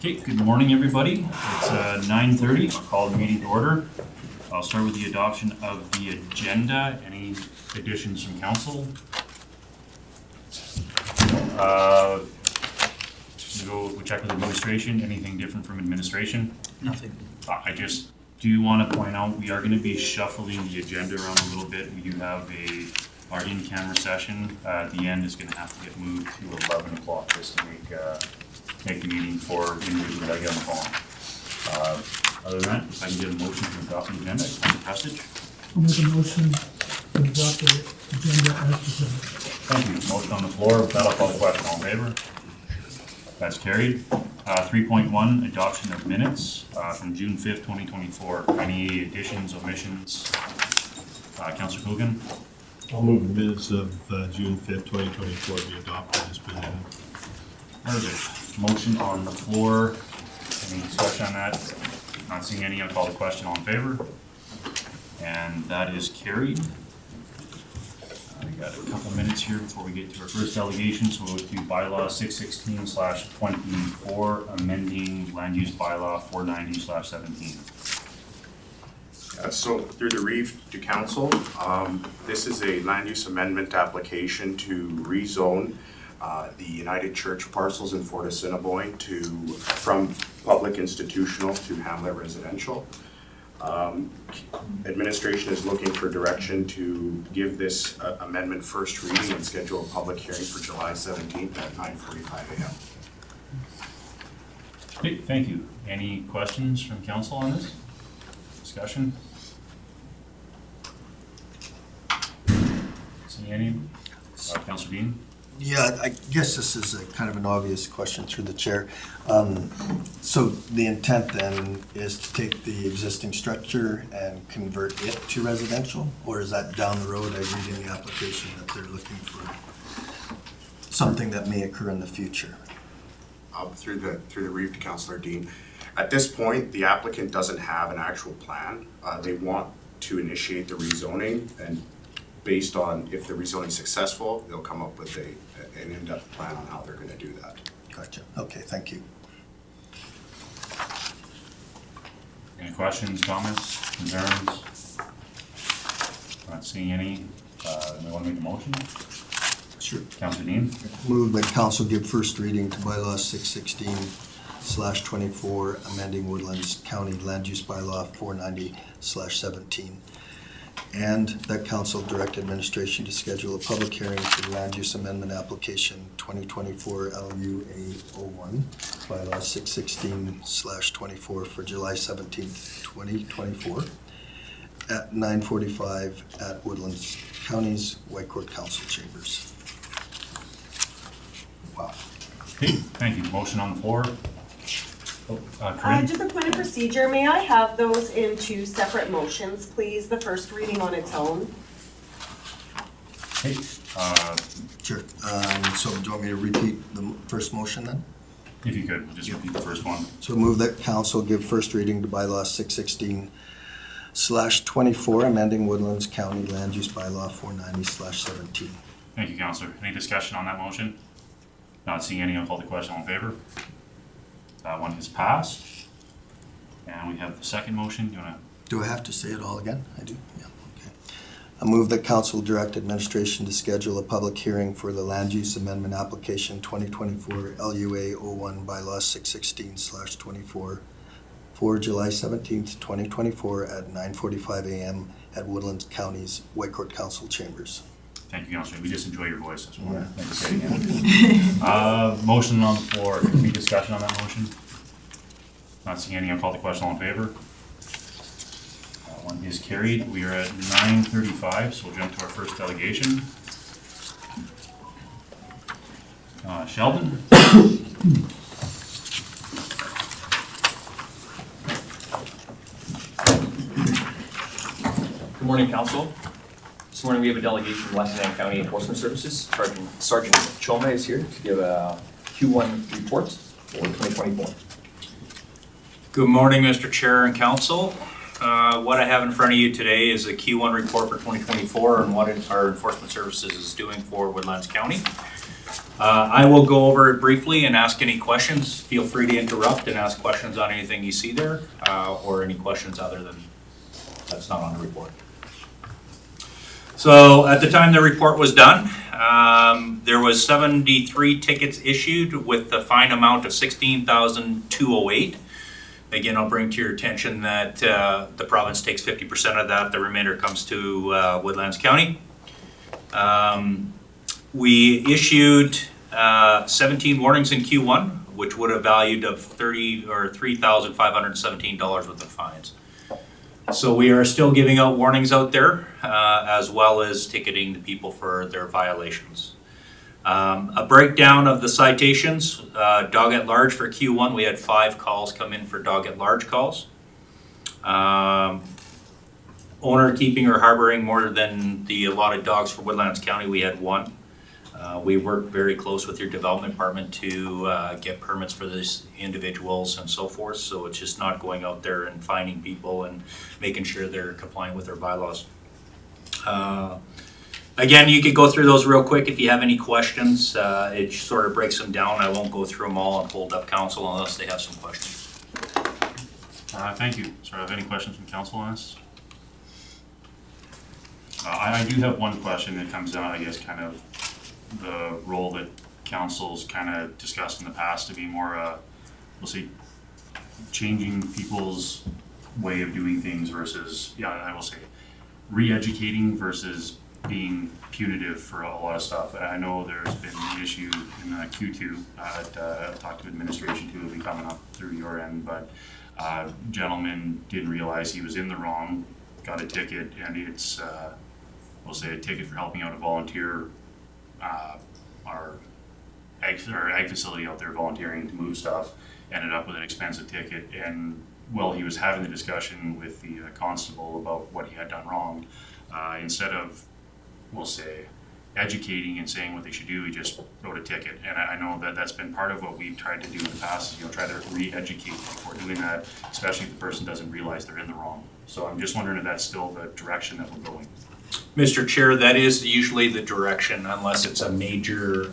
Okay, good morning, everybody. It's 9:30. I'll call the meeting to order. I'll start with the adoption of the agenda. Any additions from council? We'll check with administration. Anything different from administration? Nothing. I just do want to point out we are going to be shuffling the agenda around a little bit. We do have our in-camera session. At the end is going to have to get moved to 11 o'clock just to make the meeting for individuals that I get on the phone. Other than that, if I can get a motion to adopt the agenda, on passage. I'll make a motion to adopt the agenda as presented. Thank you. Motion on the floor. With that, I'll call the question. All in favor? That's carried. 3.1, adoption of minutes from June 5th, 2024. Any additions, omissions? Councillor Coogan? I'll move the minutes of June 5th, 2024 be adopted as presented. Perfect. Motion on the floor. Any discussion on that? Not seeing any. I'll call the question. All in favor? And that is carried. We got a couple minutes here before we get to our first delegation, so we'll go to Bylaw 616/24, amending land use bylaw 490/17. So through the brief to council, this is a land use amendment application to rezone the United Church parcels in Fort Assiniboine from public institutional to hamlet residential. Administration is looking for direction to give this amendment first reading and schedule a public hearing for July 17th at 9:45 a.m. Okay, thank you. Any questions from council on this? Discussion? See any? Councillor Dean? Yeah, I guess this is a kind of an obvious question through the chair. So the intent then is to take the existing structure and convert it to residential? Or is that down the road? I read in the application that they're looking for something that may occur in the future. Through the brief to Councillor Dean. At this point, the applicant doesn't have an actual plan. They want to initiate the rezoning, and based on if the rezoning is successful, they'll come up with an in-depth plan on how they're going to do that. Gotcha. Okay, thank you. Any questions, comments, concerns? Not seeing any. Anyone want to make a motion? Sure. Councillor Dean? Move that council give first reading to bylaw 616/24, amending Woodlands County Land Use Bylaw 490/17. And that council direct administration to schedule a public hearing for the land use amendment application 2024 LUA01, bylaw 616/24 for July 17th, 2024 at 9:45 at Woodlands County's White Court Council Chambers. Wow. Okay, thank you. Motion on the floor. Corinne? Just a point of procedure, may I have those in two separate motions, please? The first reading on its own. Okay, Sure. So do you want me to repeat the first motion then? if you could, just repeat the first one. So move that council give first reading to bylaw 616/24, amending Woodlands County Land Use Bylaw 490/17. Thank you, Councillor. Any discussion on that motion? Not seeing any. I'll call the question. All in favor? That one is passed. And we have the second motion. Do you want to? Do I have to say it all again? I do? Yeah, okay. I move that council direct administration to schedule a public hearing for the land use amendment application 2024 LUA01 bylaw 616/24 for July 17th, 2024 at 9:45 a.m. at Woodlands County's White Court Council Chambers. Thank you, Councillor. We just enjoy your voice. That's what Yeah. Thank you for saying it. Motion on the floor. Any discussion on that motion? Not seeing any. I'll call the question. All in favor? That one is carried. We are at 9:35, so we'll jump to our first delegation. Sheldon? Good morning, Council. This morning we have a delegation from Western County Enforcement Services. Sergeant Choma is here to give a Q1 report for 2024. Good morning, Mr. Chair and Council. What I have in front of you today is a Q1 report for 2024 and what our enforcement services is doing for Woodlands County. I will go over it briefly and ask any questions. Feel free to interrupt and ask questions on anything you see there, or any questions other than that's not on the report. So at the time the report was done, there was 73 tickets issued with the fine amount of $16,208. Again, I'll bring to your attention that the province takes 50% of that. The remainder comes to Woodlands County. We issued 17 warnings in Q1, which would have valued of $3,517 worth of fines. So we are still giving out warnings out there, as well as ticketing the people for their violations. A breakdown of the citations, dog at large for Q1, we had 5 calls come in for dog at large calls. Owner keeping or harboring more than the allotted dogs for Woodlands County, we had 1. We worked very close with your development department to get permits for these individuals and so forth, so it's just not going out there and finding people and making sure they're compliant with their bylaws. Again, you could go through those real quick if you have any questions. It sort of breaks them down. I won't go through them all and hold up council unless they have some questions. Thank you. Sir, have any questions from council on this? I do have one question that comes down, I guess, kind of the role that council's kind of discussed in the past to be more, we'll see, changing people's way of doing things versus, yeah, I will say, re-educating versus being punitive for a lot of stuff. I know there's been an issue in Q2. I've talked to administration too, it'll be coming up through your end, but gentleman didn't realize he was in the wrong, got a ticket, and it's, we'll say, a ticket for helping out a volunteer, our ag facility out there volunteering to move stuff, ended up with an expensive ticket. And while he was having the discussion with the constable about what he had done wrong, instead of, we'll say, educating and saying what they should do, he just wrote a ticket. And I know that that's been part of what we've tried to do in the past, is, try to re-educate before doing that, especially if the person doesn't realize they're in the wrong. So I'm just wondering if that's still the direction that we're going. Mr. Chair, that is usually the direction unless it's a major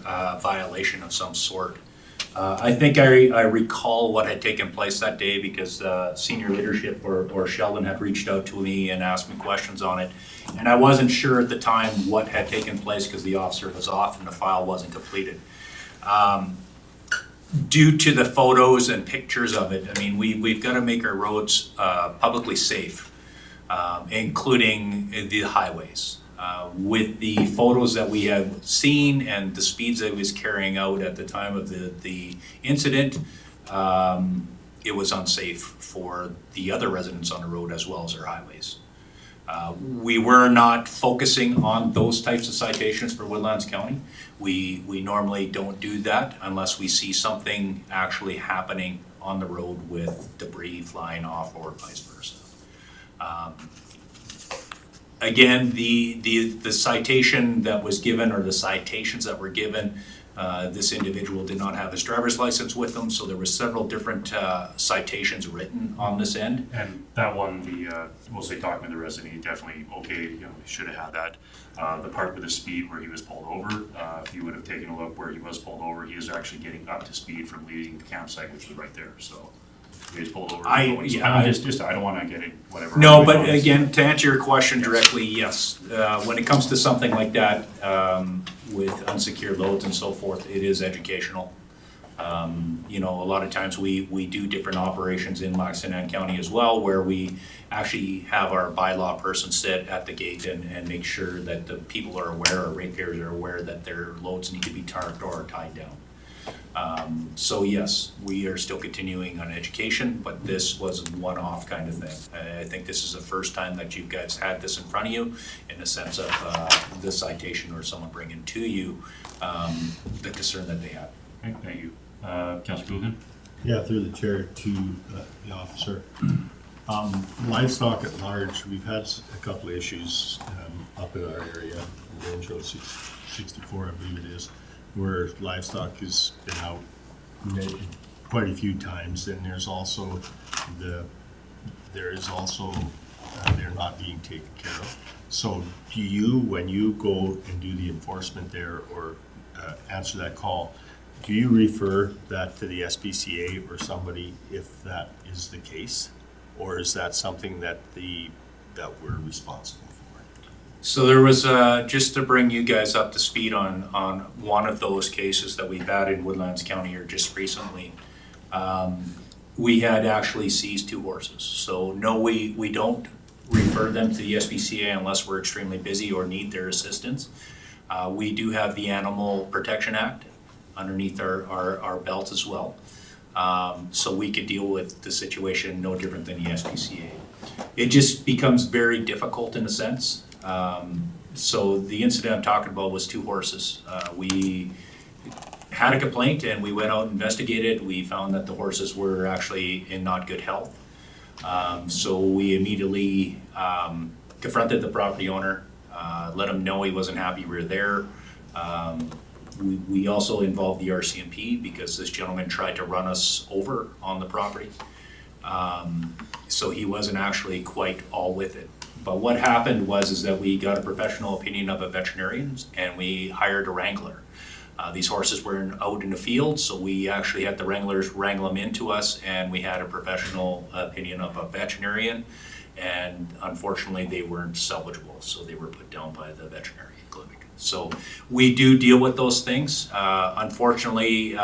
violation of some sort. I think I recall what had taken place that day because senior leadership or Sheldon had reached out to me and asked me questions on it. And I wasn't sure at the time what had taken place because the officer was off and the file wasn't completed. Due to the photos and pictures of it, I mean, we've got to make our roads publicly safe. Including the highways. With the photos that we have seen and the speeds that he was carrying out at the time of the incident, it was unsafe for the other residents on the road as well as our highways. We were not focusing on those types of citations for Woodlands County. We normally don't do that unless we see something actually happening on the road with debris flying off or vice versa. Again, the citation that was given, or the citations that were given, this individual did not have his driver's license with him, so there were several different citations written on this end. And that one, we'll say, talking to the resident, he definitely, okay, he should have had that. The part with the speed where he was pulled over, if you would have taken a look where he was pulled over, he was actually getting up to speed from leaving the campsite, which was right there, so. He was pulled over. I don't wanna get it, whatever. No, but again, to answer your question directly, yes. When it comes to something like that, with unsecured loads and so forth, it is educational. A lot of times we do different operations in Moxon County as well, where we actually have our bylaw person sit at the gate and make sure that the people are aware, or ratepayers are aware, that their loads need to be tarped or tied down. So yes, we are still continuing on education, but this was a one-off kind of thing. I think this is the first time that you guys had this in front of you, in the sense of the citation or someone bringing to you the concern that they have. Okay, thank you. Councilor Coogan? Yeah, through the chair to the officer. Livestock at large, we've had a couple of issues up in our area, Range Road 64, I believe it is, where livestock has been out quite a few times, and there's also they're not being taken care of. So do you, when you go and do the enforcement there, or answer that call, do you refer that to the SPCA or somebody if that is the case? Or is that something that we're responsible for? So there was, just to bring you guys up to speed on one of those cases that we've had in Woodlands County here just recently. We had actually seized 2 horses. So no, we don't refer them to the SPCA unless we're extremely busy or need their assistance. We do have the Animal Protection Act underneath our belt as well. So we could deal with the situation no different than the SPCA. It just becomes very difficult in a sense. So the incident I'm talking about was 2 horses. We had a complaint and we went out and investigated. We found that the horses were actually in not good health. So we immediately confronted the property owner, let him know he wasn't happy we were there. We also involved the RCMP because this gentleman tried to run us over on the property. So he wasn't actually quite all with it. But what happened was that we got a professional opinion of a veterinarian and we hired a wrangler. These horses were out in the field, so we actually had the wranglers wrangle them into us, and we had a professional opinion of a veterinarian, and unfortunately they weren't salvageable, so they were put down by the veterinary clinic. So we do deal with those things. Unfortunately,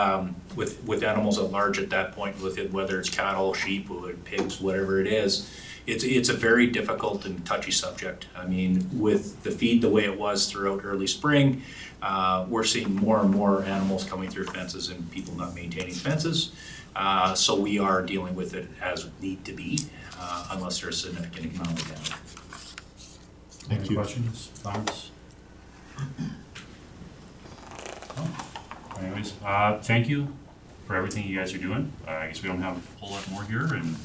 with animals at large at that point, with it, whether it's cattle, sheep, pigs, whatever it is, it's a very difficult and touchy subject. I mean, with the feed the way it was throughout early spring, we're seeing more and more animals coming through fences and people not maintaining fences. So we are dealing with it as need to be, unless there's significant amount of damage. Thank Any you. questions, comments? Oh, anyways, thank you for everything you guys are doing. I guess we don't have a whole lot more here, and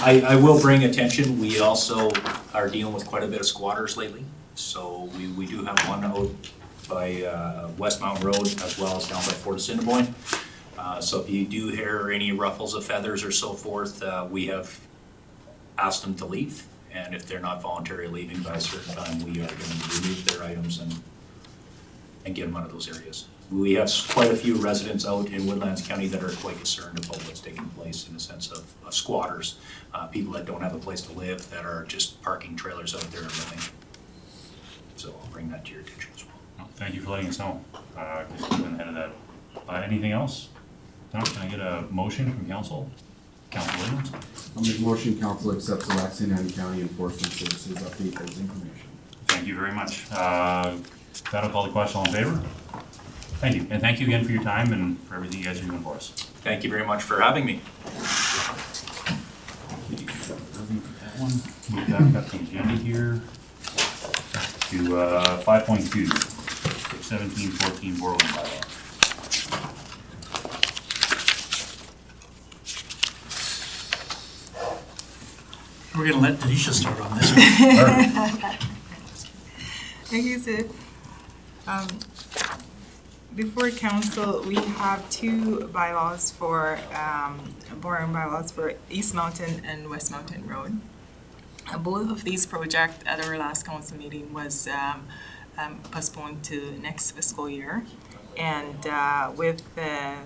I will bring attention, we also are dealing with quite a bit of squatters lately. So we do have one out by West Mountain Road as well as down by Fort Assiniboine. So if you do hear any ruffles of feathers or so forth, we have asked them to leave. And if they're not voluntarily leaving by a certain time, we are going to remove their items and get them out of those areas. We have quite a few residents out in Woodlands County that are quite concerned about what's taking place in the sense of squatters, people that don't have a place to live, that are just parking trailers out there and living. So I'll bring that to your attention as well. well, thank you for letting us know. Just keeping ahead of that. Anything else? Tom, can I get a motion from council? Council Williams? I'll make a motion, council accepts the Lac-Saint Anne County Enforcement Services update as information. Thank you very much. That'll call the question. All in favor? Thank you. And thank you again for your time and for everything you guys are doing for us. Thank you very much for having me. That one. Move back up the agenda here to 5.2, 617-14 Borland Bylaw. We're gonna let Denisha start on this one. Thank you, Sid. Before council, we have 2 bylaws for, borrowing bylaws for East Mountain and West Mountain Road. Both of these projects at our last council meeting was postponed to next fiscal year. And with the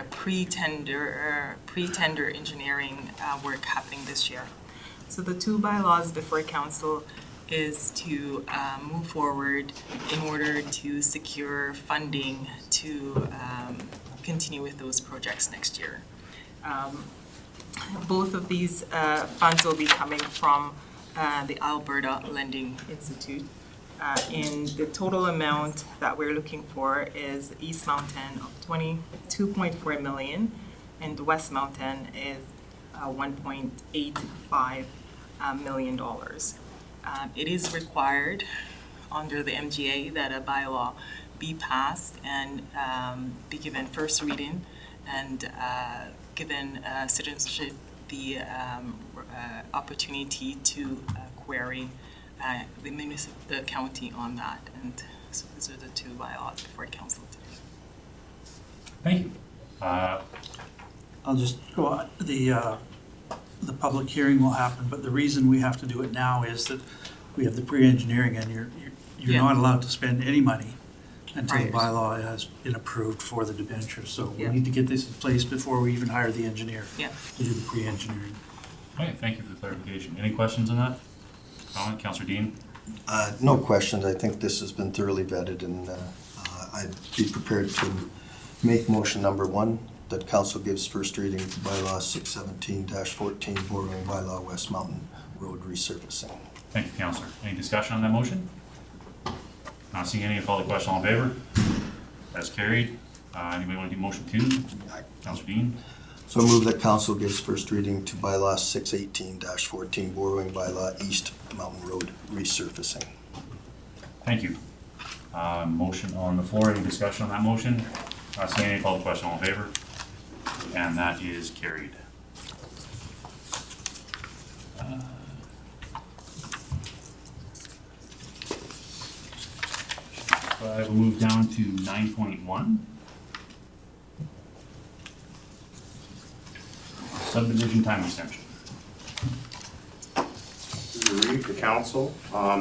pre-tender engineering work happening this year. So the 2 bylaws before council is to move forward in order to secure funding to continue with those projects next year. Both of these funds will be coming from the Alberta Lending Institute. And the total amount that we're looking for is East Mountain of 22.4 million, and West Mountain is $1.85 million. It is required under the MGA that a bylaw be passed and be given first reading and given citizenship the opportunity to query the county on that. And so these are the 2 bylaws before council today. Thank you. I'll just go on. The public hearing will happen, but the reason we have to do it now is that we have the pre-engineering and you're Yeah. not allowed to spend any money until the prior. bylaw has been approved for the debenture. So we Yeah. need to get this in place before we even hire the engineer Yeah. to do the pre-engineering. Okay, thank you for the clarification. Any questions on that? Comment, Councillor Dean? No questions. I think this has been thoroughly vetted, and I'd be prepared to make motion number 1, that council gives first reading to bylaw 617-14, borrowing bylaw West Mountain Road resurfacing. Thank you, Councillor. Any discussion on that motion? Not seeing any, I'll call the question. All in favor? That's carried. Anybody want to do motion 2? Councillor Dean? So I move that council gives first reading to bylaw 618-14, borrowing bylaw East Mountain Road resurfacing. Thank you. Motion on the floor. Any discussion on that motion? Not seeing any, call the question. All in favor? And that is carried. I will move down to 9.1. Subdivision time extension. Read the council.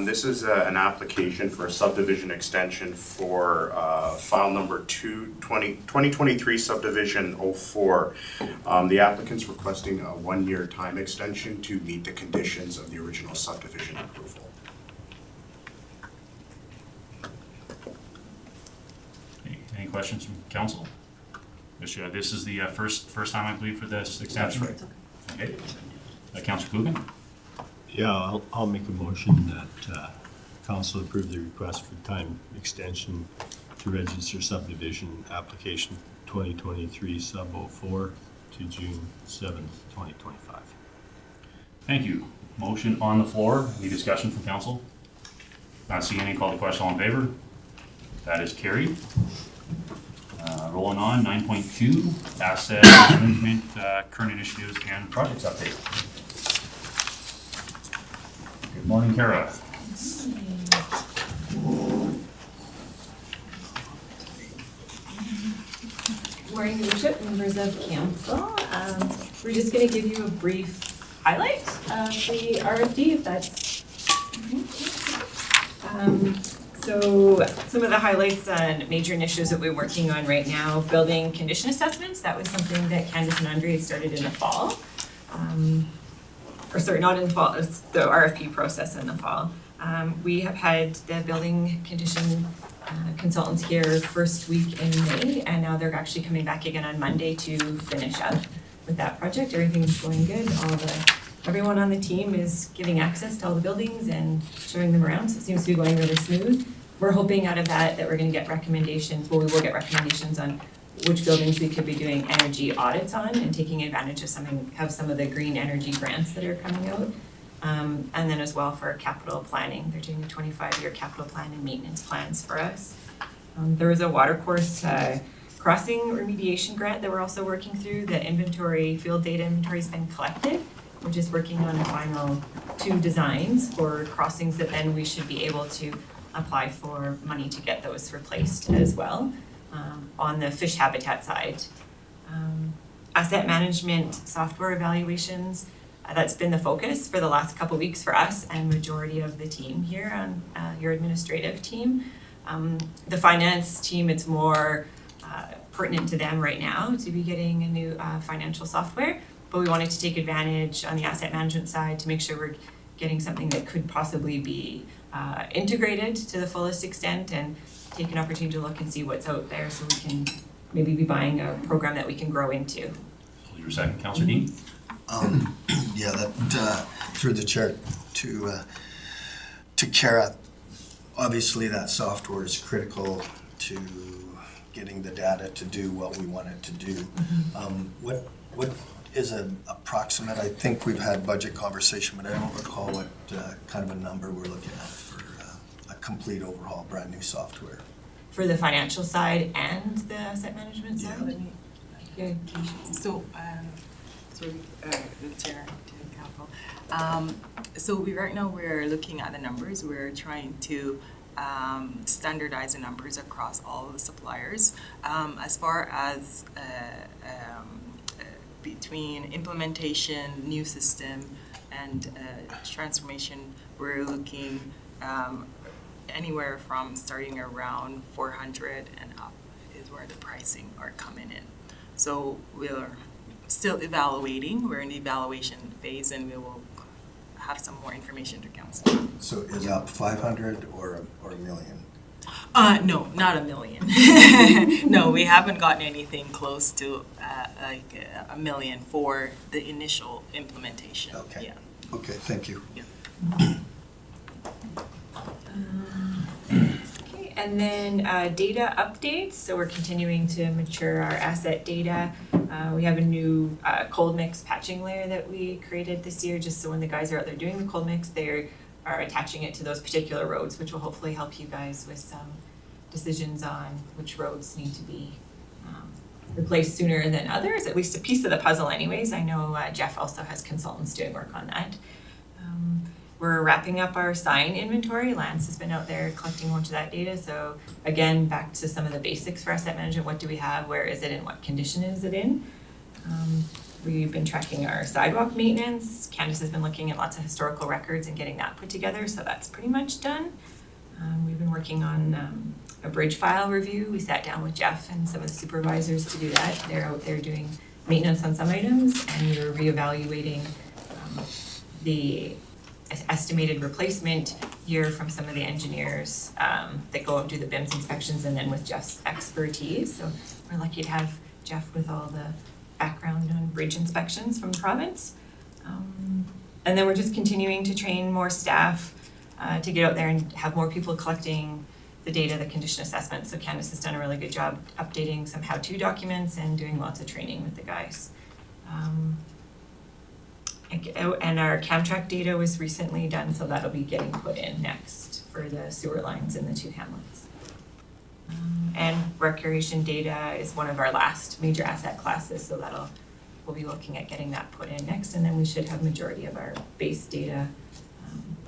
This is an application for a subdivision extension for file number 2023 subdivision 04. The applicant's requesting a 1-year time extension to meet the conditions of the original subdivision approval. Any questions from council? This is the first time, I believe, for this extension. That's right. Okay. Councillor Coogan? Yeah, I'll make a motion that council approve the request for time extension to register subdivision application 2023 sub 04 to June 7th, 2025. Thank you. Motion on the floor. Any discussion from council? Not seeing any, call the question. All in favor? That is carried. Rolling on, 9.2, asset management, current initiatives and projects update. Good morning, Kara. Morning, Your Worship, members of council. We're just going to give you a brief highlight of the RFD, if that's. So some of the highlights and major initiatives that we're working on right now, building condition assessments. That was something that Candace and Andre had started in the fall. Or sorry, not in the fall, it's the RFP process in the fall. We have had the building condition consultants here first week in May, and now they're actually coming back again on Monday to finish up with that project. Everything's going good. Everyone on the team is giving access to all the buildings and showing them around, so it seems to be going really smooth. We're hoping out of that we're gonna get recommendations, we will get recommendations on which buildings we could be doing energy audits on and taking advantage of some of the green energy grants that are coming out. And then as well for capital planning, they're doing a 25-year capital plan and maintenance plans for us. There was a watercourse crossing remediation grant that we're also working through. The inventory, field data inventory's been collected. We're just working on the final 2 designs for crossings that then we should be able to apply for money to get those replaced as well on the fish habitat side. Asset management software evaluations, that's been the focus for the last couple weeks for us and majority of the team here on your administrative team. The finance team, it's more pertinent to them right now to be getting a new financial software, but we wanted to take advantage on the asset management side to make sure we're getting something that could possibly be integrated to the fullest extent and take an opportunity to look and see what's out there so we can maybe be buying a program that we can grow into. Your second, Councillor Dean? Yeah, that through the chair to Kara, obviously that software is critical to getting the data to do what we want it to do. What is an approximate, I think we've had budget conversation, but I don't recall what kind of a number we're looking at for a complete overhaul, brand new software. For the financial side and the asset management side? Yeah. So, through the chair to council. So right now we're looking at the numbers. We're trying to standardize the numbers across all of the suppliers. As far as between implementation, new system, and transformation, we're looking anywhere from starting around 400 and up is where the pricing are coming in. So we're still evaluating, we're in the evaluation phase, and we will have some more information to council. So is up 500 or a million? No, not a million. No, we haven't gotten anything close to like a million for the initial implementation. Okay. Yeah. Okay, thank you. Okay, and then data updates, so we're continuing to mature our asset data. We have a new cold mix patching layer that we created this year, just so when the guys are out there doing the cold mix, they are attaching it to those particular roads, which will hopefully help you guys with some decisions on which roads need to be replaced sooner than others, at least a piece of the puzzle anyways. I know Jeff also has consultants doing work on that. We're wrapping up our sign inventory. Lance has been out there collecting much of that data. So again, back to some of the basics for asset management. What do we have? Where is it? And what condition is it in? We've been tracking our sidewalk maintenance. Candace has been looking at lots of historical records and getting that put together. So that's pretty much done. We've been working on a bridge file review. We sat down with Jeff and some of the supervisors to do that. They're out there doing maintenance on some items, and we were reevaluating the estimated replacement year from some of the engineers that go out and do the BIMS inspections, and then with Jeff's expertise. So we're lucky to have Jeff with all the background on bridge inspections from the province. And then we're just continuing to train more staff to get out there and have more people collecting the data, the condition assessment. So Candace has done a really good job updating some how-to documents and doing lots of training with the guys. And our Camtrack data was recently done, so that'll be getting put in next for the sewer lines in the two hamlets. And recreation data is one of our last major asset classes, so we'll be looking at getting that put in next, and then we should have majority of our base data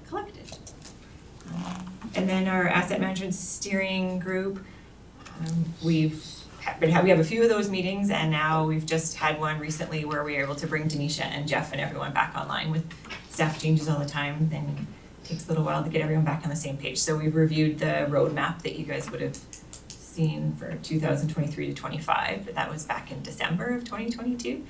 collected. And then our asset management steering group, we have a few of those meetings, and now we've just had one recently where we were able to bring Denisha and Jeff and everyone back online. With staff changes all the time, then it takes a little while to get everyone back on the same page. So we've reviewed the roadmap that you guys would have seen for 2023 to 25, but that was back in December of 2022.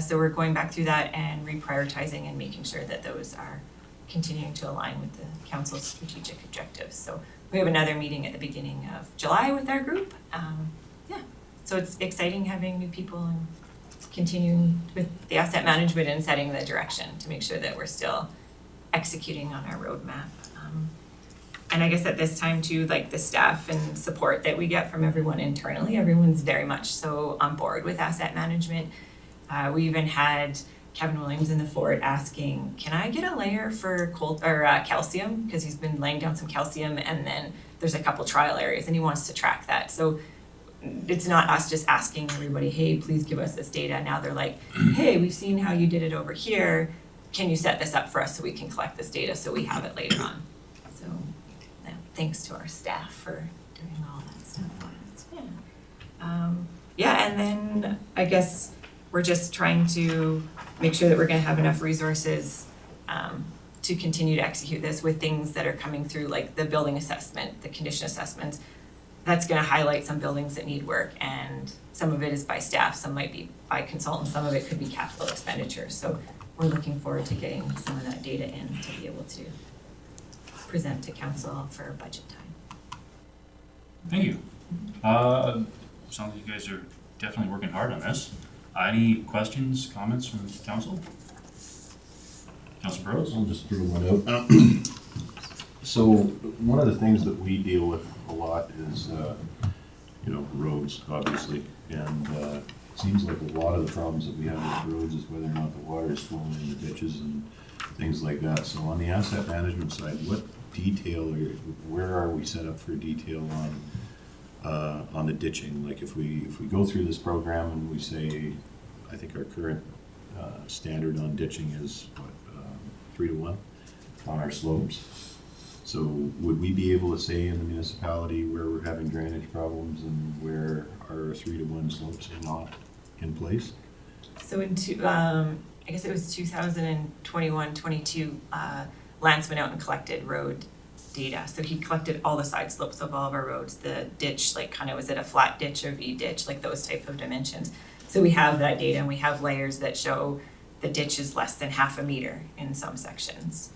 So we're going back through that and reprioritizing and making sure that those are continuing to align with the council's strategic objectives. So we have another meeting at the beginning of July with our group. So it's exciting having new people and continuing with the asset management and setting the direction to make sure that we're still executing on our roadmap. And I guess at this time too, like the staff and support that we get from everyone internally, everyone's very much so on board with asset management. We even had Kevin Williams in the fort asking, can I get a layer for calcium? Because he's been laying down some calcium, and then there's a couple trial areas and he wants to track that. So it's not us just asking everybody, hey, please give us this data. Now they're like, hey, we've seen how you did it over here. Can you set this up for us so we can collect this data so we have it later on? So thanks to our staff for doing all that stuff for us. And then I guess we're just trying to make sure that we're gonna have enough resources to continue to execute this with things that are coming through, like the building assessment, the condition assessment. That's gonna highlight some buildings that need work, and some of it is by staff, some might be by consultants, some of it could be capital expenditures. So we're looking forward to getting some of that data in to be able to present to council for budget time. Thank you. Sounds like you guys are definitely working hard on this. Any questions, comments from council? Councilor Burrows? I'll just throw one out. So one of the things that we deal with a lot is, roads, obviously. And it seems like a lot of the problems that we have with roads is whether or not the water is flowing in the ditches and things like that. So on the asset management side, what detail, where are we set up for detail on the ditching? Like if we go through this program and we say, I think our current standard on ditching is 3-to-1 on our slopes. So would we be able to say in the municipality where we're having drainage problems and where our 3-to-1 slopes are not in place? So I guess it was 2021-22, Lance went out and collected road data. So he collected all the side slopes of all of our roads, the ditch, like kind of, was it a flat ditch or V ditch, like those type of dimensions. So we have that data and we have layers that show the ditch is less than 1/2 meter in some sections.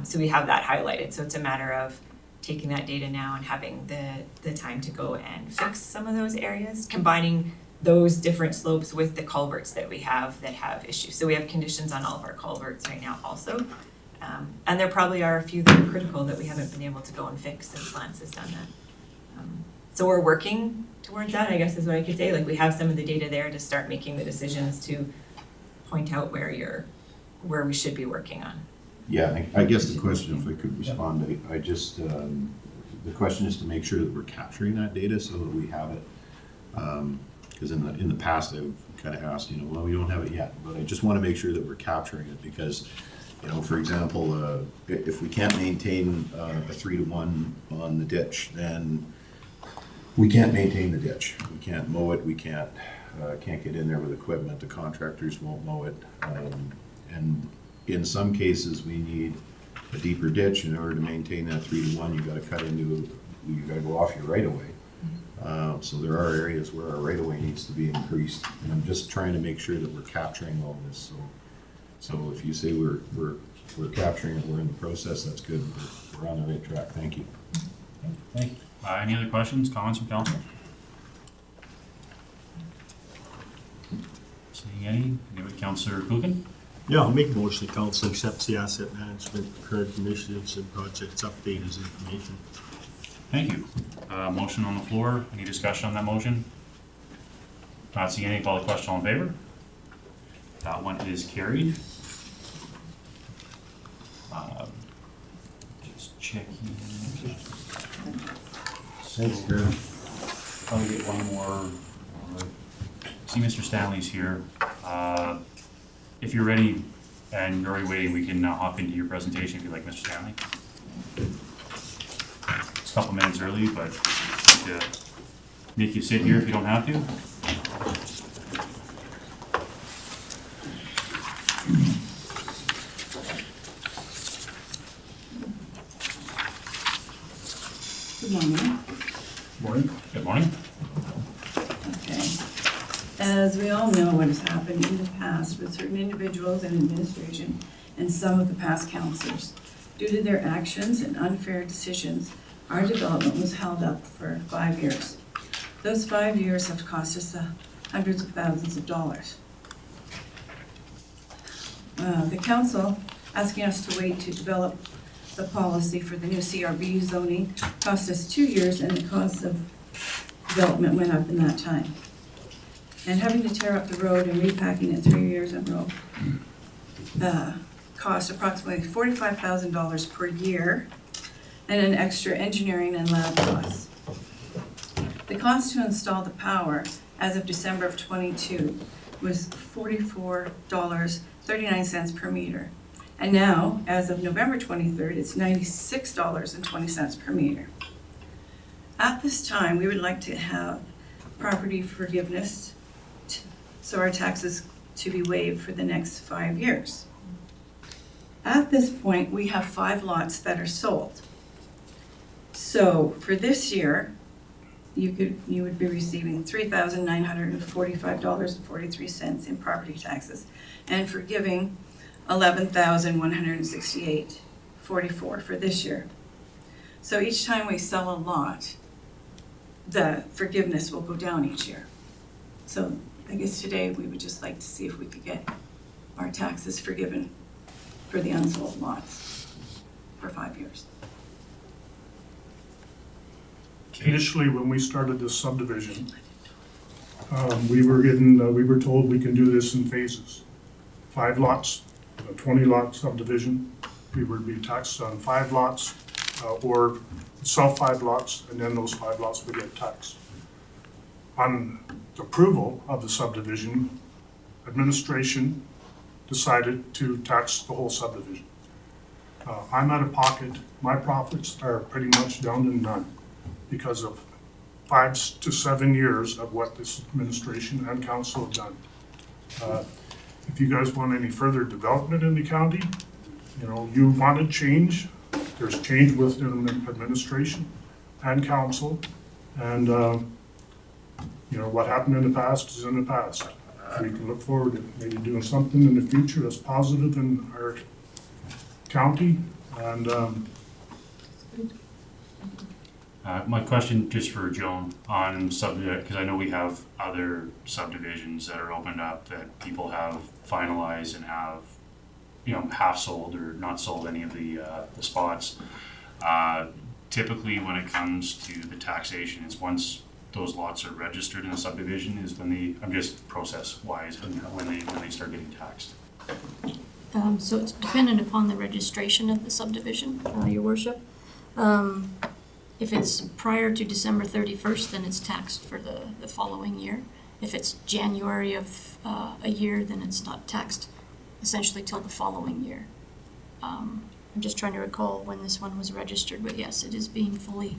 So we have that highlighted. So it's a matter of taking that data now and having the time to go and fix some of those areas, combining those different slopes with the culverts that we have that have issues. So we have conditions on all of our culverts right now also. And there probably are a few that are critical that we haven't been able to go and fix since Lance has done that. So we're working towards that, I guess is what I could say. Like we have some of the data there to start making the decisions to point out where we should be working on. Yeah, I guess the question, if I could respond, I just, the question is to make sure that we're capturing that data so that we have it. Because in the past, I've kind of asked, well, we don't have it yet, but I just want to make sure that we're capturing it because, for example, if we can't maintain a 3-to-1 on the ditch, then we can't maintain the ditch. We can't mow it. We can't get in there with equipment. The contractors won't mow it. And in some cases, we need a deeper ditch in order to maintain that 3-to-1. You got to go off your right of way. So there are areas where our right of way needs to be increased, and I'm just trying to make sure that we're capturing all this. So if you say we're capturing it, we're in the process. That's good. We're on the right track. Thank you. Thank you. Any other questions, comments from council? Seeing any? Give it Councillor Kuchen. Yeah, I'll make a motion the council accepts the asset management current initiatives and projects update as information. Thank you. Motion on the floor. Any discussion on that motion? Not seeing any. Call the question. All in favor? That one is carried. Just checking. Thanks, Karen. Probably get one more. See, Mr. Stanley's here. If you're ready and you're already waiting, we can hop into your presentation if you like, Mr. Stanley. It's a couple minutes early, but to make you sit here if you don't have to. Good morning. Morning. Good morning. Okay. As we all know, what has happened in the past with certain individuals and administration and some of the past councillors. Due to their actions and unfair decisions, our development was held up for 5 years. Those 5 years have cost us hundreds of thousands of dollars. The council asking us to wait to develop the policy for the new CRB zoning cost us 2 years, and the cost of development went up in that time. And having to tear up the road and repacking it 3 years in a row cost approximately $45,000 per year, and an extra engineering and lab costs. The cost to install the power as of December of '22 was $44.39 per meter. And now, as of November 23rd, it's $96.20 per meter. At this time, we would like to have property forgiveness, so our taxes to be waived for the next 5 years. At this point, we have 5 lots that are sold. So for this year, you would be receiving $3,945.43 in property taxes and forgiving $11,168.44 for this year. So each time we sell a lot, the forgiveness will go down each year. So I guess today we would just like to see if we could get our taxes forgiven for the unsold lots for 5 years. Initially, when we started this subdivision, we were told we can do this in phases. 5 lots, a 20-lot subdivision. We would be taxed on 5 lots, or sell 5 lots, and then those 5 lots would get taxed. On approval of the subdivision, administration decided to tax the whole subdivision. I'm out of pocket. My profits are pretty much down to none because of 5 to 7 years of what this administration and council have done. If you guys want any further development in the county, you wanted change, there's change within administration and council, and, you know, what happened in the past is in the past. We can look forward to maybe doing something in the future that's positive in our county, and, My question just for Joan on subdivision, because I know we have other subdivisions that are opened up that people have finalized and have, you know, half sold or not sold any of the spots. Typically, when it comes to the taxation, it's once those lots are registered in a subdivision is when I'm just process-wise, when they start getting taxed. So it's dependent upon the registration of the subdivision, your worship. If it's prior to December 31st, then it's taxed for the following year. If it's January of a year, then it's not taxed essentially till the following year. I'm just trying to recall when this one was registered, but yes, it is being fully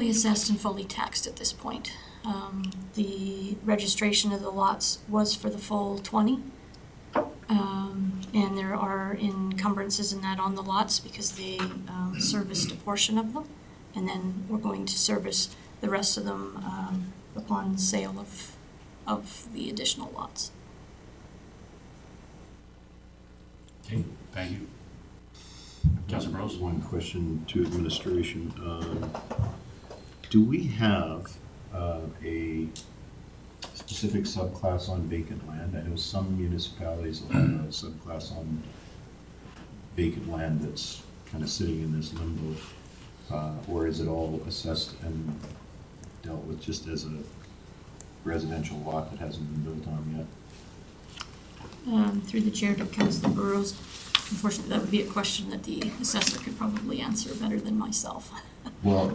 assessed and fully taxed at this point. The registration of the lots was for the full 20. And there are encumbrances in that on the lots because they serviced a portion of them. And then we're going to service the rest of them upon sale of the additional lots. Okay, thank you. Councilor Burrows? One question to administration. Do we have a specific subclass on vacant land? I know some municipalities will have a subclass on vacant land that's kind of sitting in this limbo. Or is it all assessed and dealt with just as a residential lot that hasn't been built on yet? Through the chair to Councilor Burrows, unfortunately, that would be a question that the assessor could probably answer better than myself. Well,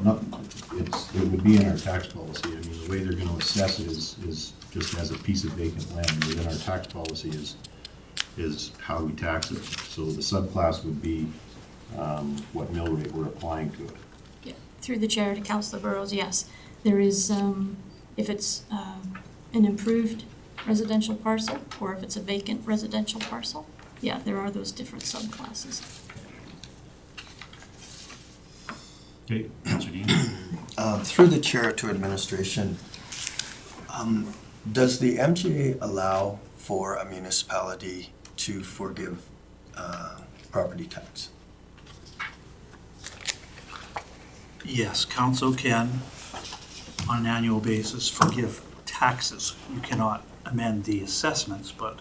it would be in our tax policy. I mean, the way they're gonna assess it is just as a piece of vacant land. Within our tax policy is how we tax it. So the subclass would be what mill rate we're applying to it. Yeah, through the chair to Councilor Burrows, yes. There is, if it's an improved residential parcel or if it's a vacant residential parcel, yeah, there are those different subclasses. Okay, Councilor Dean? Through the chair to administration, does the MGA allow for a municipality to forgive property tax? Yes, council can, on an annual basis, forgive taxes. You cannot amend the assessments, but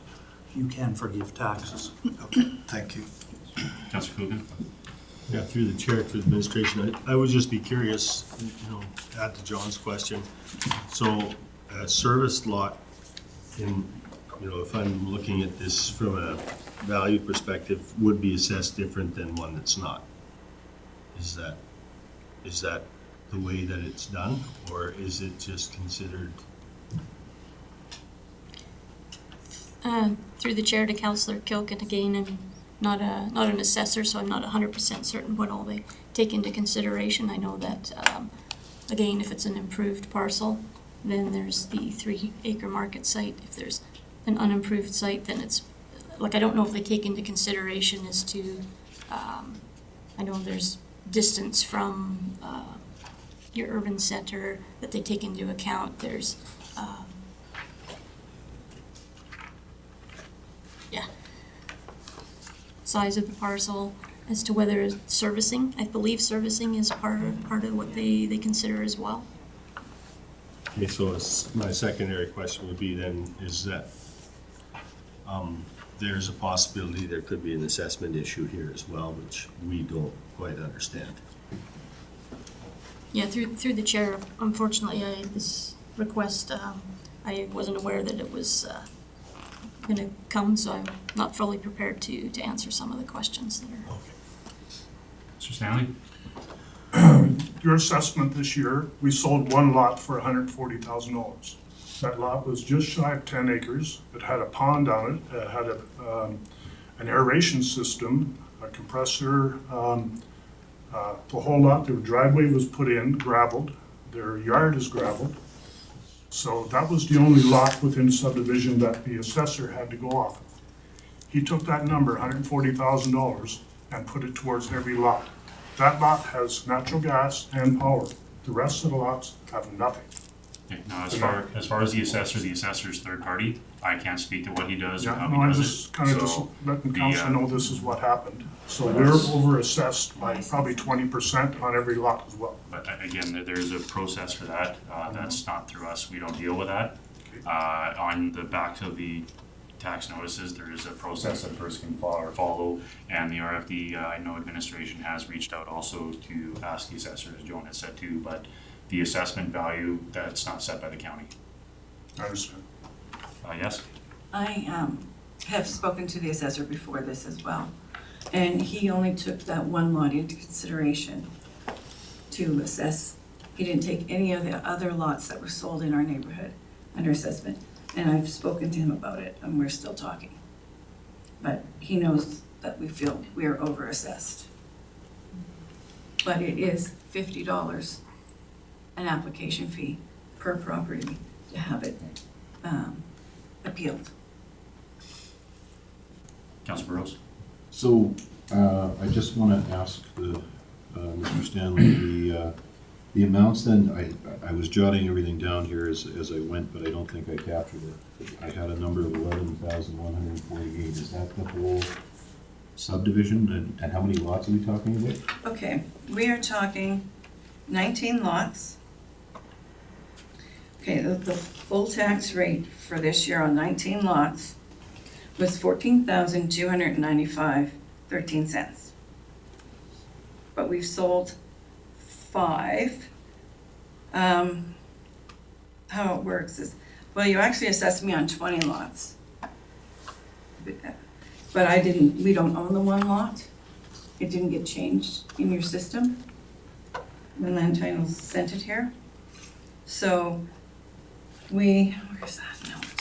you can forgive taxes. Okay, thank you. Councilor Coogan? Yeah, through the chair to administration, I would just be curious, you know, add to John's question. So a service lot in, you know, if I'm looking at this from a value perspective, would be assessed different than one that's not. Is that the way that it's done, or is it just considered? Through the chair to Councillor Kilken again, I'm not an assessor, so I'm not 100% certain what all they take into consideration. I know that, again, if it's an improved parcel, then there's the 3-acre market site. If there's an unimproved site, then it's, like, I don't know if they take into consideration as to, I know there's distance from your urban center that they take into account. There's, size of the parcel, as to whether it's servicing. I believe servicing is part of what they consider as well. Okay, so my secondary question would be then, is that there's a possibility there could be an assessment issue here as well, which we don't quite understand. Yeah, through the chair, unfortunately, this request, I wasn't aware that it was going to come, so I'm not fully prepared to answer some of the questions that are. Mr. Stanley? your assessment this year, we sold one lot for $140,000. That lot was just shy of 10 acres. It had a pond on it. It had an aeration system, a compressor, the whole lot. Their driveway was put in, gravelled. Their yard is gravelled. So that was the only lot within the subdivision that the assessor had to go off of. He took that number, $140,000, and put it towards every lot. That lot has natural gas and power. The rest of the lots have nothing. Okay, now, as far as the assessor's third party, I can't speak to what he does or Yeah, how no, he I'm does just it. kind of just So, letting the, council know this is what happened. So we're over-assessed by probably 20% on every lot as well. But again, there's a process for that. That's not through us. We don't deal with that. On the back of the tax notices, there is a process that a person can follow, and the RFD, I know administration has reached out also to ask the assessor, as Joan has said too, but the assessment value, that's not set by the county. I understand. Yes? I have spoken to the assessor before this as well, and he only took that one lot into consideration to assess. He didn't take any of the other lots that were sold in our neighborhood under assessment, and I've spoken to him about it, and we're still talking. But he knows that we feel we are over-assessed. But it is $50 an application fee per property to have it appealed. Councilor Burrows? So, I just want to ask Mr. Stanley, the amounts then, I was jotting everything down here as I went, but I don't think I captured it. I had a number of 11,148. Is that the whole subdivision? And how many lots are we talking about? Okay, we are talking 19 lots. Okay, the full tax rate for this year on 19 lots was $14,295.13. But we've sold 5. How it works is, well, you actually assessed me on 20 lots. But we don't own the one lot. It didn't get changed in your system when land titles sent it here. So where's that note?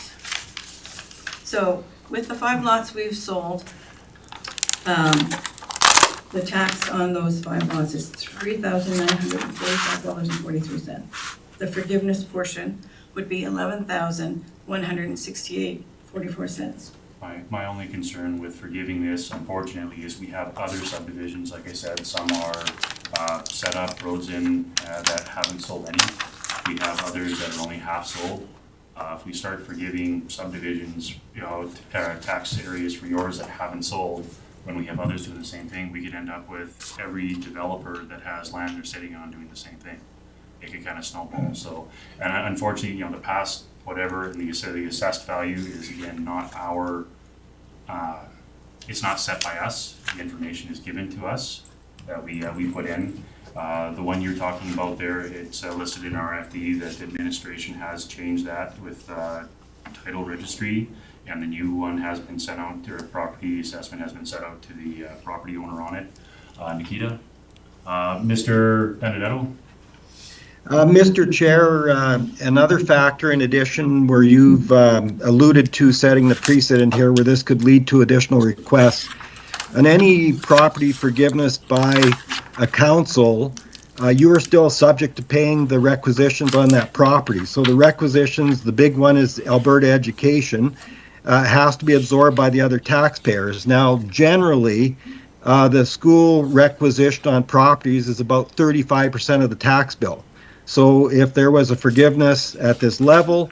So with the 5 lots we've sold, the tax on those 5 lots is $3,945.43. The forgiveness portion would be $11,168.44. My only concern with forgiving this, unfortunately, is we have other subdivisions, like I said, some are set up, roads in, that haven't sold any. We have others that are only half sold. If we start forgiving subdivisions, tax areas for yours that haven't sold, when we have others doing the same thing, we could end up with every developer that has land they're sitting on doing the same thing. It could kind of snowball. So, and unfortunately, the past whatever the assessed value is again not our. It's not set by us. The information is given to us that we put in. The one you're talking about there, it's listed in RFD that the administration has changed that with title registry, and the new one has been sent out, or property assessment has been sent out to the property owner on it. Nikita? Mr. Benedetto? Mr. Chair, another factor in addition where you've alluded to setting the precedent here where this could lead to additional requests. On any property forgiveness by a council, you are still subject to paying the requisitions on that property. So the requisitions, the big one is Alberta Education, has to be absorbed by the other taxpayers. Now, generally, the school requisition on properties is about 35% of the tax bill. So if there was a forgiveness at this level,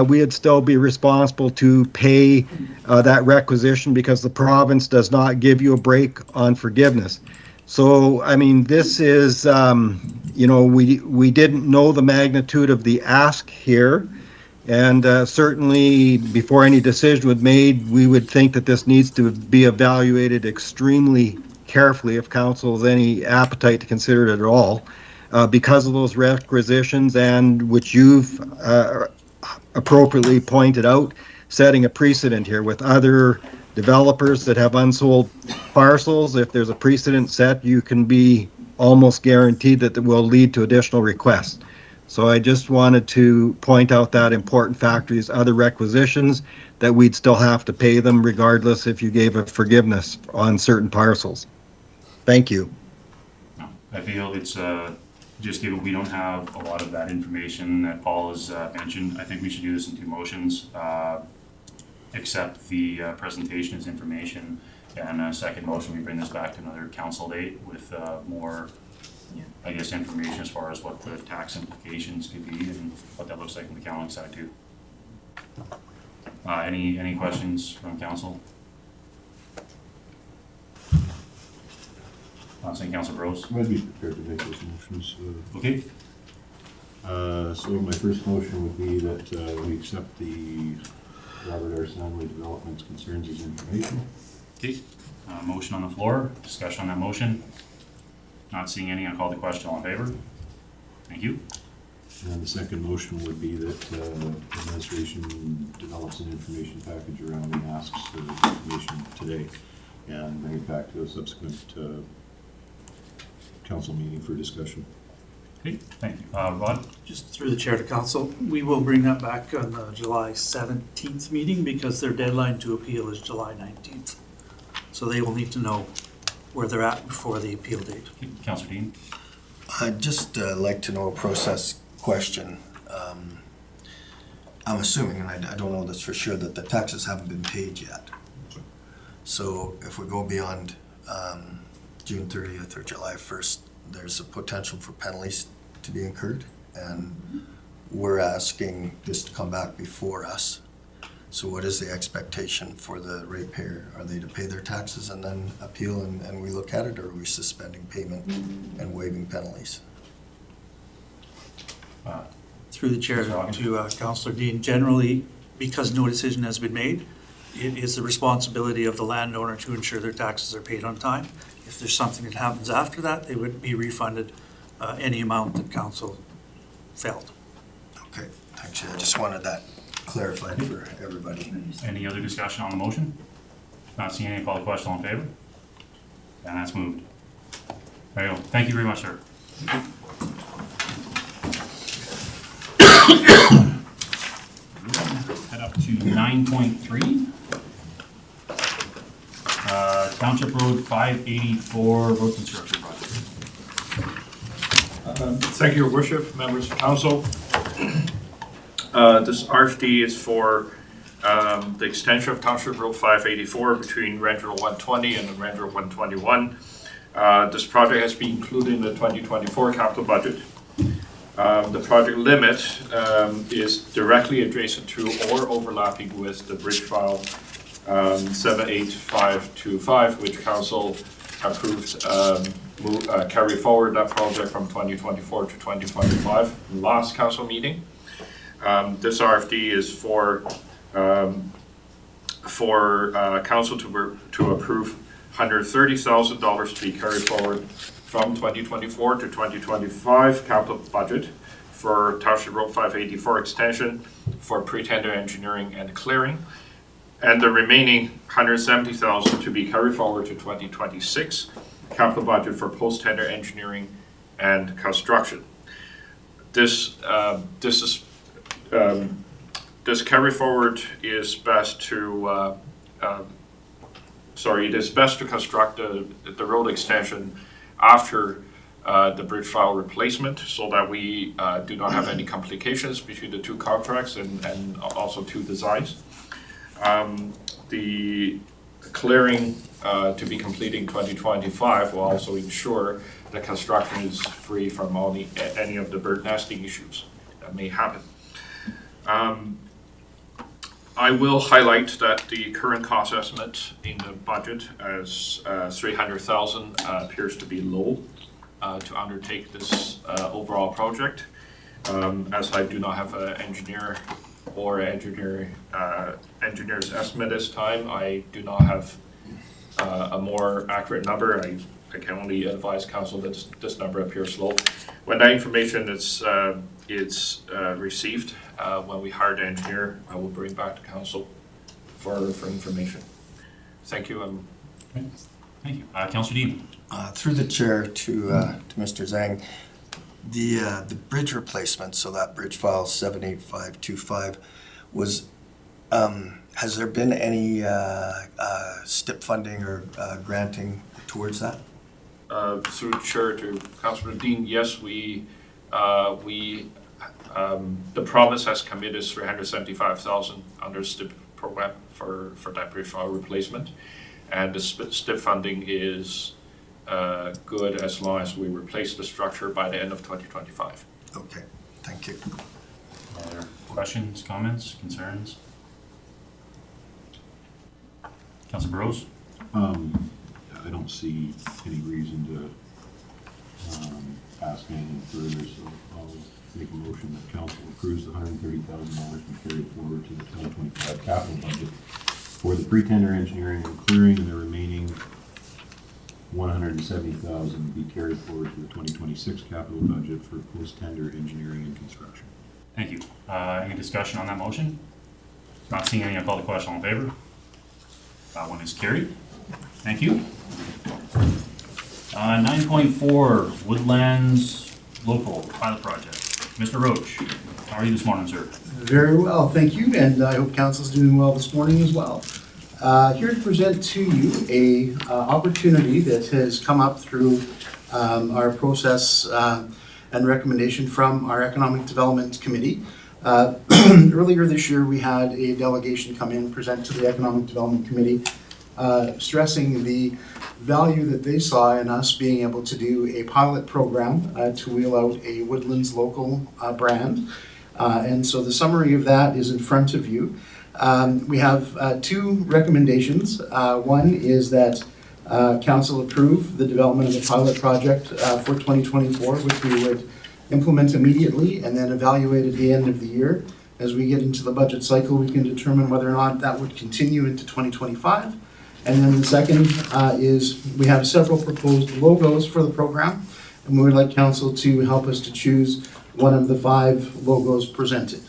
we'd still be responsible to pay that requisition because the province does not give you a break on forgiveness. So, I mean, this is, we didn't know the magnitude of the ask here. And certainly before any decision was made, we would think that this needs to be evaluated extremely carefully if council has any appetite to consider it at all. Because of those requisitions and which you've appropriately pointed out, setting a precedent here with other developers that have unsold parcels. If there's a precedent set, you can be almost guaranteed that it will lead to additional requests. So I just wanted to point out that important factor, these other requisitions, that we'd still have to pay them regardless if you gave a forgiveness on certain parcels. Thank you. I feel it's just given we don't have a lot of that information that Paul has mentioned, I think we should do this in 2 motions. Accept the presentation as information And second motion, we bring this back to another council date with more, I guess, information as far as what the tax implications could be and what that looks like on the county side too. Any questions from council? Saying Council Bros. I'd be prepared to make those motions. Okay. So my first motion would be that we accept the Robert R. Stanley Development's concerns as information. Okay. Motion on the floor. Discussion on that motion. Not seeing any. I'll call the question. All in favor? Thank you. And the second motion would be that administration develops an information package around and asks for information today and bring it back to a subsequent council meeting for discussion. Okay, thank you. Rod? Just through the chair to council, we will bring that back on the July 17th meeting because their deadline to appeal is July 19th. So they will need to know where they're at before the appeal date. Councilor Dean? I'd just like to know a process question. I'm assuming, and I don't know this for sure, that the taxes haven't been paid yet. So if we go beyond June 30th or July 1st, there's a potential for penalties to be incurred, and we're asking this to come back before us. So what is the expectation for the ratepayer? Are they to pay their taxes and then appeal and we look at it, or are we suspending payment and waiving penalties? Through the chair to Councillor Dean, generally, because no decision has been made, it is the responsibility of the landowner to ensure their taxes are paid on time. If there's something that happens after that, they would be refunded any amount that council felt. Okay, thanks. I just wanted that clarified for everybody. Any other discussion on the motion? Not seeing any. Call the question. All in favor? And that's moved. There you go. Thank you very much, sir. Head up to 9.3. Township Road 584 road construction project. Thank you, Your Worship, members of council. This RFD is for the extension of Township Road 584 between Range Road 120 and Range Road 121. This project has been included in the 2024 capital budget. The project limit is directly adjacent to or overlapping with the bridge file 78525, which council approved carry forward that project from 2024 to 2025 last council meeting. This RFD is for council to approve $130,000 to be carried forward from 2024 to 2025 capital budget for Township Road 584 extension for pre-tender engineering and clearing, and the remaining $170,000 to be carried forward to 2026 capital budget for post-tender engineering and construction. This carry forward is best to it is best to construct the road extension after the bridge file replacement, so that we do not have any complications between the two contracts and also two designs. The clearing to be completed in 2025 will also ensure that construction is free from any of the bird nesting issues that may happen. I will highlight that the current cost estimate in the budget as $300,000 appears to be low to undertake this overall project. As I do not have an engineer or engineer's estimate this time, I do not have a more accurate number. I can only advise council that this number appears low. When that information is received, when we hire the engineer, I will bring back to council for information. Thank you. Thank you. Councilor Dean. Through the chair to Mr. Zhang, the bridge replacement, so that bridge file 78525 was, has there been any STIP funding or granting towards that? Through the chair to Councilor Dean, yes, the province has committed $375,000 under STIP program for that bridge file replacement. and the STIP funding is good as long as we replace the structure by the end of 2025. Okay, thank you. Other questions, comments, concerns? Councilor Burrows? I don't see any reason to ask anything further, so I'll make a motion that council approves the $130,000 be carried forward to the 2025 capital budget for the pre-tender engineering and clearing, and the remaining $170,000 be carried forward to the 2026 capital budget for post-tender engineering and construction. Thank you. Any discussion on that motion? Not seeing any, I'll call the question. All in favor? That one is carried. Thank you. 9.4, Woodlands Local Pilot Project. Mr. Roach, how are you this morning, sir? Very well, thank you, and I hope council's doing well this morning as well. Here to present to you a opportunity that has come up through our process and recommendation from our Economic Development Committee. Earlier this year, we had a delegation come in, present to the Economic Development Committee, stressing the value that they saw in us being able to do a pilot program to wheel out a Woodlands local brand. And so the summary of that is in front of you. We have two recommendations. One is that council approve the development of a pilot project for 2024, which we would implement immediately and then evaluate at the end of the year. As we get into the budget cycle, we can determine whether or not that would continue into 2025. And then the second is we have several proposed logos for the program, and we would like council to help us to choose one of the 5 logos presented.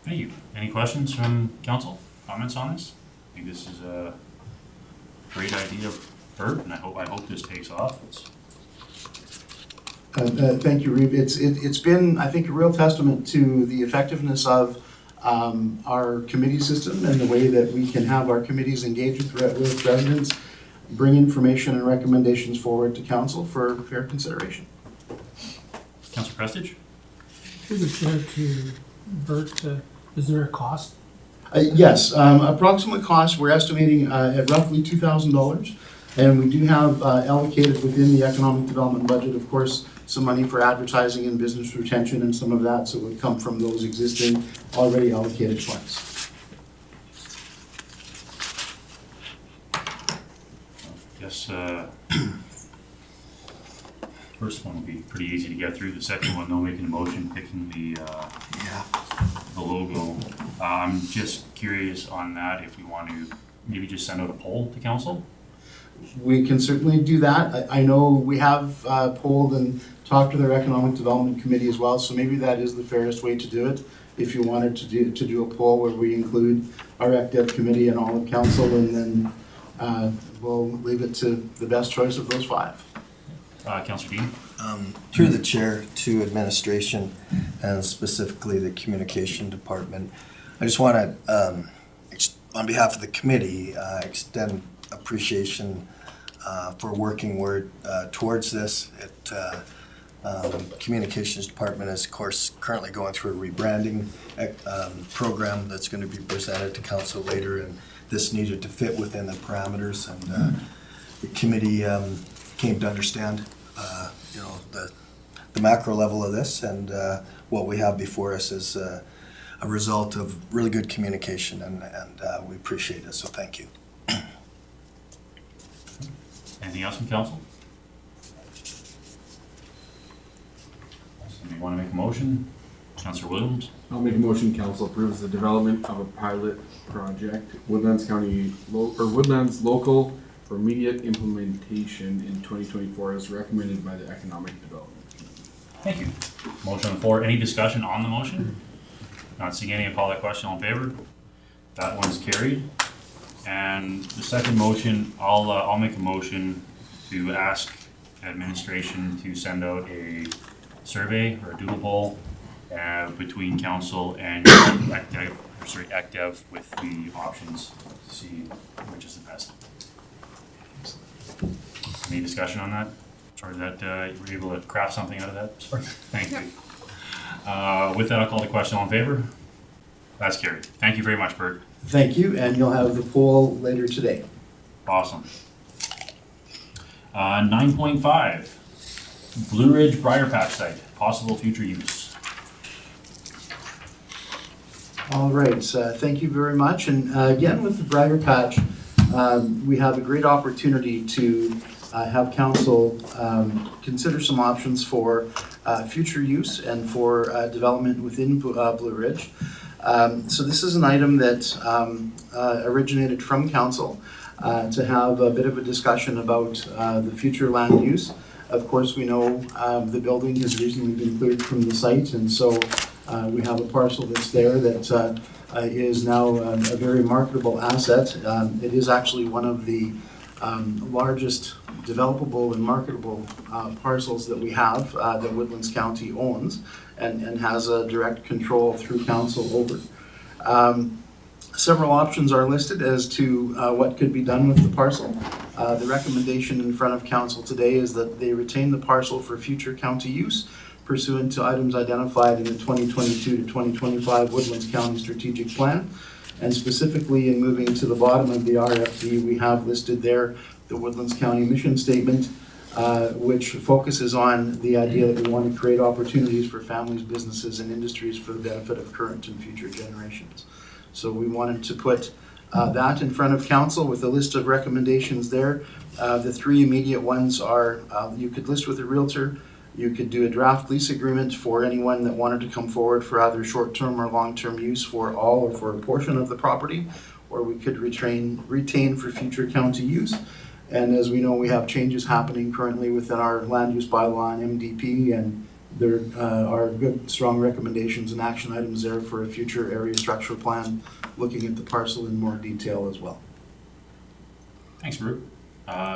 Thank you. Any questions from council? Comments on this? I think this is a great idea, Bert, and I hope this takes off. Thank you, Reeve. It's been, I think, a real testament to the effectiveness of our committee system and the way that we can have our committees engage with residents, bring information and recommendations forward to council for fair consideration. Councilor Prestige? Through the chair to Bert, is there a cost? Yes, approximate cost, we're estimating at roughly $2,000. And we do have allocated within the economic development budget, of course, some money for advertising and business retention and some of that, so it would come from those existing already allocated funds. Guess first one will be pretty easy to get through. The second one, though, making a motion, picking the logo. I'm just curious on that, if we want to maybe just send out a poll to council. We can certainly do that. I know we have polled and talked to their economic development committee as well, so maybe that is the fairest way to do it. If you wanted to do a poll where we include our ECDEV committee and all of council, and then we'll leave it to the best choice of those 5. Councilor Dean? Through the chair to administration and specifically the communication department, I just want to, on behalf of the committee, extend appreciation for working towards this. Communications department is, of course, currently going through a rebranding program that's going to be presented to council later, and this needed to fit within the parameters, and the committee came to understand the macro level of this, and what we have before us is a result of really good communication, and we appreciate it, so thank you. Anything else from council? Somebody want to make a motion? Councilor Williams? I'll make a motion, council approves the development of a pilot project, Woodlands local for immediate implementation in 2024 as recommended by the Economic Development. Thank you. Motion on the floor. Any discussion on the motion? Not seeing any. I'll call that question. All in favor? That one's carried. And the second motion, I'll make a motion to ask administration to send out a survey or a doodle poll between council and ECDEV with the options to see which is the best. Any discussion on that? Sorry that you were able to craft something out of that. Sorry. Thank you. With that, I'll call the question. All in favor? That's carried. Thank you very much, Bert. Thank you, and you'll have the poll later today. Awesome. 9.5, Blue Ridge Briar Patch site, possible future use. All right, thank you very much. And again, with the Briar Patch, we have a great opportunity to have council consider some options for future use and for development within Blue Ridge. So this is an item that originated from council to have a bit of a discussion about the future land use. Of course, we know the building has recently been cleared from the site, and so we have a parcel that's there that is now a very marketable asset. It is actually one of the largest developable and marketable parcels that we have that Woodlands County owns and has a direct control through council over. Several options are listed as to what could be done with the parcel. The recommendation in front of council today is that they retain the parcel for future county use pursuant to items identified in the 2022 to 2025 Woodlands County Strategic Plan. And specifically in moving to the bottom of the RFP, we have listed there the Woodlands County mission statement, which focuses on the idea that we want to create opportunities for families, businesses, and industries for the benefit of current and future generations. So we wanted to put that in front of council with a list of recommendations there. The three immediate ones are you could list with a realtor, you could do a draft lease agreement for anyone that wanted to come forward for either short-term or long-term use for all or for a portion of the property, or we could retain for future county use. And as we know, we have changes happening currently within our land use bylaw and MDP, and there are good, strong recommendations and action items there for a future area structure plan, looking at the parcel in more detail as well. Thanks, Brute.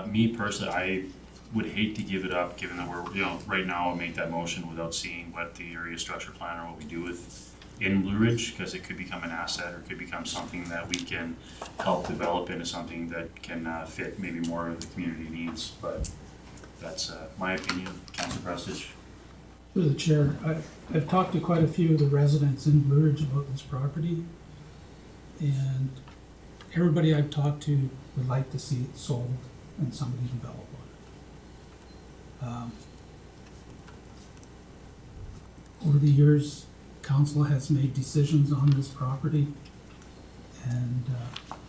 Me personally, I would hate to give it up, given that we're, right now I'll make that motion without seeing what the area structure plan or what we do with in Blue Ridge, because it could become an asset or it could become something that we can help develop into something that can fit maybe more of the community needs. But that's my opinion. Councilor Prestige. Through the chair, I've talked to quite a few of the residents in Blue Ridge about this property, and everybody I've talked to would like to see it sold and somebody develop on it. Over the years, council has made decisions on this property, and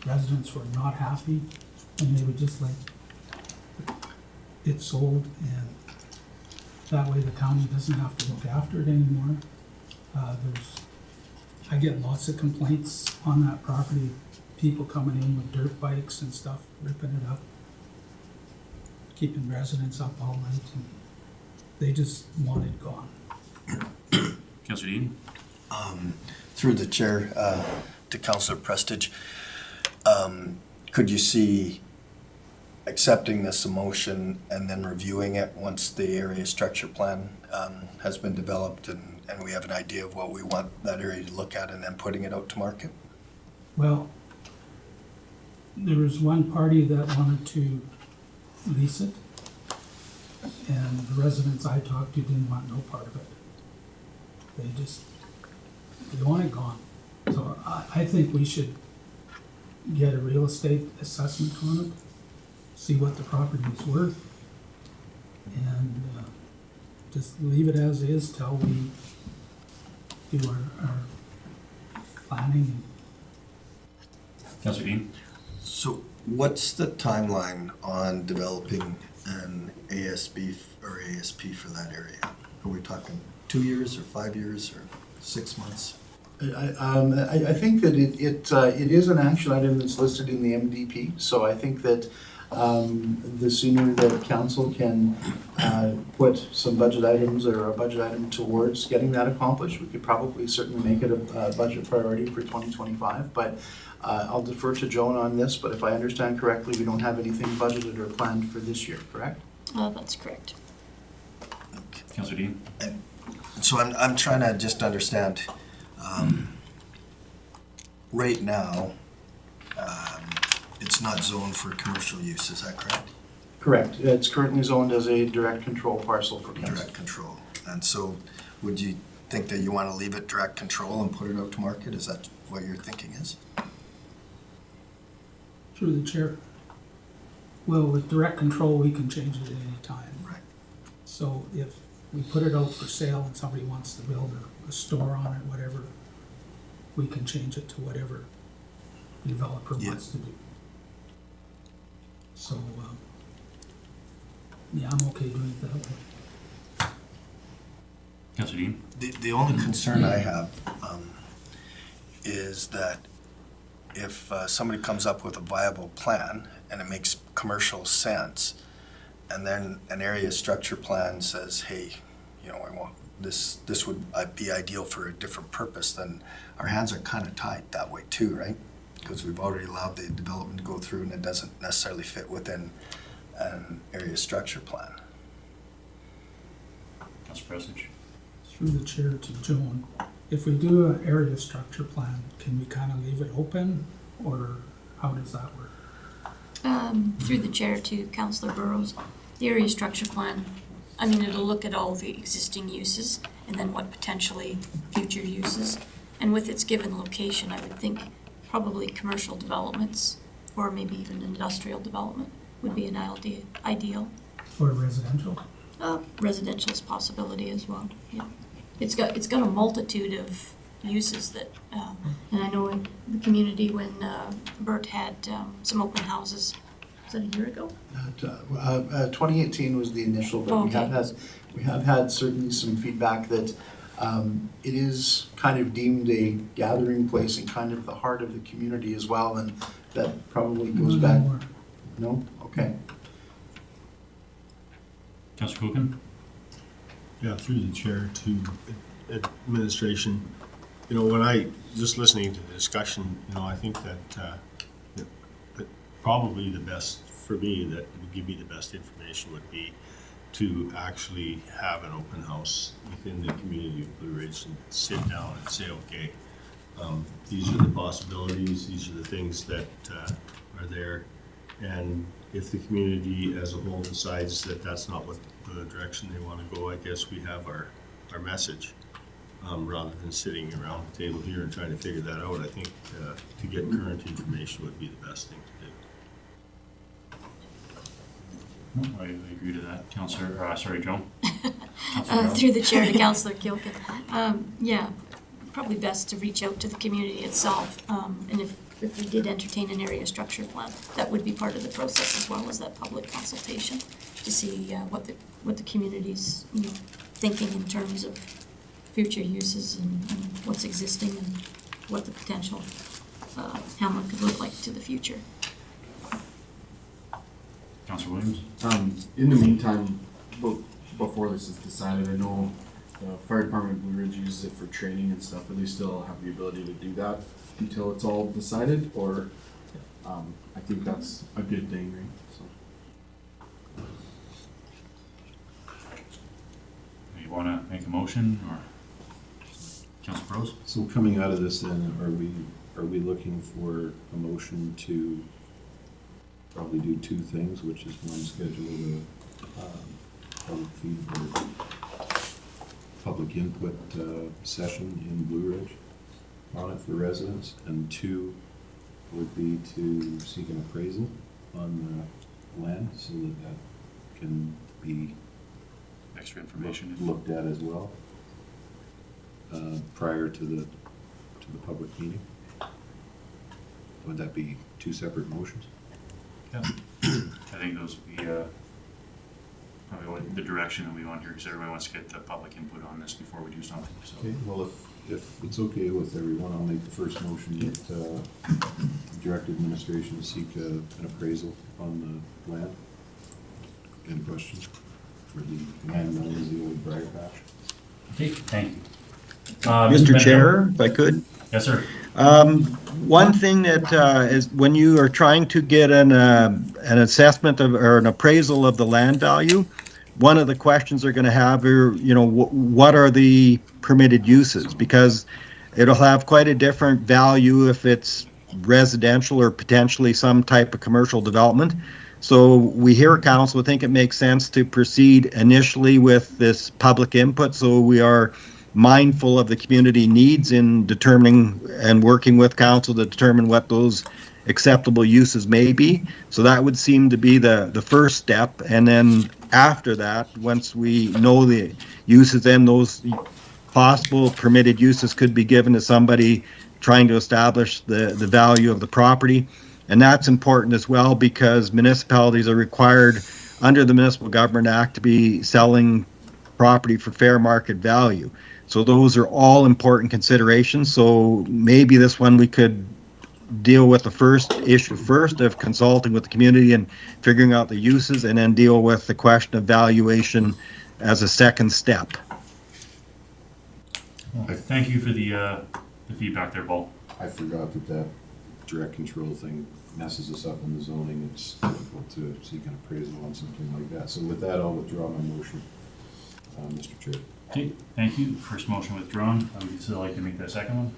residents were not happy, and they would just like it sold, and that way the county doesn't have to look after it anymore. I get lots of complaints on that property, people coming in with dirt bikes and stuff, ripping it up, keeping residents up all night, and they just want it gone. Councilor Dean. Through the chair to Councilor Prestige, could you see accepting this motion and then reviewing it once the area structure plan has been developed and we have an idea of what we want that area to look at, and then putting it out to market? Well, there was one party that wanted to lease it, and the residents I talked to didn't want no part of it. They want it gone. So I think we should get a real estate assessment on it, see what the property is worth, and just leave it as is till we do our planning. Councilor Dean. So what's the timeline on developing an ASP for that area? Are we talking 2 years or 5 years or 6 months? I think that it is an action item that's listed in the MDP, so I think that the sooner that council can put some budget items or a budget item towards getting that accomplished, we could probably certainly make it a budget priority for 2025, but I'll defer to Joan on this, but if I understand correctly, we don't have anything budgeted or planned for this year, correct? That's correct. Councilor Dean. So I'm trying to just understand, right now, it's not zoned for commercial use, is that correct? Correct. It's currently zoned as a direct control parcel for council. Direct control. And so would you think that you want to leave it direct control and put it out to market? Is that what your thinking is? Through the chair. Well, with direct control, we can change it at any time. Right. So if we put it out for sale and somebody wants to build a store on it, whatever, we can change it to whatever the developer wants to do. So, yeah, I'm okay doing it that way. Councilor Dean? The only concern I have is that if somebody comes up with a viable plan and it makes commercial sense, and then an area structure plan says, hey, you know, I want this would be ideal for a different purpose, then our hands are kind of tied that way too, right? Because we've already allowed the development to go through and it doesn't necessarily fit within an area structure plan. Councilor Presage? Through the chair to Joan, if we do an area structure plan, can we kind of leave it open, or how does that work? Through the chair to Councillor Burrows, the area structure plan, I mean, it'll look at all the existing uses and then what potentially future uses. And with its given location, I would think probably commercial developments or maybe even industrial development would be an ideal. Or residential? Residential is a possibility as well, yeah. It's got a multitude of uses that, and I know in the community when Bert had some open houses, was that a year ago? 2018 was the initial, but we have had certainly some feedback that it is kind of deemed a gathering place and kind of the heart of the community as well, and that probably goes back. No? Okay. Councilor Cogan? Yeah, through the chair to administration. You know, when I, just listening to the discussion, you know, I think that probably the best for me, that would give me the best information would be to actually have an open house within the community of Blue Ridge and sit down and say, okay, these are the possibilities, these are the things that are there. And if the community as a whole decides that that's not what the direction they want to go, I guess we have our message. Rather than sitting around the table here and trying to figure that out, I think to get current information would be the best thing to do. I agree to that. Councilor, sorry, Joan? Through the chair to Councillor Kilken. Yeah, probably best to reach out to the community itself. And if we did entertain an area structure plan, that would be part of the process as well as that public consultation to see what the community's thinking in terms of future uses and what's existing and what the potential hamlet could look like to the future. Councilor Williams? In the meantime, before this is decided, I know the fire department of Blue Ridge uses it for training and stuff. Do they still have the ability to do that until it's all decided, or I think that's a good thing, right? So. You want to make a motion, or Councilor Burrows? So coming out of this then, are we looking for a motion to probably do two things, which is one, schedule a public feed or public input session in Blue Ridge on it for residents, and two would be to seek an appraisal on the land so that can be extra information looked at as well prior to the public meeting. Would that be two separate motions? Yeah. I think those would be probably what the direction that we want here, because everybody wants to get the public input on this before we do something. So. Okay, well, if it's okay with everyone, I'll make the first motion that direct administration to seek an appraisal on the land. Any questions? For the land known as the old Briar patch. Okay, thank you. Mr. Chair, if I could? Yes, sir. One thing that is when you are trying to get an assessment of, or an appraisal of the land value, one of the questions they're going to have are, what are the permitted uses? Because it'll have quite a different value if it's residential or potentially some type of commercial development. So we here at council think it makes sense to proceed initially with this public input, so we are mindful of the community needs in determining and working with council to determine what those acceptable uses may be. So that would seem to be the first step. And then after that, once we know the uses, then those possible permitted uses could be given to somebody trying to establish the value of the property. And that's important as well because municipalities are required under the Municipal Government Act to be selling property for fair market value. So those are all important considerations. So maybe this one we could deal with the first issue first of consulting with the community and figuring out the uses, and then deal with the question of valuation as a second step. Well, thank you for the feedback there, Paul. I forgot that direct control thing messes us up in the zoning. It's difficult to seek an appraisal on something like that. So with that, I'll withdraw my motion, Mr. Chair. Okay, thank you. First motion withdrawn. Would you still like to make that second one?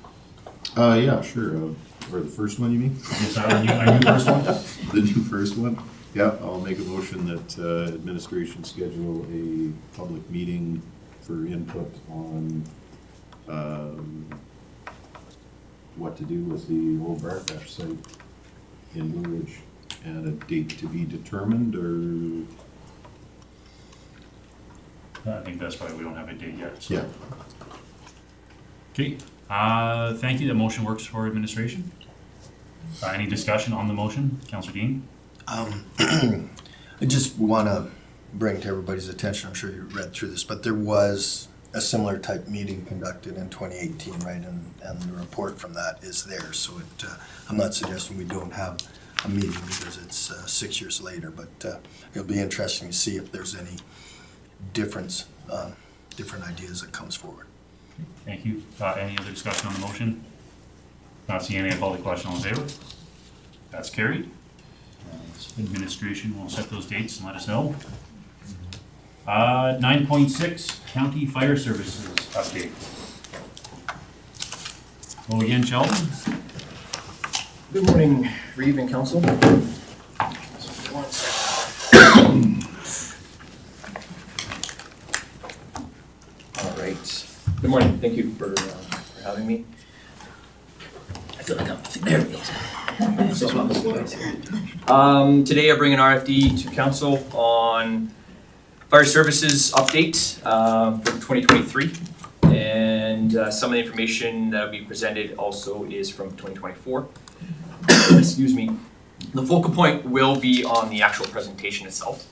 Yeah, sure. Or the first one, you mean? Yes, our new first one? The new first one? Yeah, I'll make a motion that administration schedule a public meeting for input on what to do with the old Briar site in Blue Ridge, and a date to be determined, or? I think that's why we don't have a date yet. So. Yeah. Okay, thank you. The motion works for administration. Any discussion on the motion? Councillor Dean? I just want to bring to everybody's attention, I'm sure you read through this, but there was a similar type meeting conducted in 2018, right? And the report from that is there. So I'm not suggesting we don't have a meeting because it's 6 years later, but it'll be interesting to see if there's any different ideas that comes forward. Thank you. Any other discussion on the motion? Not seeing any. I'll call the question. All in favor? That's carried. Administration will set those dates and let us know. 9.6, County Fire Services update. Well, again, Sheldon. Good morning, Reeve and Council. 1 second. All right. Good morning. Thank you for having me. I feel like there it is. Today I bring an RFD to council on fire services update for 2023, and some of the information that will be presented also is from 2024. Excuse me. The focal point will be on the actual presentation itself.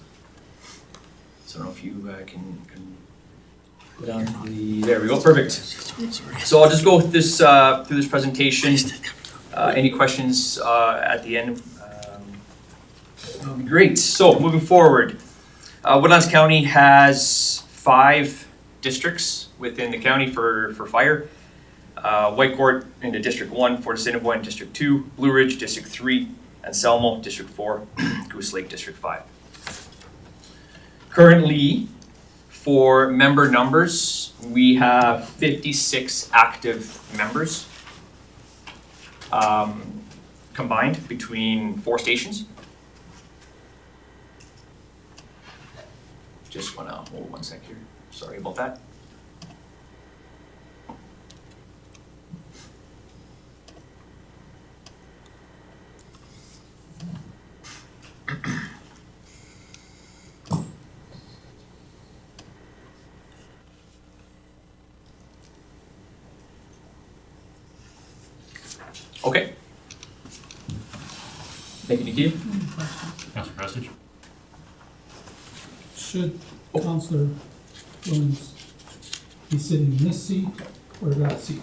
So I don't know if you can go down to the, there we go, perfect. So I'll just go with this through this presentation. Any questions at the end? That would be great. So moving forward, Woodlands County has 5 districts within the county for fire. Whitecourt into District 1, Fort Assiniboine District 2, Blue Ridge District 3, and Selmo District 4, Goose Lake District 5. Currently, for member numbers, we have 56 active members combined between 4 stations. Just wanna hold 1 sec here. Sorry about that. Okay. Thank you, Nikita. Councillor Prestige. Should Councillor Williams be sitting in this seat or that seat?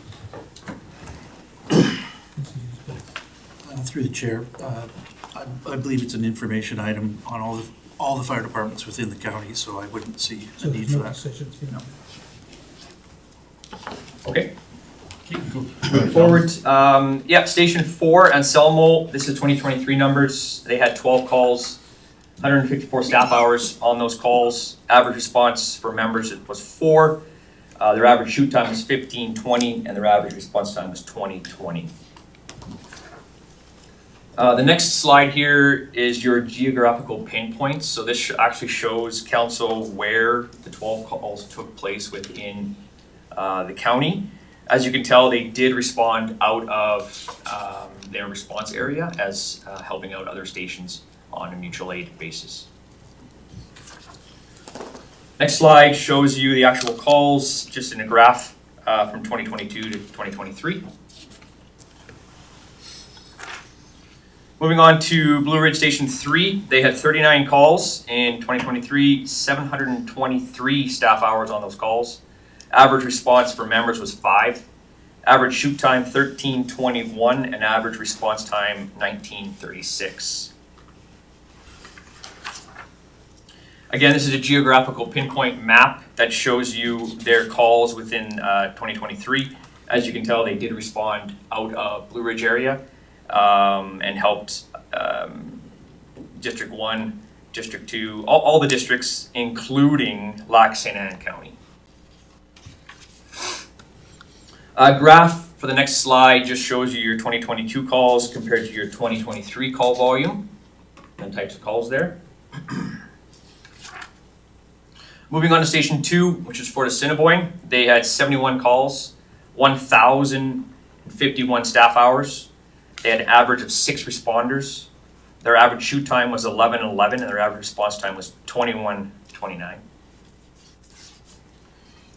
Through the chair, I believe it's an information item on all the fire departments within the county, so I wouldn't see a So need there's for no that. decisions being made. Okay. Go. Moving forward, yeah, Station 4 and Selmo, this is 2023 numbers. They had 12 calls, 154 staff hours on those calls. Average response for members was 4. Their average shoot time was 15:20, and their average response time was 20:20. The next slide here is your geographical pain points. So this actually shows council where the 12 calls took place within the county. As you can tell, they did respond out of their response area as helping out other stations on a mutual aid basis. Next slide shows you the actual calls, just in a graph from 2022 to 2023. Moving on to Blue Ridge Station 3, they had 39 calls in 2023, 723 staff hours on those calls. Average response for members was 5. Average shoot time 13:21 and average response time 19:36. Again, this is a geographical pinpoint map that shows you their calls within 2023. As you can tell, they did respond out of Blue Ridge area and helped District 1, District 2, all the districts, including Lac St. Anne County. Graph for the next slide just shows you your 2022 calls compared to your 2023 call volume and types of calls there. Moving on to Station 2, which is Fort Assiniboine, they had 71 calls, 1,051 staff hours. They had an average of 6 responders. Their average shoot time was 11:11 and their average response time was 21:29.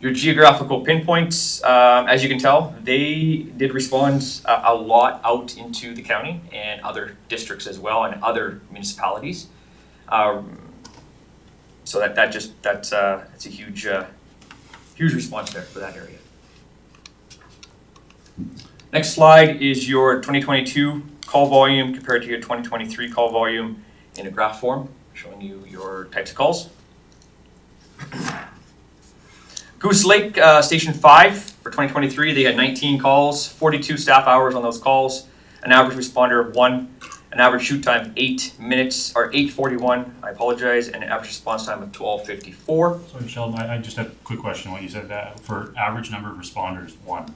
Your geographical pinpoints, as you can tell, they did respond a lot out into the county and other districts as well and other municipalities. So that's a huge response there for that area. Next slide is your 2022 call volume compared to your 2023 call volume in a graph form, showing you your types of calls. Goose Lake Station 5 for 2023, they had 19 calls, 42 staff hours on those calls, an average responder of 1, an average shoot time of 8 minutes, or 8:41, I apologize, and an average response time of 12:54. Sorry, Sheldon, I just have a quick question. What you said that for average number of responders, 1.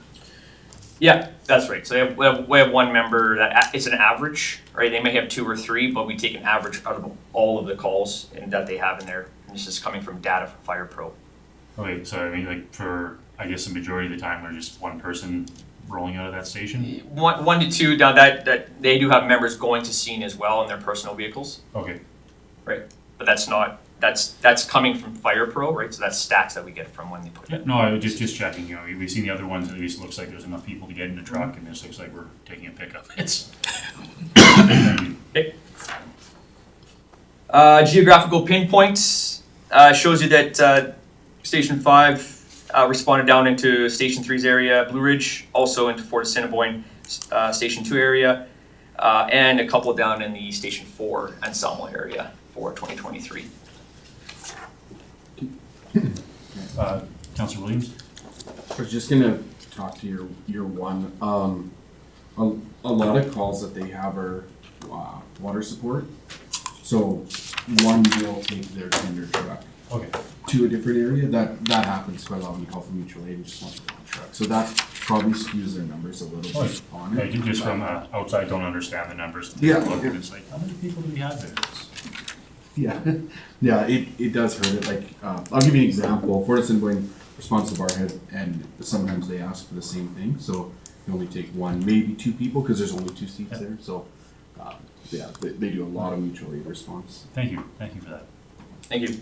Yeah, that's right. So we have one member that it's an average, right? They may have 2 or 3, but we take an average out of all of the calls that they have in there. And this is coming from data from Fire Pro. Okay, so I mean, like for, I guess the majority of the time, we're just one person rolling out of that station? 1 to 2, now that they do have members going to scene as well in their personal vehicles. Okay. Right, but that's coming from Fire Pro, right? So that's stats that we get from when they put it. No, I was just checking, you know, we've seen the other ones, at least it looks like there's enough people to get in the truck, and this looks like we're taking a pickup. It's. Okay. Geographical pinpoints shows you that Station 5 responded down into Station 3's area, Blue Ridge, also into Fort Assiniboine, Station 2 area, and a couple down in the Station 4 Anselmo area for 2023. Councilor Williams? I was just gonna talk to your one. A lot of calls that they have are water support. So one will take their tender truck to a different area. That happens quite a lot when you call for mutual aid and just want to go on the truck. So that probably skews their numbers a little bit on it. You just from outside don't understand the numbers. Yeah. Look and it's like, how many people do we have there? Yeah, yeah, it does hurt it. Like, I'll give you an example. Fort Assiniboine responds to Barhead, and sometimes they ask for the same thing. So you only take 1, maybe 2 people because there's only 2 seats there. So yeah, they do a lot of mutual aid response. Thank you for that. Thank you.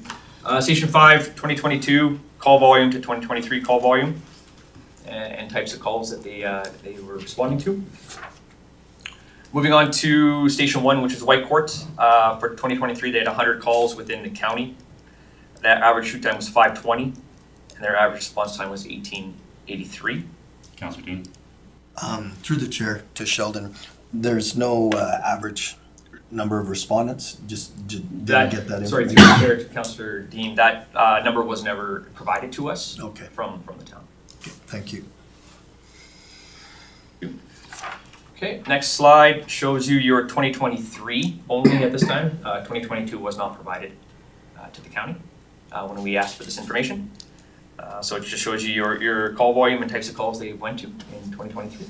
Station 5, 2022 call volume to 2023 call volume, and types of calls that they were responding to. Moving on to Station 1, which is Whitecourt. For 2023, they had 100 calls within the county. That average shoot time was 5:20, and their average response time was 18:83. Councilor Dean? Through the chair to Sheldon, there's no average number of respondents, just didn't get that information. Sorry, through the chair to Councilor Dean, that number was never provided to us from the town. Okay, thank you. Okay, next slide shows you your 2023 only at this time. 2022 was not provided to the county when we asked for this information. So it just shows you your call volume and types of calls they went to in 2023.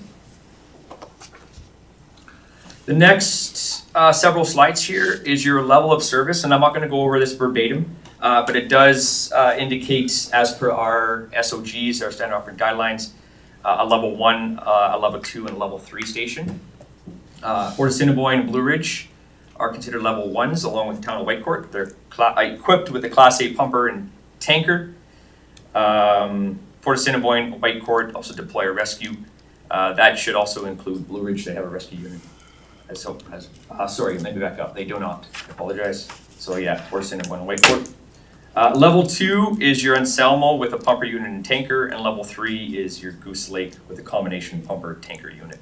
The next several slides here is your level of service, and I'm not going to go over this verbatim, but it does indicate, as per our SOGs, our standard operating guidelines, a level 1, a level 2, and a level 3 station. Fort Assiniboine and Blue Ridge are considered level 1s along with the town of Whitecourt. They're equipped with a Class A pumper and tanker. Fort Assiniboine, Whitecourt also deploy a rescue. That should also include Blue Ridge. They have a rescue unit. Sorry, let me back up. They do not. I apologize. So yeah, Fort Assiniboine and Whitecourt. Level 2 is your Anselmo with a pumper unit and tanker, and level 3 is your Goose Lake with a combination pumper tanker unit.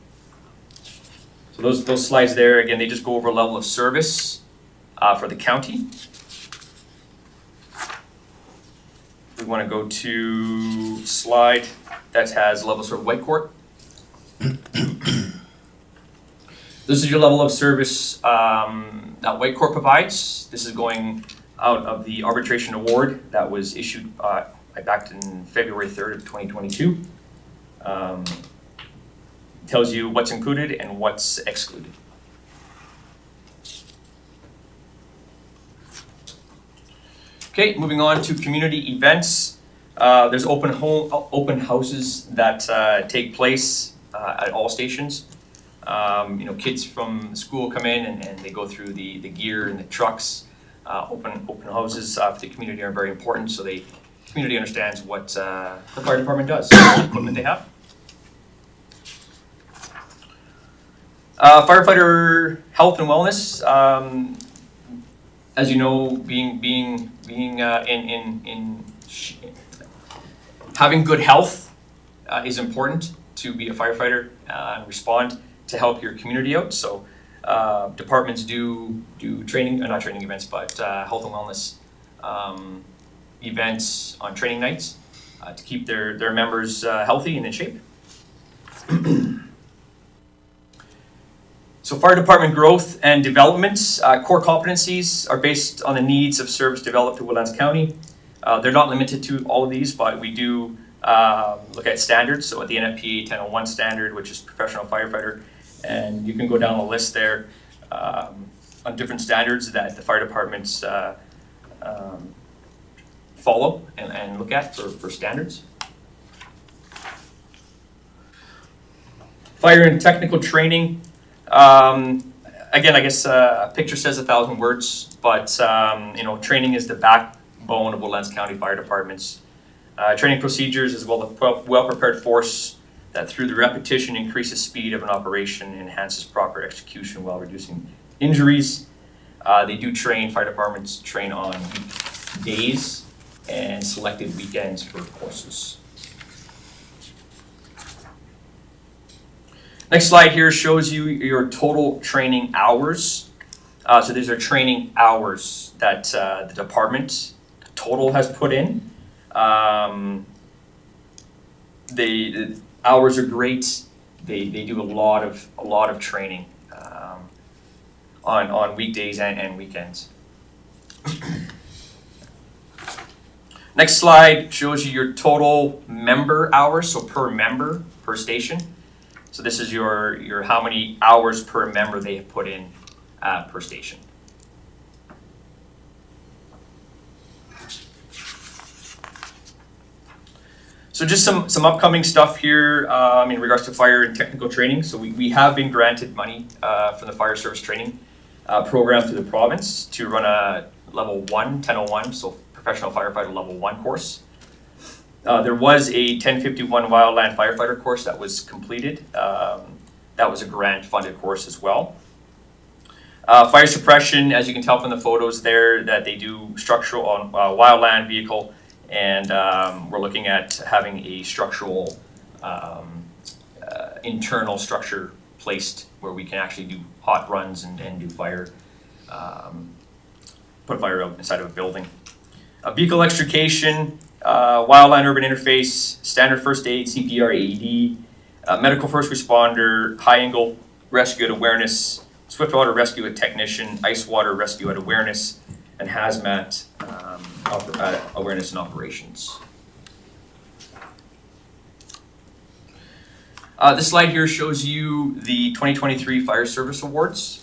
So those slides there, again, they just go over level of service for the county. We want to go to slide that has level sort of Whitecourt. This is your level of service that Whitecourt provides. This is going out of the arbitration award that was issued back in February 3rd of 2022. Tells you what's included and what's excluded. Okay, moving on to community events. There's open houses that take place at all stations. Kids from school come in and they go through the gear and the trucks. Open houses for the community are very important, so the community understands what the fire department does, what equipment they have. Firefighter health and wellness. As you know, being having good health is important to be a firefighter and respond to help your community out. So departments do training, not training events, but health and wellness events on training nights to keep their members healthy and in shape. So fire department growth and development, core competencies are based on the needs of service developed to Woodlands County. They're not limited to all of these, but we do look at standards. So at the NFPA 1001 standard, which is professional firefighter, and you can go down the list there on different standards that the fire departments follow and look at for standards. Fire and technical training. Again, I guess a picture says 1,000 words, but training is the backbone of Woodlands County Fire Departments. Training procedures is well-prepared force that through the repetition increases speed of an operation, enhances proper execution while reducing injuries. They do train, fire departments train on days and selected weekends for courses. Next slide here shows you your total training hours. So these are training hours that the department total has put in. The hours are great. They do a lot of training on weekdays and weekends. Next slide shows you your total member hours, so per member per station. So this is your how many hours per member they have put in per station. So just some upcoming stuff here in regards to fire and technical training. So we have been granted money from the fire service training program through the province to run a level 1, 1001, so professional firefighter level 1 course. There was a 1051 wildland firefighter course that was completed. That was a grant funded course as well. Fire suppression, as you can tell from the photos there, that they do structural on wildland vehicle, and we're looking at having a structural internal structure placed where we can actually do hot runs and do fire, put fire out inside of a building. Vehicle extrication, wildland urban interface, standard first aid, CPR, AED, medical first responder, high angle rescue at awareness, swift water rescue at technician, ice water rescue at awareness, and hazmat awareness and operations. This slide here shows you the 2023 Fire Service Awards.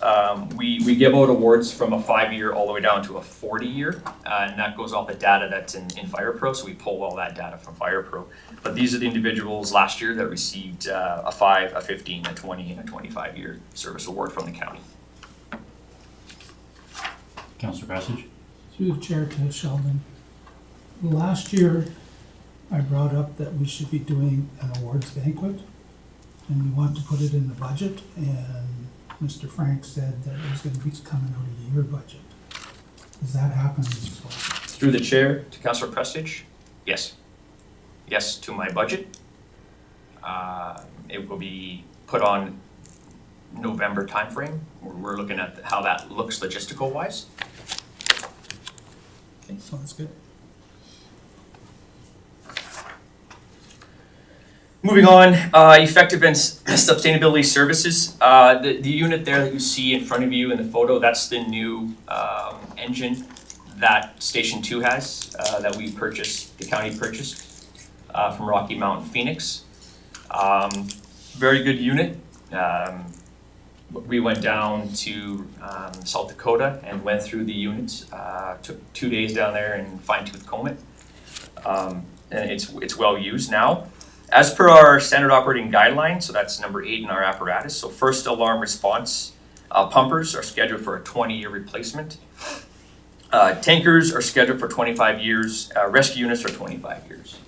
We give out awards from a 5-year all the way down to a 40-year, and that goes off the data that's in FirePro, so we pull all that data from FirePro. But these are the individuals last year that received a 5, a 15, a 20, and a 25-year service award from the county. Councillor Passage? Through the chair to Sheldon. Last year, I brought up that we should be doing an awards banquet, and we want to put it in the budget, and Mr. Frank said that it was gonna be coming out of your budget. Is that happening as well? Through the chair to Councillor Prestige, yes. Yes to my budget. It will be put on November timeframe. We're looking at how that looks logistical wise. Okay, sounds good. Moving on, effective and sustainability services. The unit there that you see in front of you in the photo, that's the new engine that Station 2 has, that we purchased, the county purchased from Rocky Mountain Phoenix. Very good unit. We went down to South Dakota and went through the units. Took 2 days down there and fine-tooth comb it. And it's well used now. As per our standard operating guideline, so that's number 8 in our apparatus, so first alarm response pumpers are scheduled for a 20-year replacement. Tankers are scheduled for 25 years, rescue units are 25 years.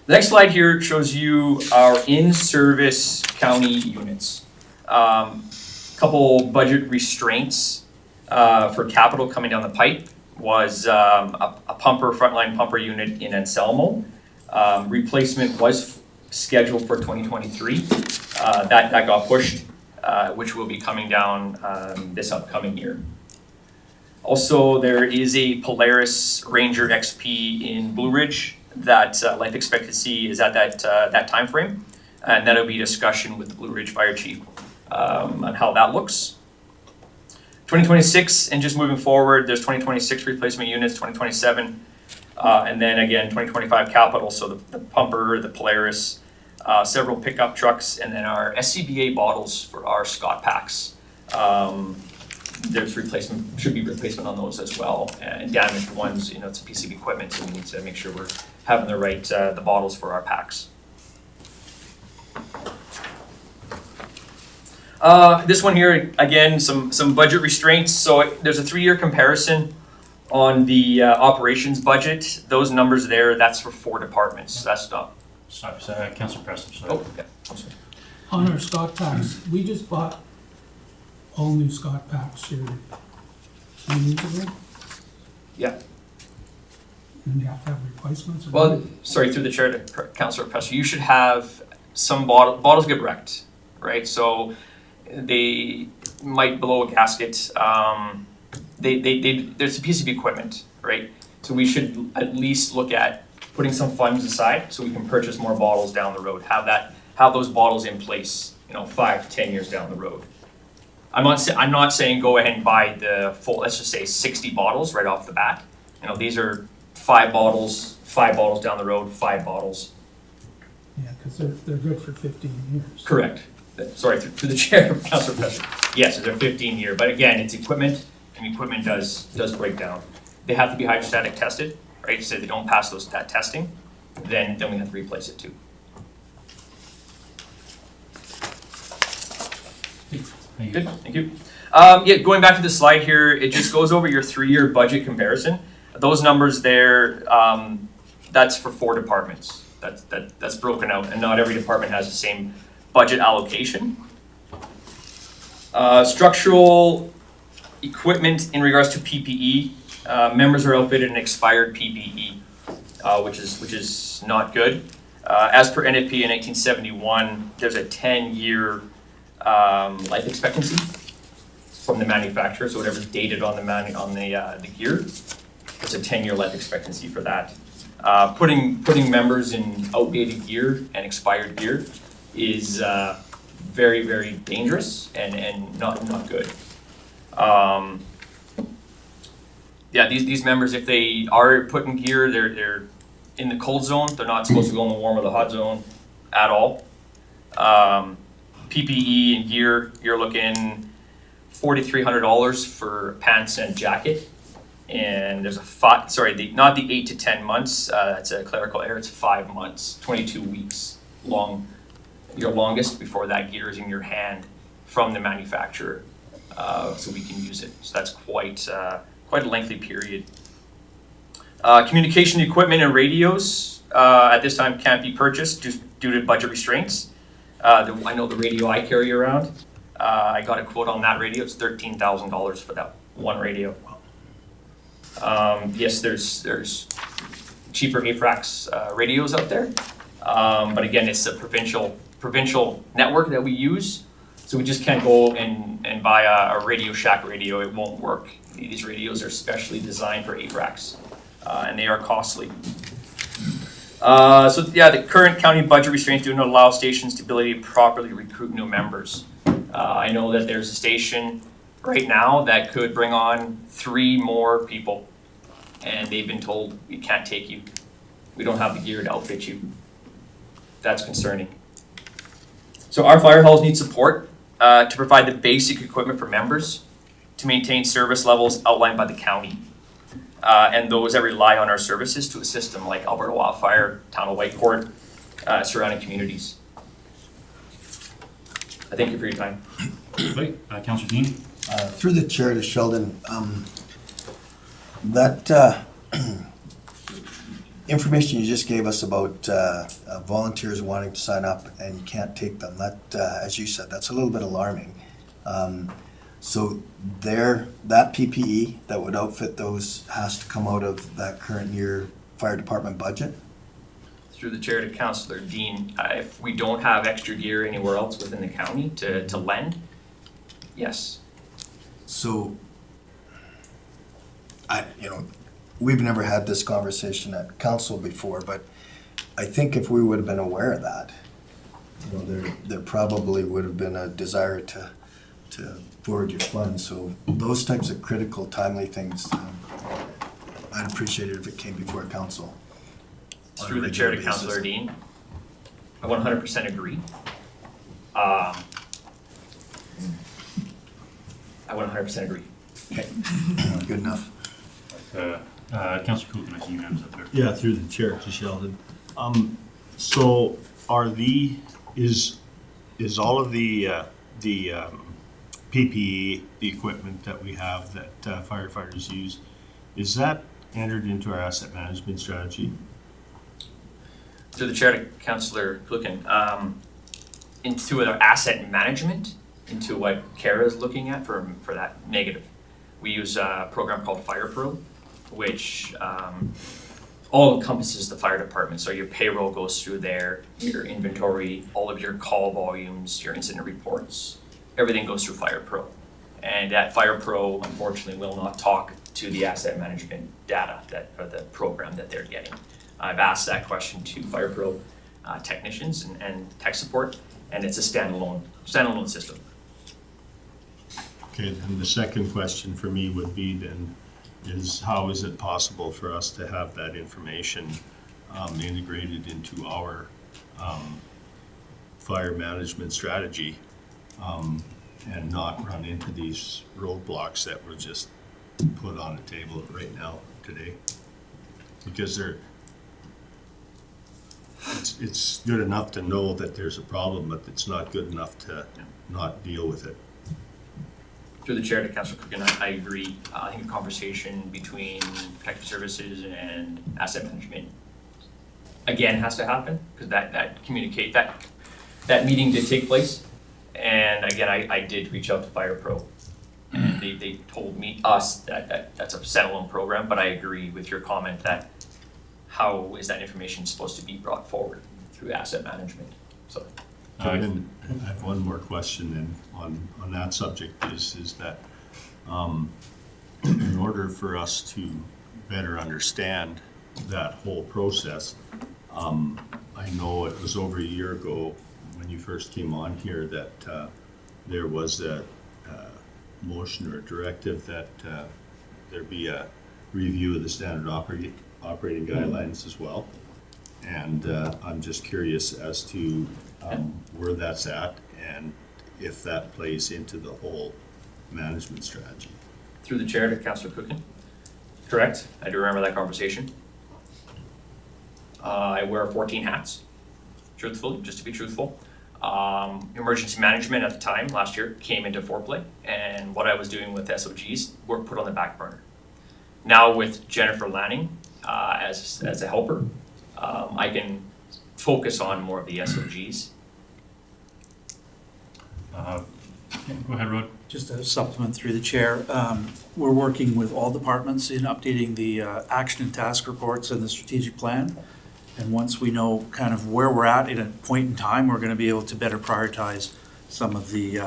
The next slide here shows you our in-service county units. Couple budget restraints for capital coming down the pipe was a frontline pumper unit in Anselmo. Replacement was scheduled for 2023. That got pushed, which will be coming down this upcoming year. Also, there is a Polaris Ranger XP in Blue Ridge that life expectancy is at that time frame, and that'll be discussion with the Blue Ridge Fire Chief on how that looks. 2026 and just moving forward, there's 2026 replacement units, 2027, and then again 2025 capital. So the pumper, the Polaris, several pickup trucks, and then our SCBA bottles for our Scott packs. There's replacement, should be replacement on those as well, and damaged ones. You know, it's a piece of equipment, so we need to make sure we're having the right the bottles for our packs. This one here, again, some budget restraints. So there's a 3-year comparison on the operations budget. Those numbers there, that's for 4 departments. That's not. Sorry, Councillor Preston, sorry. Oh, yeah. On our Scott packs, we just bought all new Scott packs here 2 years ago, Yeah. and we have to have replacements. or Well, what? sorry, through the chair to Councillor Preston, you should have some bottles get wrecked, right? So they might blow a gasket. There's a piece of equipment, right? So we should at least look at putting some funds aside so we can purchase more bottles down the road. Have those bottles in place, 5 to 10 years down the road. I'm not saying go ahead and buy the full. Let's just say 60 bottles right off the bat. These are 5 bottles down the road, 5 bottles. Yeah, because they're good for 15 years. Correct. Sorry, through the chair, Councillor President. Yes, they're 15-year, but again, it's equipment, and equipment does break down. They have to be hydrostatic tested, right? So if they don't pass that testing, then we have to replace it too. Good, thank you. Yeah, going back to the slide here, it just goes over your 3-year budget comparison. Those numbers there, that's for 4 departments. That's broken out, and not every department has the same budget allocation. Structural equipment in regards to PPE, members are outfitted in expired PPE, which is not good. As per NFP in 1971, there's a 10-year life expectancy from the manufacturer. So whatever's dated on the gear, it's a 10-year life expectancy for that. Putting members in outdated gear and expired gear is very, very dangerous and not good. Yeah, these members, if they are put in gear, in the cold zone. They're not supposed to go in the warm or the hot zone at all. PPE and gear, you're looking $4,300 for pants and jacket. And there's not the 8 to 10 months, that's a clerical error, it's 5 months, 22 weeks long, your longest before that gear is in your hand from the manufacturer, so we can use it. So that's quite a lengthy period. Communication equipment and radios at this time can't be purchased due to budget restraints. I know the radio I carry around, I got a quote on that radio, it's $13,000 for that one radio. Yes, there's cheaper AFRAX radios out there, but again, it's a provincial network that we use, so we just can't go and buy a Radio Shack radio. It won't work. These radios are specially designed for AFRAX, and they are costly. So yeah, the current county budget restraints do not allow stations the ability to properly recruit new members. I know that there's a station right now that could bring on 3 more people, and they've been told, we can't take you. We don't have the gear to outfit you. That's concerning. So our fire halls need support to provide the basic equipment for members to maintain service levels outlined by the county, and those that rely on our services to assist them, like Alberta Wildfire, Town of Whitecourt, surrounding communities. I thank you for your time. Great. Councillor Dean? Through the chair to Sheldon, that information you just gave us about volunteers wanting to sign up and you can't take them, that, as you said, that's a little bit alarming. So that PPE that would outfit those has to come out of that current year fire department budget? Through the chair to Councillor Dean, if we don't have extra gear anywhere else within the county to lend, yes. So, we've never had this conversation at council before, but I think if we would have been aware of that, there probably would have been a desire to forward your funds. So those types of critical, timely things, I'd appreciate it if it came before council. Through the chair to Councillor Dean, I 100% agree. I 100% agree. Okay, good enough. Councillor Coogan, I see your hands up there. Yeah, through the chair to Sheldon. So is all of the PPE, the equipment that we have that firefighters use, is that entered into our asset management strategy? Through the chair to Councillor Klukin, into our asset management, into what Kara is looking at for that negative. We use a program called FirePro, which all encompasses the fire department. So your payroll goes through there, your inventory, all of your call volumes, your incident reports, everything goes through FirePro. And that FirePro, unfortunately, will not talk to the asset management data or the program that they're getting. I've asked that question to FirePro technicians and tech support, and it's a standalone system. Okay, and the second question for me would be then, is how is it possible for us to have that information integrated into our fire management strategy and not run into these roadblocks that were just put on the table right now today? Because it's good enough to know that there's a problem, but it's not good enough to not deal with it. Through the chair to Councillor Coogan, I agree. I think a conversation between protective services and asset management again has to happen, because that meeting did take place. And again, I did reach out to FirePro, and they told us that that's a standalone program, but I agree with your comment that how is that information supposed to be brought forward through asset management? So. I have one more question then on that subject is that in order for us to better understand that whole process, I know it was over a year ago when you first came on here that there was a motion or directive that there be a review of the standard operating guidelines as well. And I'm just curious as to where that's at and if that plays into the whole management strategy. Through the chair to Councillor Cookin. Correct, I do remember that conversation. I wear 14 hats, truthfully, just to be truthful. Emergency management at the time, last year, came into foreplay, and what I was doing with SOGs were put on the back burner. Now with Jennifer Lanning as a helper, I can focus on more of the SOGs. Go ahead, Rod. Just a supplement through the chair. We're working with all departments in updating the action and task reports and the strategic plan. And once we know kind of where we're at a point in time, we're going to be able to better prioritize some of the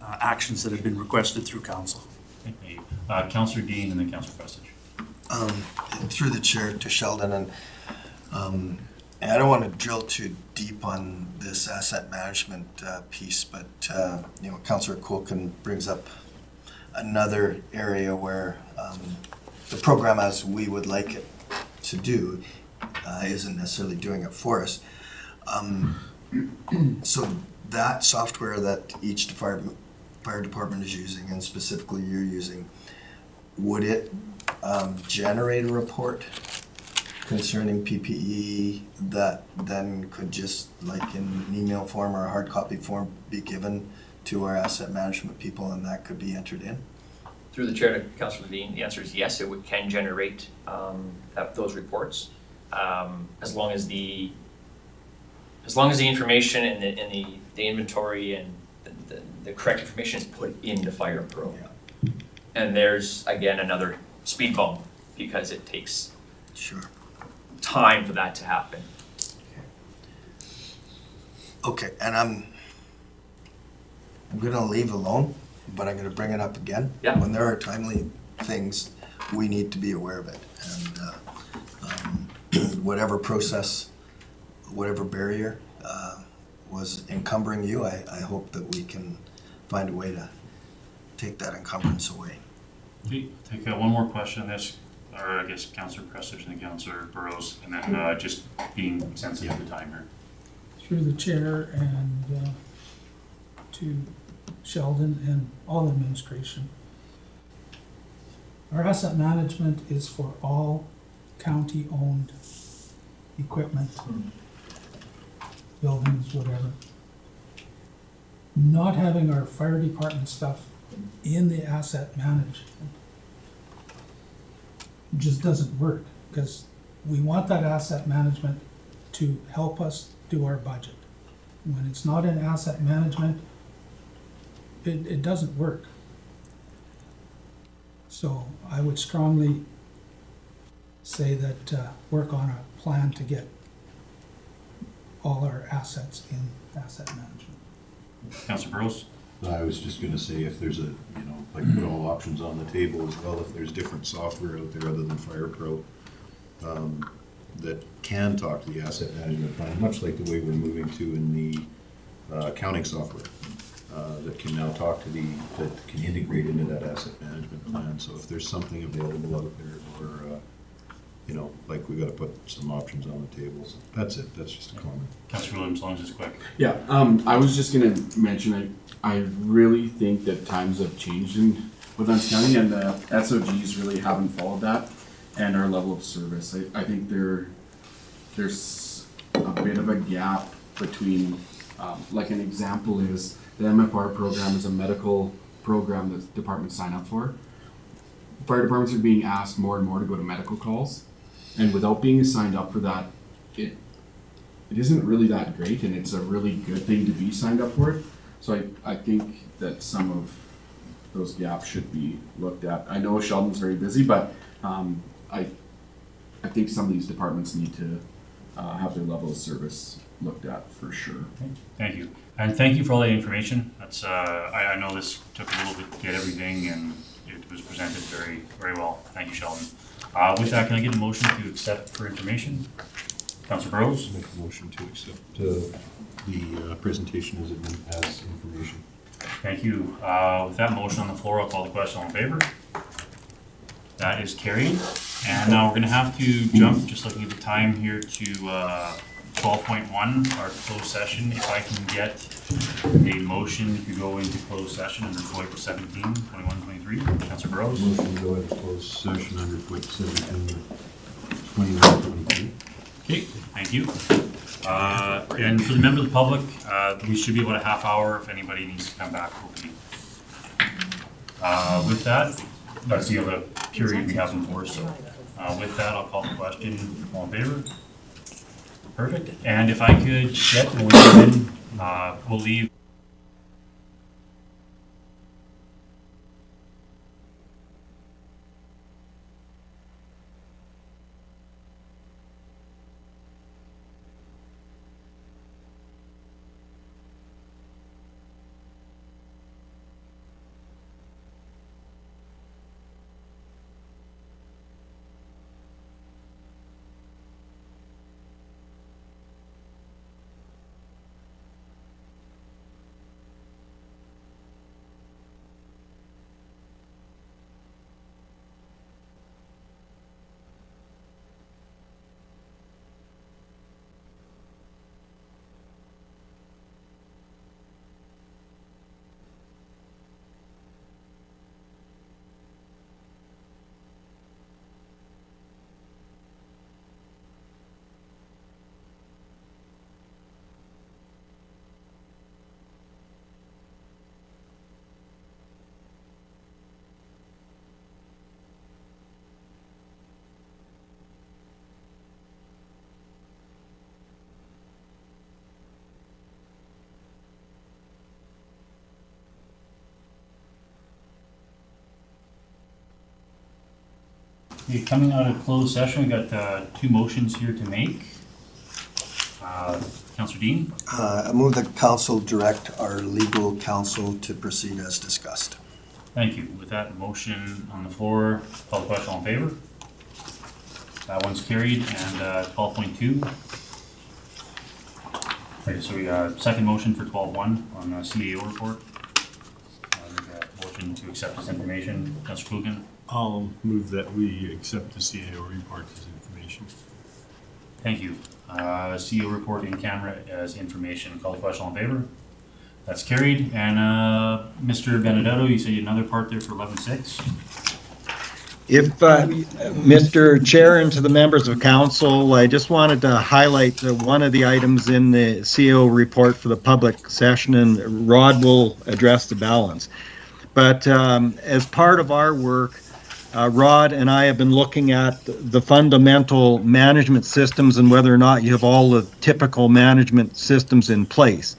actions that have been requested through council. Thank you. Councillor Dean and then Councillor Prestidge. Through the chair to Sheldon, and I don't want to drill too deep on this asset management piece, but Councillor Quilkin brings up another area where the program, as we would like it to do, isn't necessarily doing it for us. So that software that each fire department is using, and specifically you're using, would it generate a report concerning PPE that then could just, like in an email form or a hard copy form, be given to our asset management people and that could be entered in? Through the chair to Councillor Dean, the answer is yes, can generate those reports. As long as the information and the inventory and the correct information is put into Fire Pro. Yeah. And there's, again, another speed bump because it takes time for that to happen. Okay, and I'm gonna leave alone, but I'm gonna bring it up again. Yeah. When there are timely things, we need to be aware of it. And whatever process, whatever barrier was encumbering you, I hope that we can find a way to take that encumbrance away. Okay, take one more question on this, or I guess Councillor Prestidge and then Councillor Burrows, and then just being sensitive to time here. Through the chair and to Sheldon and all administration. Our asset management is for all county-owned equipment, buildings, whatever. Not having our fire department stuff in the asset management just doesn't work, because we want that asset management to help us do our budget. When it's not in asset management, it doesn't work. So I would strongly say that work on a plan to get all our assets in asset management. Councillor Burrows? I was just gonna say, if there's like put all options on the table as well, if there's different software out there other than Fire Pro, that can talk to the asset management plan, much like the way we're moving to in the accounting software, that can now talk to that can integrate into that asset management plan. So if there's something available out there, or like we gotta put some options on the table. So that's it, that's just a comment. Councillor Williams, as long as it's quick. Yeah, I was just gonna mention, I really think that times have changed in Woodlands County, and the SOGs really haven't followed that, and our level of service. I think there's a bit of a gap between, like an example is, the MFR program is a medical program that departments sign up for. Fire departments are being asked more and more to go to medical calls, and without being signed up for that, it isn't really that great, and it's a really good thing to be signed up for it. So I think that some of those gaps should be looked at. I know Sheldon's very busy, but I think some of these departments need to have their level of service looked at for sure. Thank you. And thank you for all the information. That's I know this took a little bit to get everything, and it was presented very, very well. Thank you, Sheldon. With that, can I get a motion to accept for information? Councillor Burrows? Make a motion to accept the presentation as information. Thank you. With that motion on the floor, I'll call the question. All in favor? That is carried. And now we're gonna have to jump, just looking at the time here, to 12.1, our closed session. If I can get a motion to go into closed session under FOIP 17, 21, 23. Councilor Burrows. Motion to go into closed session under FOIP 17, 21, 23. Okay, thank you. And for the member of the public, we should be about a half hour if anybody needs to come back. With that, that's the other period we have them for, so with that, I'll call the question. All in favor? Perfect. And if I could get, we'll leave. Okay, coming out of closed session, we got two motions here to make. Councilor Dean? I move that council direct our legal counsel to proceed as discussed. Thank you. With that motion on the floor, call the question, all in favor? That one's carried. And 12.2. Okay, so we second motion for 12.1 on the CAO report. Motion to accept this information. Councilor Klugen? I'll move that we accept the CAO report as information. Thank you. CEO report in camera as information. Call the question, all in favor? That's carried. And Mr. Benedetto, you said another part there for 11.6? If, Mr. Chair and to the members of council, I just wanted to highlight one of the items in the CEO report for the public session, and Rod will address the balance. But as part of our work, Rod and I have been looking at the fundamental management systems and whether or not you have all the typical management systems in place.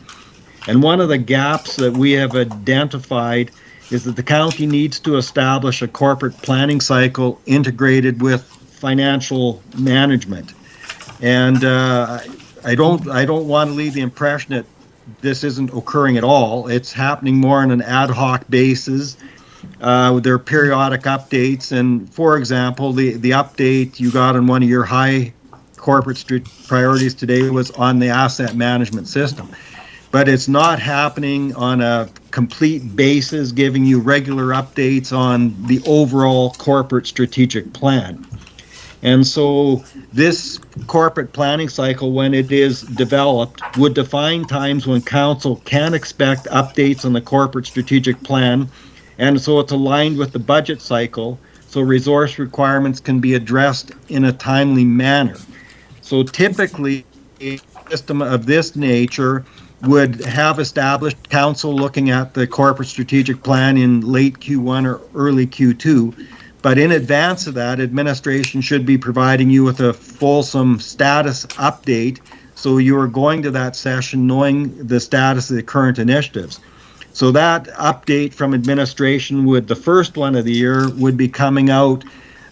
And one of the gaps that we have identified is that the county needs to establish a corporate planning cycle integrated with financial management. And I don't want to leave the impression that this isn't occurring at all. It's happening more on an ad hoc basis. There are periodic updates, and for example, the update you got on one of your high corporate priorities today was on the asset management system. But it's not happening on a complete basis, giving you regular updates on the overall corporate strategic plan. And so this corporate planning cycle, when it is developed, would define times when council can expect updates on the corporate strategic plan. And so it's aligned with the budget cycle, so resource requirements can be addressed in a timely manner. So typically, a system of this nature would have established council looking at the corporate strategic plan in late Q1 or early Q2. But in advance of that, administration should be providing you with a fulsome status update, so you are going to that session knowing the status of the current initiatives. So that update from administration would, the first one of the year, would be coming out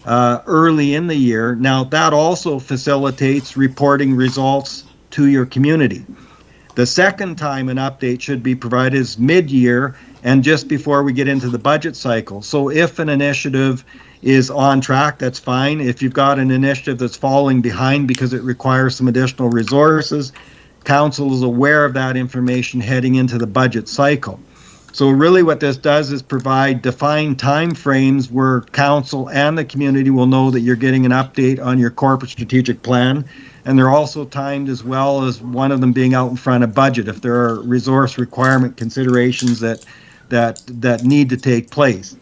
early in the year. Now, that also facilitates reporting results to your community. The second time an update should be provided is mid-year and just before we get into the budget cycle. So if an initiative is on track, that's fine. If you've got an initiative that's falling behind because it requires some additional resources, council is aware of that information heading into the budget cycle. So really what this does is provide defined timeframes where council and the community will know that you're getting an update on your corporate strategic plan. And they're also timed as well as one of them being out in front of budget if there are resource requirement considerations that need to take place.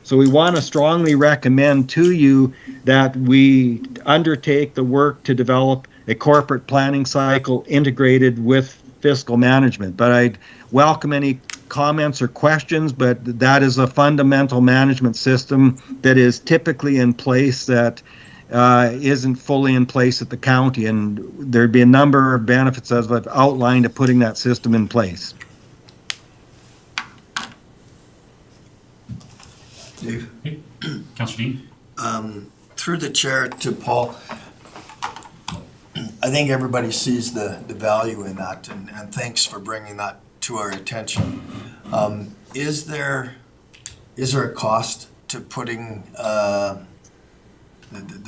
So we want to strongly recommend to you that we undertake the work to develop a corporate planning cycle integrated with fiscal management. But I'd welcome any comments or questions, but that is a fundamental management system that is typically in place that isn't fully in place at the county, and there'd be a number of benefits as I've outlined of putting that system in place. Dave? Councillor Dean? Through the chair to Paul, I think everybody sees the value in that, and thanks for bringing that to our attention. Is there a cost to putting the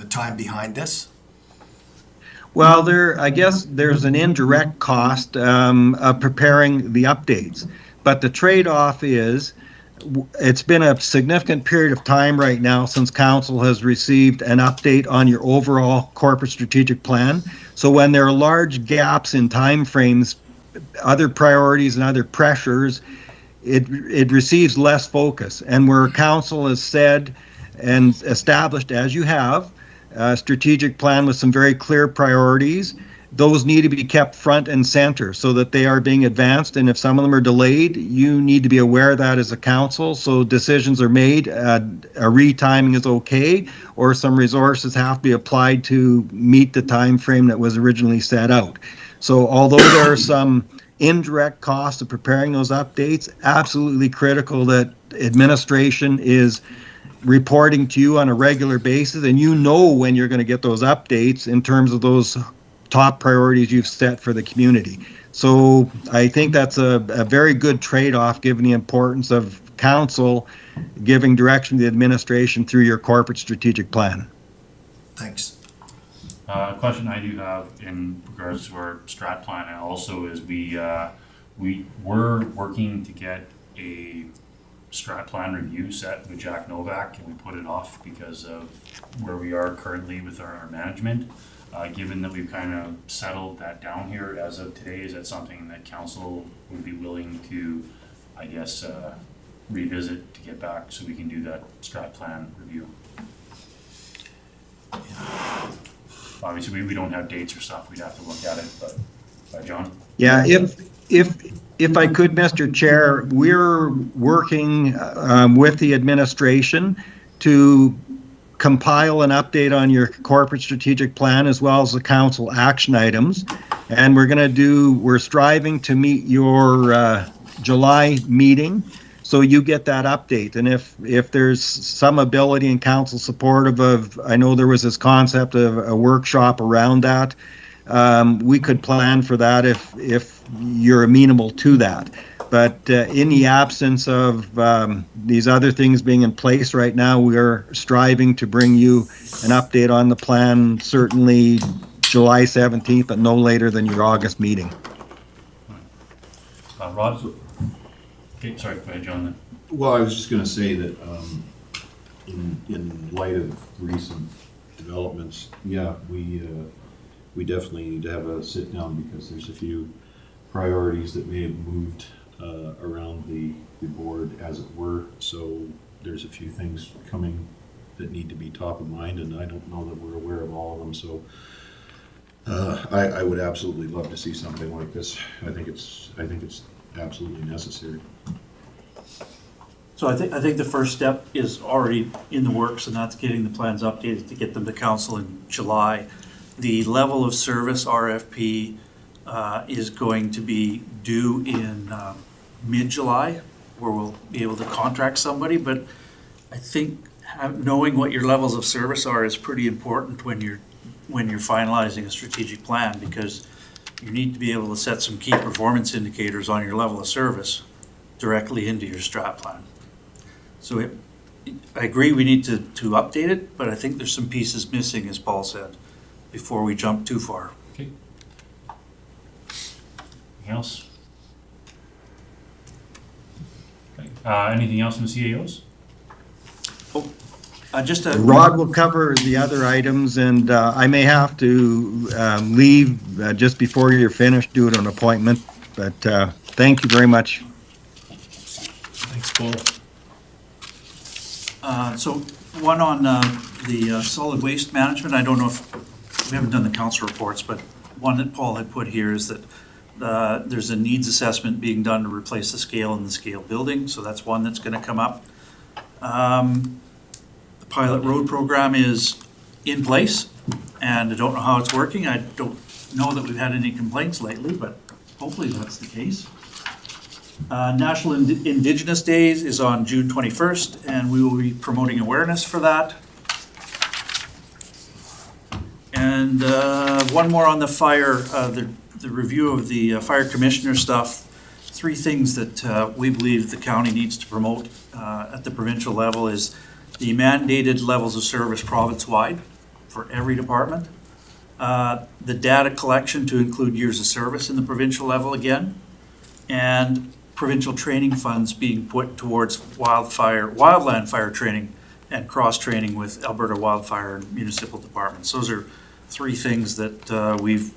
time behind this? Well, I guess there's an indirect cost of preparing the updates, but the trade-off is it's been a significant period of time right now since council has received an update on your overall corporate strategic plan. So when there are large gaps in timeframes, other priorities and other pressures, it receives less focus. And where council has said and established, as you have, a strategic plan with some very clear priorities, those need to be kept front and center so that they are being advanced. And if some of them are delayed, you need to be aware of that as a council. So decisions are made, a retiming is okay, or some resources have to be applied to meet the time frame that was originally set out. So although there are some indirect costs of preparing those updates, absolutely critical that administration is reporting to you on a regular basis, and you know when you're going to get those updates in terms of those top priorities you've set for the community. So I think that's a very good trade-off given the importance of council giving direction to the administration through your corporate strategic plan. Thanks. A question I do have in regards to our strat plan also is we're working to get a strat plan review set with Jack Novak, and we put it off because of where we are currently with our management. Given that we've kind of settled that down here as of today, is that something that council would be willing to, I guess, revisit to get back so we can do that strat plan review? Obviously, we don't have dates or stuff, we'd have to look at it, but, John? Yeah, if I could, Mr. Chair, we're working with the administration to compile an update on your corporate strategic plan as well as the council action items. And we're striving to meet your July meeting, so you get that update. And if there's some ability in council supportive of, I know there was this concept of a workshop around that, we could plan for that if you're amenable to that. But in the absence of these other things being in place right now, we are striving to bring you an update on the plan, certainly July 17th, but no later than your August meeting. Rod? Okay, sorry, go ahead, John, then. Well, I was just gonna say that, in light of recent developments, yeah, we definitely need to have a sit down because there's a few priorities that may have moved around the board, as it were. So there's a few things coming that need to be top of mind, and I don't know that we're aware of all of them. So I would absolutely love to see something like this. I think it's absolutely necessary. So I think the first step is already in the works, and that's getting the plans updated to get them to council in July. The level of service RFP is going to be due in mid-July, where we'll be able to contract somebody. But I think knowing what your levels of service are is pretty important when you're finalizing a strategic plan, because you need to be able to set some key performance indicators on your level of service directly into your strat plan. So I agree we need to update it, but I think there's some pieces missing, as Paul said, before we jump too far. Okay. Anything else? Anything else from the CAOs? Just a. Rod will cover the other items, and I may have to leave just before you're finished due to an appointment, but thank you very much. Thanks, Paul. So one on the solid waste management, I don't know if, we haven't done the council reports, but one that Paul had put here is that there's a needs assessment being done to replace the scale in the scale building, so that's one that's gonna come up. The pilot road program is in place, and I don't know how it's working. I don't know that we've had any complaints lately, but hopefully that's the case. National Indigenous Days is on June 21st, and we will be promoting awareness for that. And one more on the fire, the review of the fire commissioner stuff. Three things that we believe the county needs to promote at the provincial level is the mandated levels of service province-wide for every department. The data collection to include years of service in the provincial level again, and provincial training funds being put towards wildland fire training and cross-training with Alberta Wildfire and municipal departments. Those are three things that we've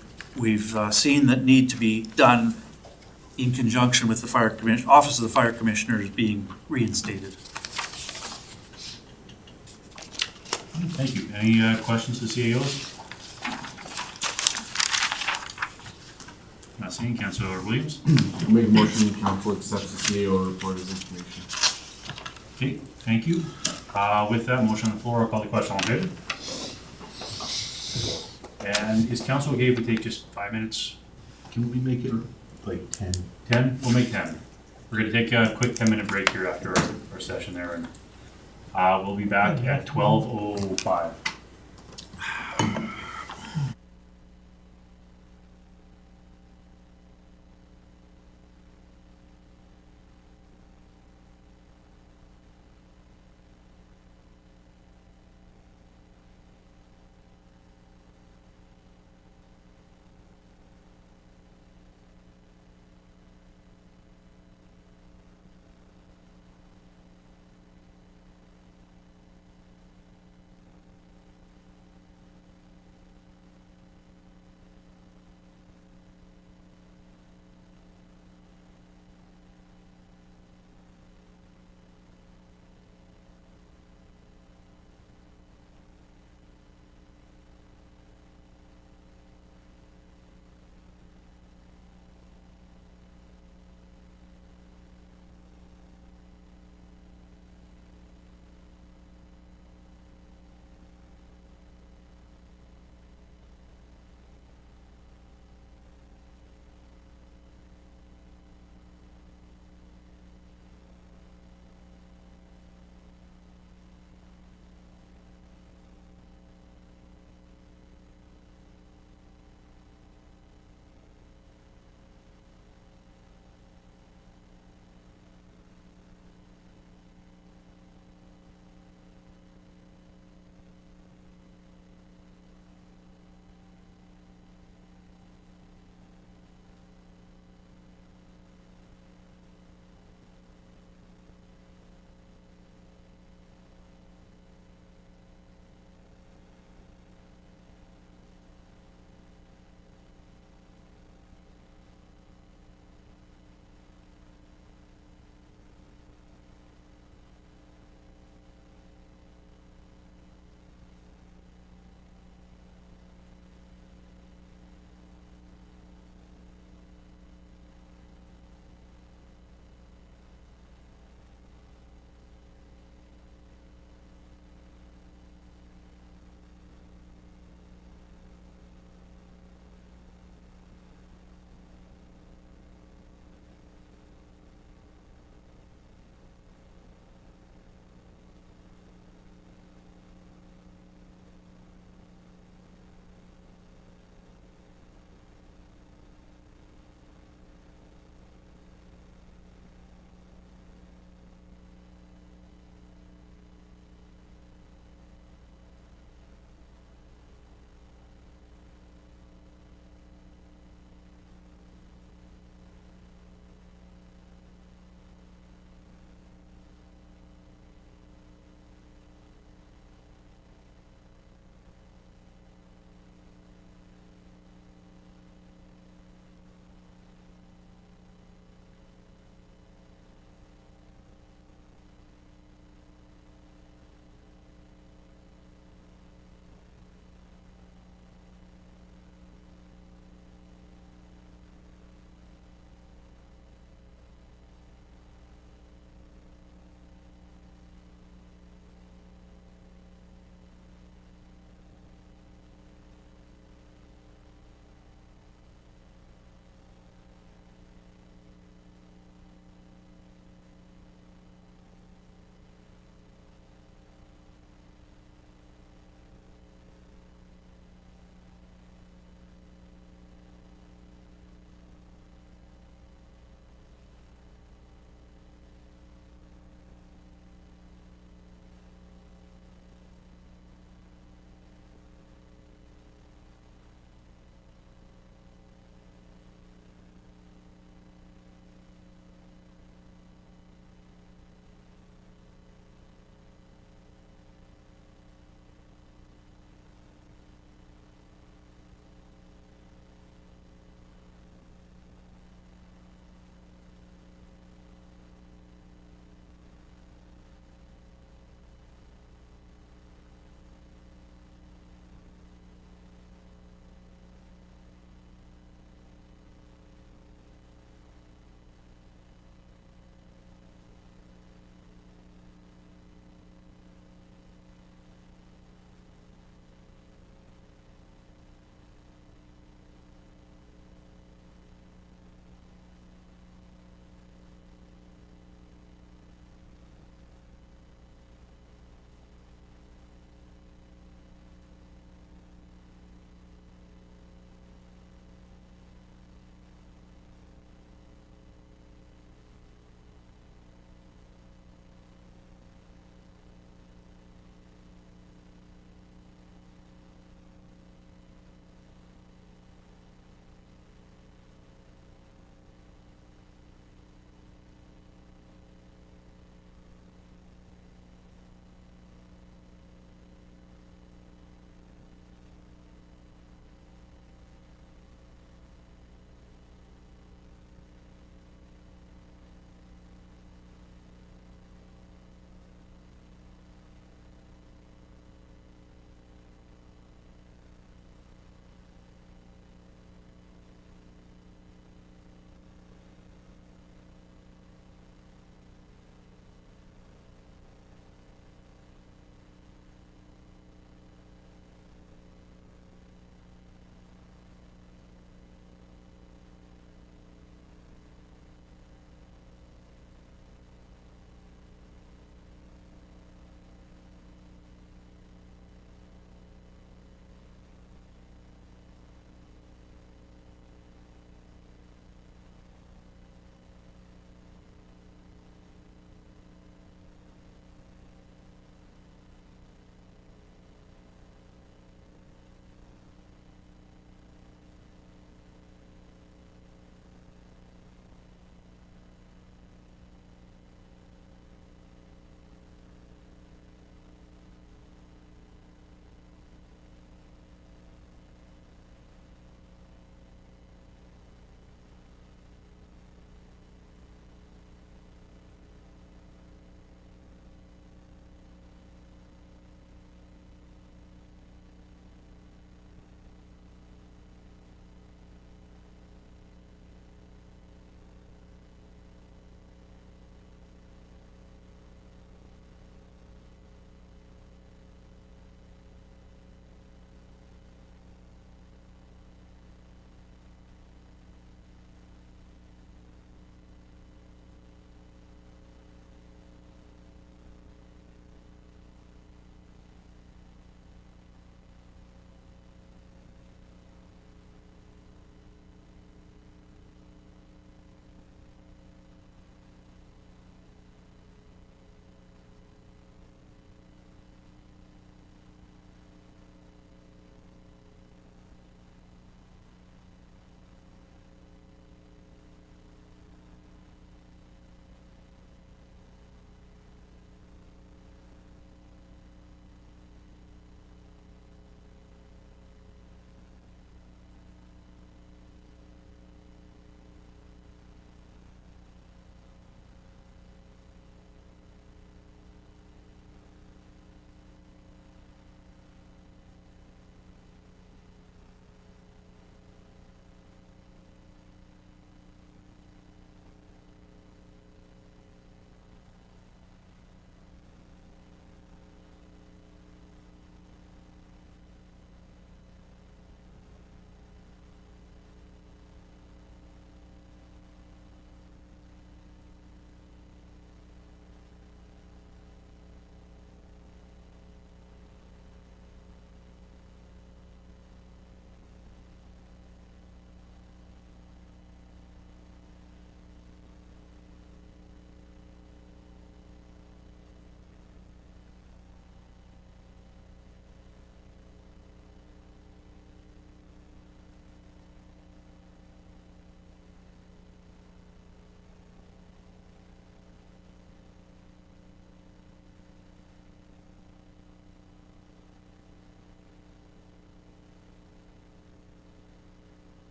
seen that need to be done in conjunction with the Office of the Fire Commissioners being reinstated. Thank you. Any questions to CAOs? Not seeing. Councilor Williams? Make a motion, council accepts the CAO report as information. Okay, thank you. With that motion on the floor, I'll call the question. All in favor? And is council okay if we take just 5 minutes? Can we make it like 10? 10? We'll make 10. We're gonna take a quick 10-minute break here after our session there, and we'll be back at 12:05.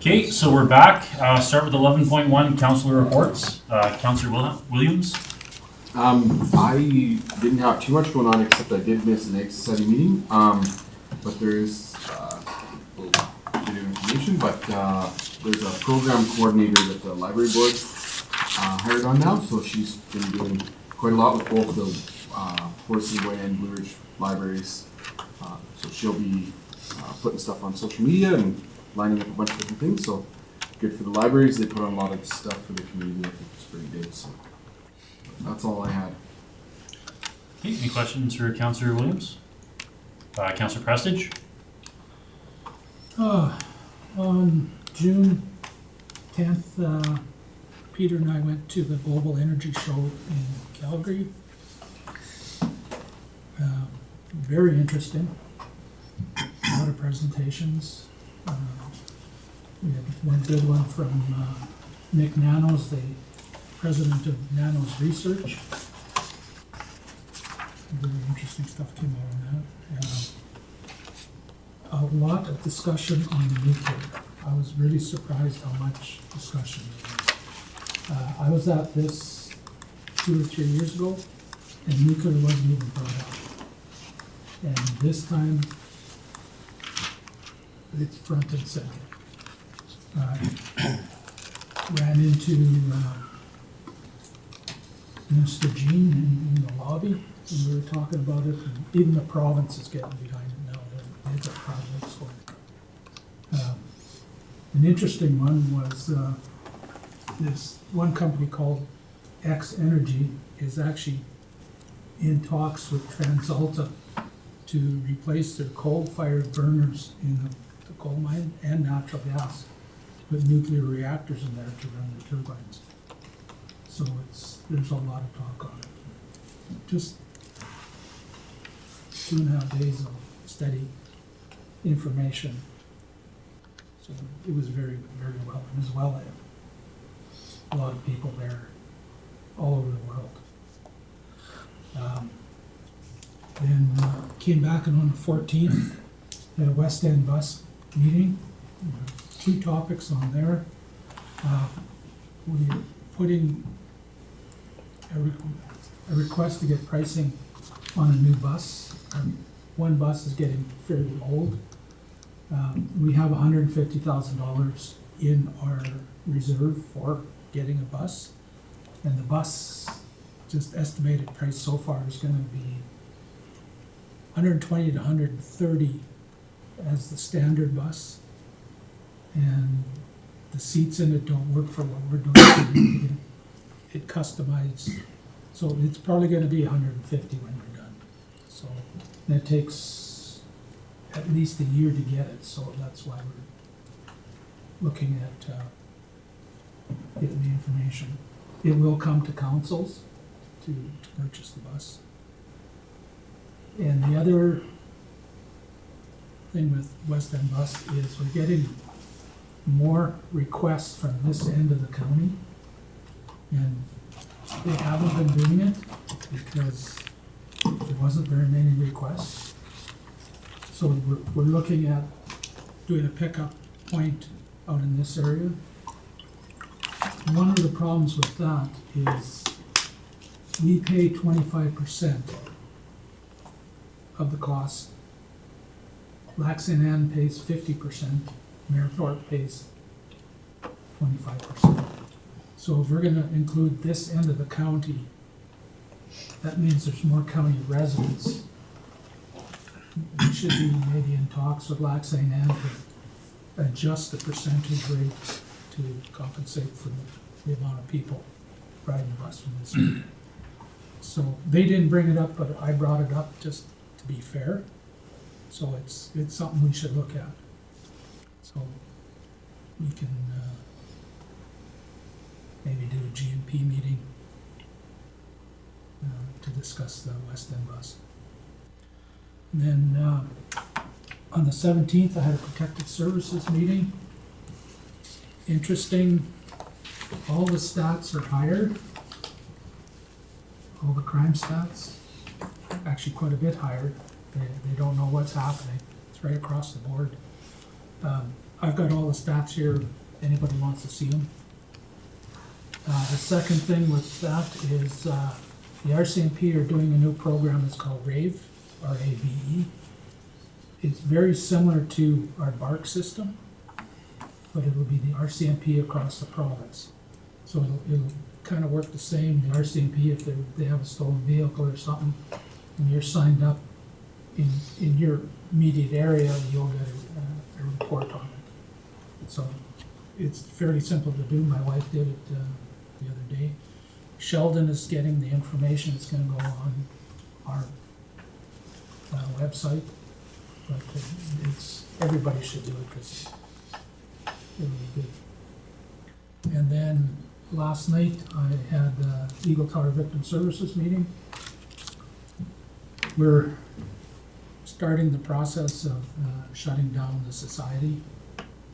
Okay, so we're back. Start with 11.1, councillor reports. Councillor Williams. I didn't have too much going on, except I did miss an exercise meeting. But there is a little bit of information, but there's a program coordinator that the library board hired on now, so she's been doing quite a lot with both the Forest Way and Blue Ridge libraries. So she'll be putting stuff on social media and lining up a bunch of different things, so good for the libraries. They put on a lot of stuff for the community. I think it's pretty good, so that's all I had. Okay, any questions for Councillor Williams? Councillor Prestige? On June 10th, Peter and I went to the Global Energy Show in Calgary. Very interesting. A lot of presentations. We had one good one from Nick Nanos, the president of Nanos Research. Very interesting stuff came out on that. A lot of discussion on nuclear. I was really surprised how much discussion there was. I was at this 2 or 3 years ago, and nuclear wasn't even brought up. And this time, it's front and center. Ran into Mr. Jean in the lobby, and we were talking about it, and even the province is getting behind it now. They've got projects for it. An interesting one was this one company called X Energy is actually in talks with TransAlta to replace their coal-fired burners in the coal mine and natural gas, with nuclear reactors in there to run the turbines. So there's a lot of talk on it. Just 2.5 days of steady information. So it was very, very well. It was well in. A lot of people there all over the world. Then came back and on the 14th at a West End bus meeting. 2 topics on there. We're putting a request to get pricing on a new bus. One bus is getting fairly old. We have $150,000 in our reserve for getting a bus. And the bus, just estimated price so far is gonna be $120 to $130 as the standard bus. And the seats in it don't work for what we're doing. It customized, so it's probably gonna be $150 when we're done. So that takes at least a year to get it, so that's why we're looking at getting the information. It will come to councils to purchase the bus. And the other thing with West End Bus is we're getting more requests from this end of the county. And they haven't been doing it because there wasn't very many requests. So we're looking at doing a pickup point out in this area. One of the problems with that is we pay 25% of the cost. Lac St. Anne pays 50%, Mayorthorpe pays 25%. So if we're gonna include this end of the county, that means there's more county residents. We should be maybe in talks with Lac St. Anne to adjust the percentage rate to compensate for the amount of people riding the bus from this area. So they didn't bring it up, but I brought it up just to be fair. So it's something we should look at. So we can maybe do a GMP meeting to discuss the West End bus. And then on the 17th, I had a protective services meeting. Interesting, all the stats are higher. All the crime stats, actually quite a bit higher. They don't know what's happening. It's right across the board. I've got all the stats here, if anybody wants to see them. The second thing with that is, the RCMP are doing a new program, it's called RAVE, R-A-V-E. It's very similar to our BARC system, but it will be the RCMP across the province. So it'll kind of work the same, the RCMP, if they have a stolen vehicle or something, and you're signed up in your immediate area, you'll get a report on it. So it's fairly simple to do. My wife did it the other day. Sheldon is getting the information. It's going to go on our website, but everybody should do it because it'll be good. And then last night I had the Eagle Tower Victim Services meeting. We're starting the process of shutting down the society.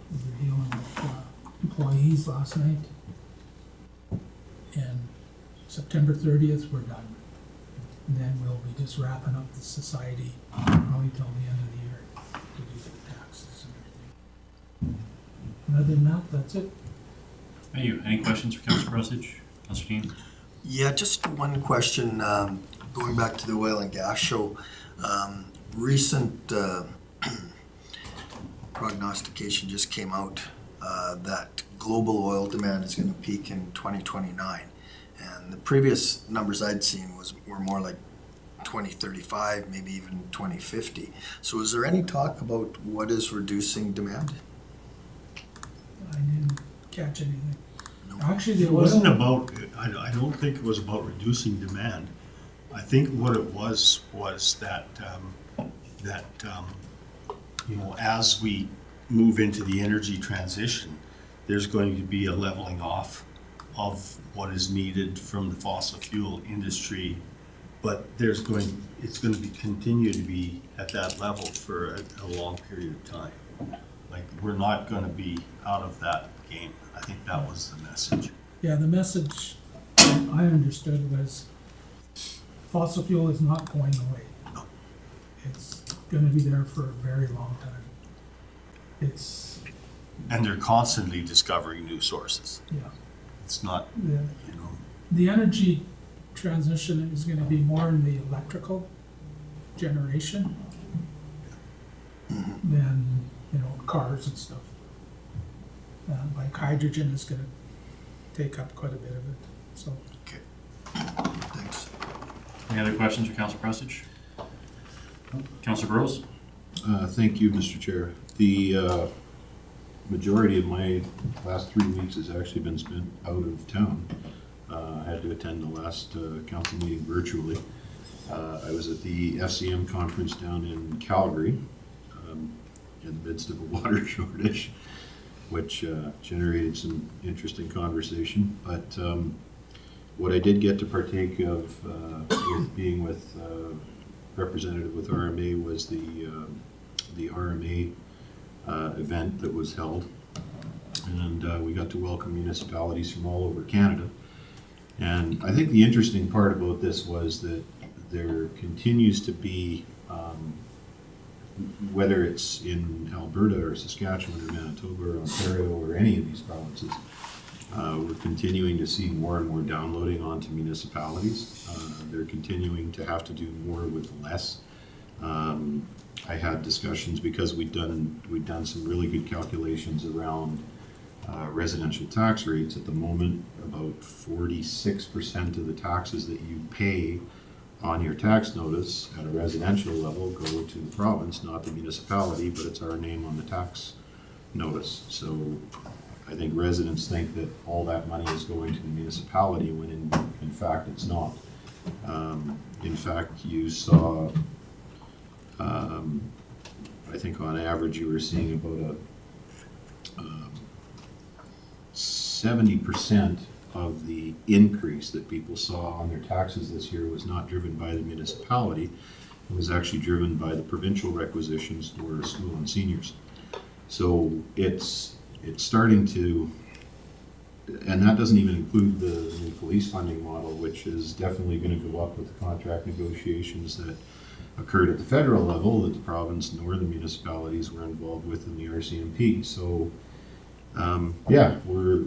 We were dealing with employees last night. And September 30th, we're done. And then we'll be just wrapping up the society probably till the end of the year to do the taxes and everything. And other than that, that's it. Thank you. Any questions for Councilor Brusich? Councilor Dean? Yeah, just one question, going back to the oil and gas show. Recent prognostication just came out that global oil demand is going to peak in 2029. And the previous numbers I'd seen were more like 2035, maybe even 2050. So is there any talk about what is reducing demand? I didn't catch anything. No. Actually, It wasn't about, I don't think it was about reducing demand. I think what it was that, you know, as we move into the energy transition, there's going to be a leveling off of what is needed from the fossil fuel industry, but it's going to continue to be at that level for a long period of time. Like, we're not going to be out of that game. I think that was the message. Yeah, the message I understood was fossil fuel is not going away. No. It's going to be there for a very long time. And they're constantly discovering new sources. Yeah. It's not, The, you know. the energy transition is going to be more in the electrical generation than, you know, cars and stuff. Like hydrogen is going to take up quite a bit of it. So. Okay. Thanks. Any other questions for Councilor Brusich? Councilor Gross? Thank you, Mr. Chair. The majority of my last 3 weeks has actually been spent out of town. I had to attend the last council meeting virtually. I was at the FCM conference down in Calgary in the midst of a water shortage, which generated some interesting conversation. But what I did get to partake of with being with representative with RMA was the RMA event that was held, and we got to welcome municipalities from all over Canada. And I think the interesting part about this was that there continues to be, whether it's in Alberta or Saskatchewan or Manitoba or Ontario or any of these provinces, we're continuing to see more and more downloading onto municipalities. They're continuing to have to do more with less. I had discussions because we'd done some really good calculations around residential tax rates. At the moment, about 46% of the taxes that you pay on your tax notice at a residential level go to the province, not the municipality, but it's our name on the tax notice. So I think residents think that all that money is going to the municipality when in fact it's not. In fact, you saw, I think on average you were seeing about a 70% of the increase that people saw on their taxes this year was not driven by the municipality. It was actually driven by the provincial requisitions for school and seniors. So it's starting to, and that doesn't even include the new police funding model, which is definitely going to go up with the contract negotiations that occurred at the federal level that the province nor the municipalities were involved with in the RCMP. So, yeah, we're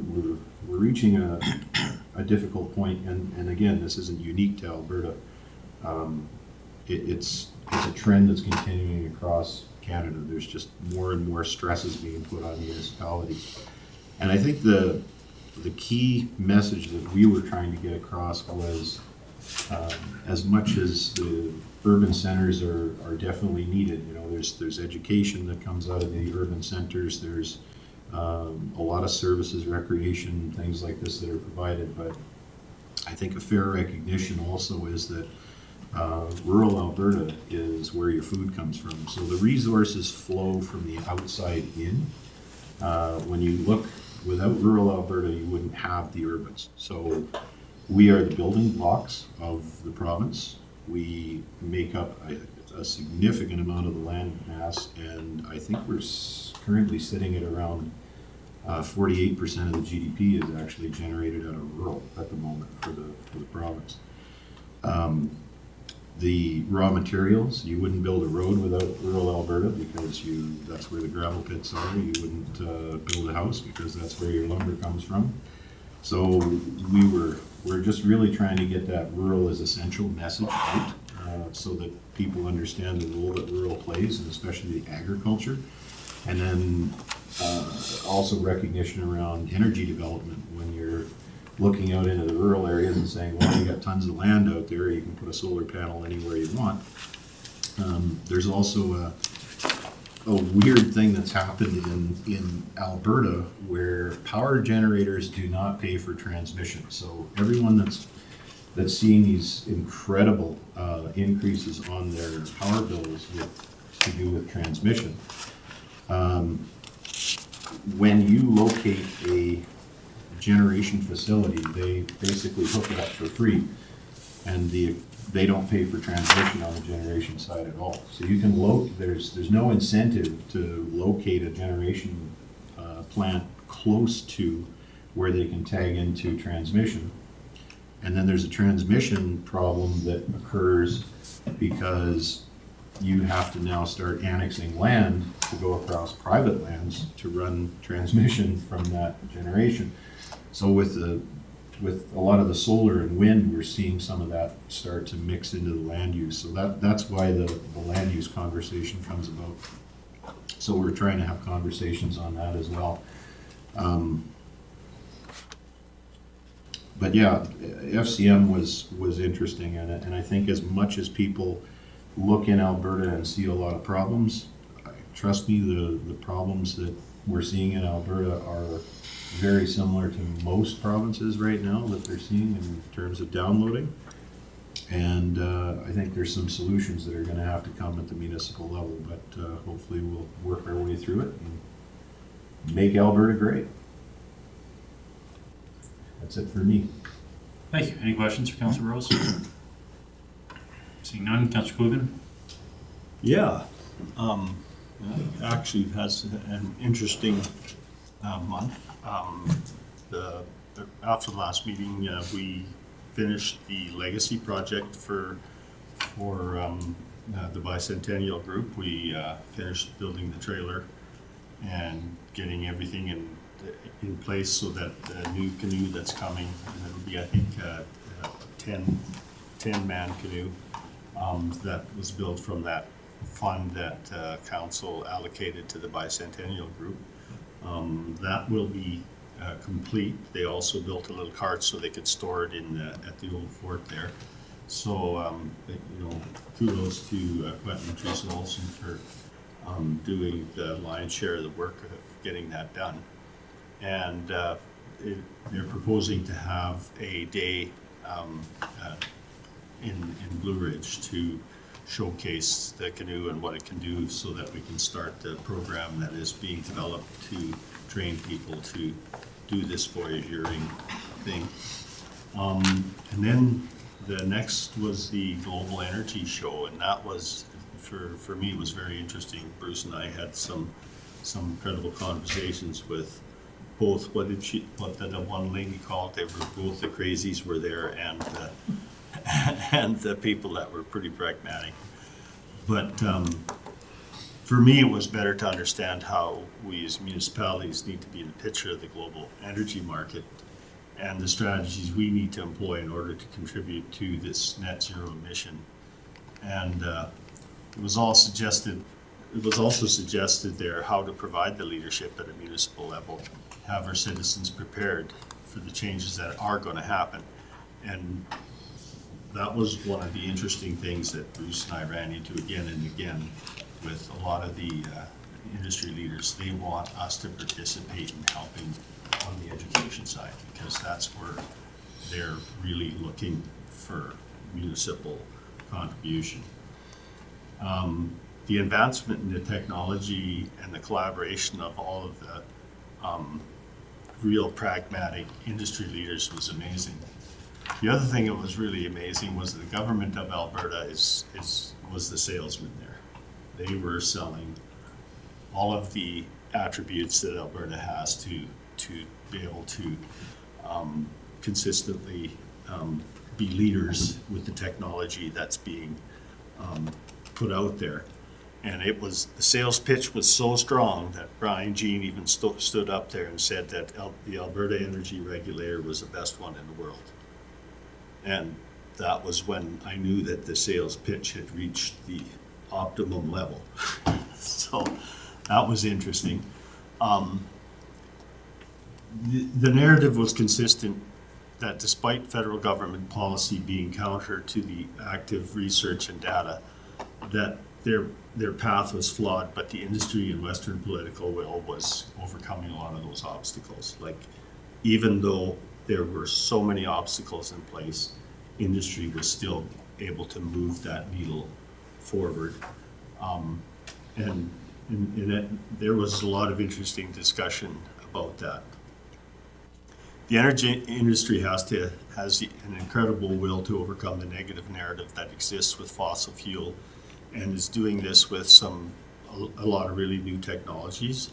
reaching a difficult point, and again, this isn't unique to Alberta. It's a trend that's continuing across Canada. There's just more and more stresses being put on municipalities. And I think the key message that we were trying to get across was, as much as the urban centers are definitely needed, you know, there's education that comes out of the urban centers, there's a lot of services, recreation, things like this that are provided, but I think a fair recognition also is that rural Alberta is where your food comes from. So the resources flow from the outside in. When you look without rural Alberta, you wouldn't have the urbans. So we are the building blocks of the province. We make up a significant amount of the land mass, and I think we're currently sitting at around 48% of the GDP is actually generated out of rural at the moment for the province. The raw materials, you wouldn't build a road without rural Alberta because that's where the gravel pits are. You wouldn't build a house because that's where your lumber comes from. So we're just really trying to get that rural is essential message out so that people understand the role that rural plays, and especially the agriculture. And then also recognition around energy development when you're looking out into the rural areas and saying, well, you got tons of land out there, you can put a solar panel anywhere you want. There's also a weird thing that's happened in Alberta where power generators do not pay for transmission. So everyone that's seeing these incredible increases on their power bills to do with transmission. When you locate a generation facility, they basically hook it up for free, and they don't pay for transmission on the generation side at all. So you can there's no incentive to locate a generation plant close to where they can tag into transmission. And then there's a transmission problem that occurs because you have to now start annexing land to go across private lands to run transmission from that generation. So with a lot of the solar and wind, we're seeing some of that start to mix into the land use. So that's why the land use conversation comes about. So we're trying to have conversations on that as well. But yeah, FCM was interesting, and I think as much as people look in Alberta and see a lot of problems, trust me, the problems that we're seeing in Alberta are very similar to most provinces right now that they're seeing in terms of downloading. And I think there's some solutions that are going to have to come at the municipal level, but hopefully we'll work our way through it and make Alberta great. That's it for me. Thank you. Any questions for Councilor Rose? Seeing none, Councilor Coogan? Yeah, actually has an interesting month. After the last meeting, we finished the legacy project for the Bicentennial Group. We finished building the trailer and getting everything in place so that the new canoe that's coming, and it'll be, I think, a 10-man canoe that was built from that fund that council allocated to the Bicentennial Group. That will be complete. They also built a little cart so they could store it at the old fort there. So, kudos to Quentin and Teresa Olson for doing the lion's share of the work of getting that done. And they're proposing to have a day in Blue Ridge to showcase the canoe and what it can do so that we can start the program that is being developed to train people to do this voyageuring thing. And then the next was the Global Energy Show, and that was, for me, was very interesting. Bruce and I had some incredible conversations with both, what did the one lady call it? They were both the crazies were there, and the people that were pretty pragmatic. But for me, it was better to understand how we as municipalities need to be in the picture of the global energy market and the strategies we need to employ in order to contribute to this net zero mission. And it was also suggested there how to provide the leadership at a municipal level, have our citizens prepared for the changes that are going to happen. And that was one of the interesting things that Bruce and I ran into again and again with a lot of the industry leaders. They want us to participate in helping on the education side, because that's where they're really looking for municipal contribution. The advancement in the technology and the collaboration of all of the real pragmatic industry leaders was amazing. The other thing that was really amazing was the government of Alberta was the salesman there. They were selling all of the attributes that Alberta has to be able to consistently be leaders with the technology that's being put out there. And the sales pitch was so strong that Brian Jean even stood up there and said that the Alberta Energy Regulator was the best one in the world. And that was when I knew that the sales pitch had reached the optimum level. So that was interesting. The narrative was consistent that despite federal government policy being counter to the active research and data, that their path was flawed, but the industry and Western political will was overcoming a lot of those obstacles. Like, even though there were so many obstacles in place, industry was still able to move that needle forward. And there was a lot of interesting discussion about that. The energy industry has an incredible will to overcome the negative narrative that exists with fossil fuel, and is doing this with a lot of really new technologies.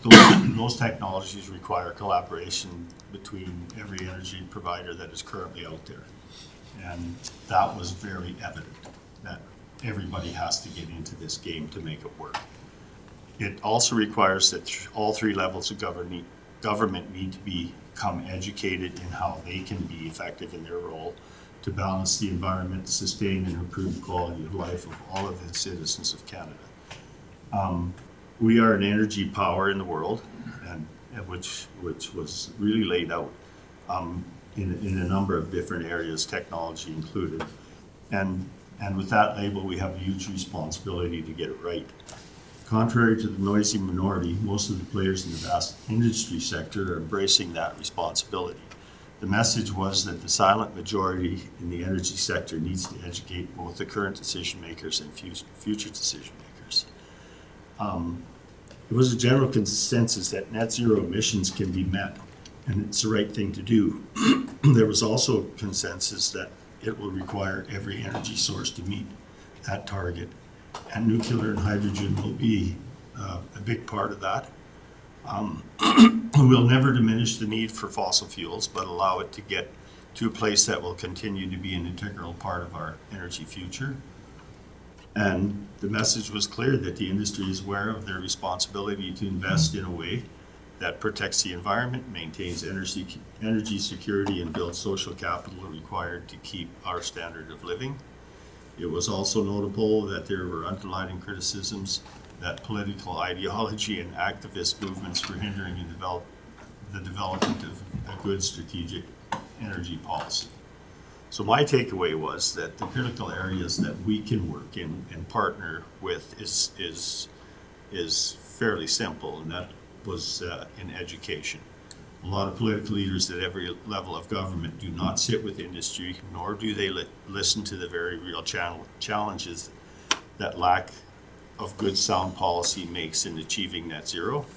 Those technologies require collaboration between every energy provider that is currently out there. And that was very evident, that everybody has to get into this game to make it work. It also requires that all three levels of government need to become educated in how they can be effective in their role to balance the environment, sustain and improve the quality of life of all of the citizens of Canada. We are an energy power in the world, and which was really laid out in a number of different areas, technology included. And with that label, we have a huge responsibility to get it right. Contrary to the noisy minority, most of the players in the vast industry sector are embracing that responsibility. The message was that the silent majority in the energy sector needs to educate both the current decision makers and future decision makers. It was a general consensus that net zero emissions can be met, and it's the right thing to do. There was also consensus that it will require every energy source to meet that target, and nuclear and hydrogen will be a big part of that. We'll never diminish the need for fossil fuels, but allow it to get to a place that will continue to be an integral part of our energy future. And the message was clear that the industry is aware of their responsibility to invest in a way that protects the environment, maintains energy security, and builds social capital required to keep our standard of living. It was also notable that there were underlying criticisms that political ideology and activist movements were hindering the development of a good strategic energy policy. So my takeaway was that the critical areas that we can work in and partner with is fairly simple, and that was in education. A lot of political leaders at every level of government do not sit with industry, nor do they listen to the very real challenges that lack of good sound policy makes in achieving net zero.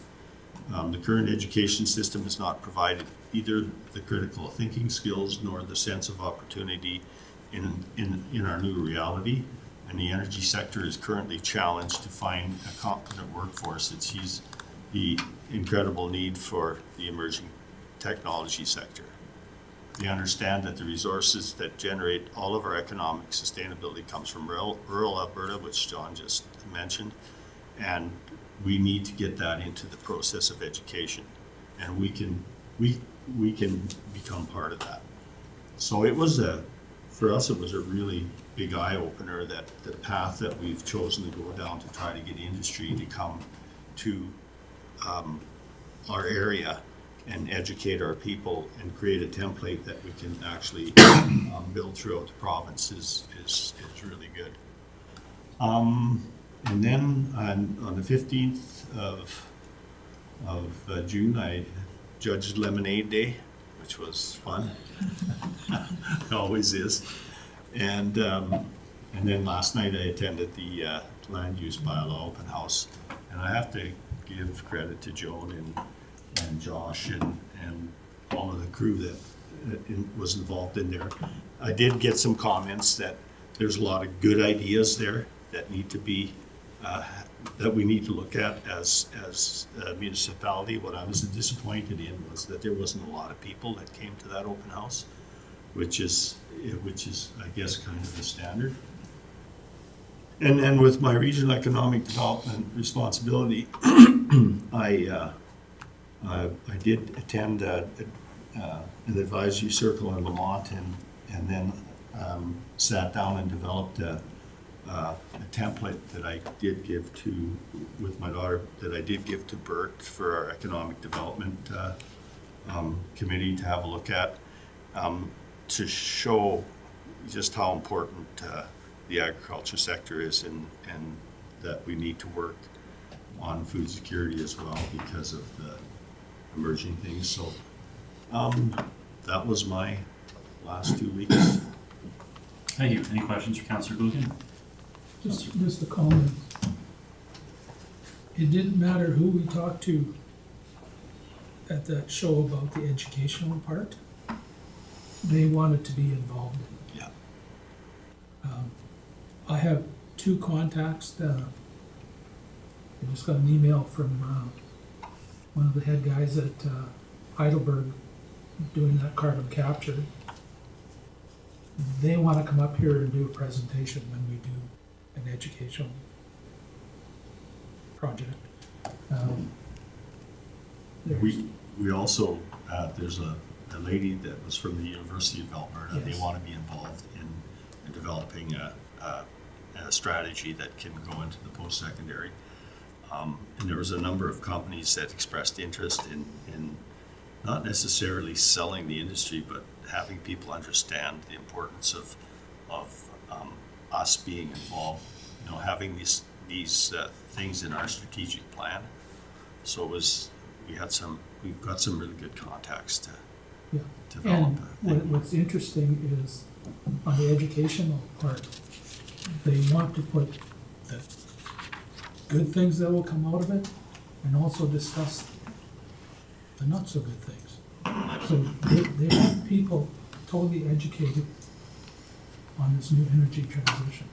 The current education system has not provided either the critical thinking skills nor the sense of opportunity in our new reality, and the energy sector is currently challenged to find a competent workforce that sees the incredible need for the emerging technology sector. They understand that the resources that generate all of our economic sustainability comes from rural Alberta, which John just mentioned. And we need to get that into the process of education. And we can become part of that. So it was for us, it was a really big eye opener that the path that we've chosen to go down to try to get industry to come to our area and educate our people and create a template that we can actually build throughout the province is really good. And then on the 15th of June, I judged Lemonade Day, which was fun. It always is. And then last night I attended the land use bylaw open house, and I have to give credit to Joan and Josh and all of the crew that was involved in there. I did get some comments that there's a lot of good ideas there that need to be that we need to look at as a municipality. What I was disappointed in was that there wasn't a lot of people that came to that open house, which is I guess kind of the standard. And with my regional economic development responsibility, I did attend an advisory circle in Lamont, and then sat down and developed a template that I did give to, with my daughter, that I did give to Bert for our economic development committee to have a look at, to show just how important the agriculture sector is, and that we need to work on food security as well because of the emerging things. So that was my last 2 weeks. Thank you. Any questions for Councillor Gilligan? Just a comment. It didn't matter who we talked to at that show about the educational part. They wanted to be involved in it. Yeah. I have 2 contacts. I just got an email from one of the head guys at Heidelberg doing that carbon capture. They want to come up here and do a presentation when we do an educational project. We also, there's a lady that was from the University of Alberta. Yes. They want to be involved in developing a strategy that can go into the post-secondary. And there was a number of companies that expressed interest in not necessarily selling the industry, but having people understand the importance of us being involved, having these things in our strategic plan. So we've got some really good contacts to develop. And what's interesting is on the educational part, they want to put the good things that will come out of it and also discuss the not so good things. So they want people totally educated on this new energy transition.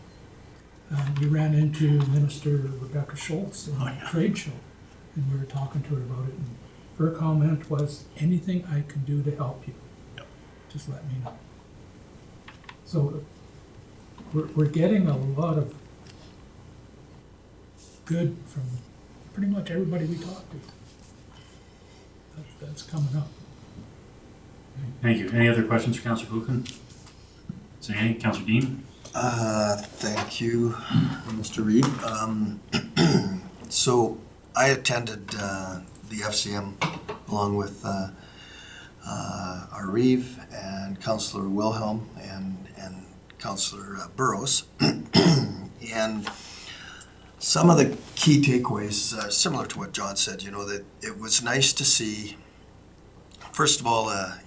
We ran into Minister Rebecca Schultz in a trade show, and we were talking to her about it, and her comment was, anything I can do to help you, just let me know. So we're getting a lot of good from pretty much everybody we talk to. That's coming up. Thank you. Any other questions for Councillor Gilligan? So any, Councillor Dean? Thank you, Mr. Reid. So I attended the FCM along with our Reeve and Councillor Wilhelm and Councillor Burrows. And some of the key takeaways, similar to what John said, that it was nice to see, first of all, a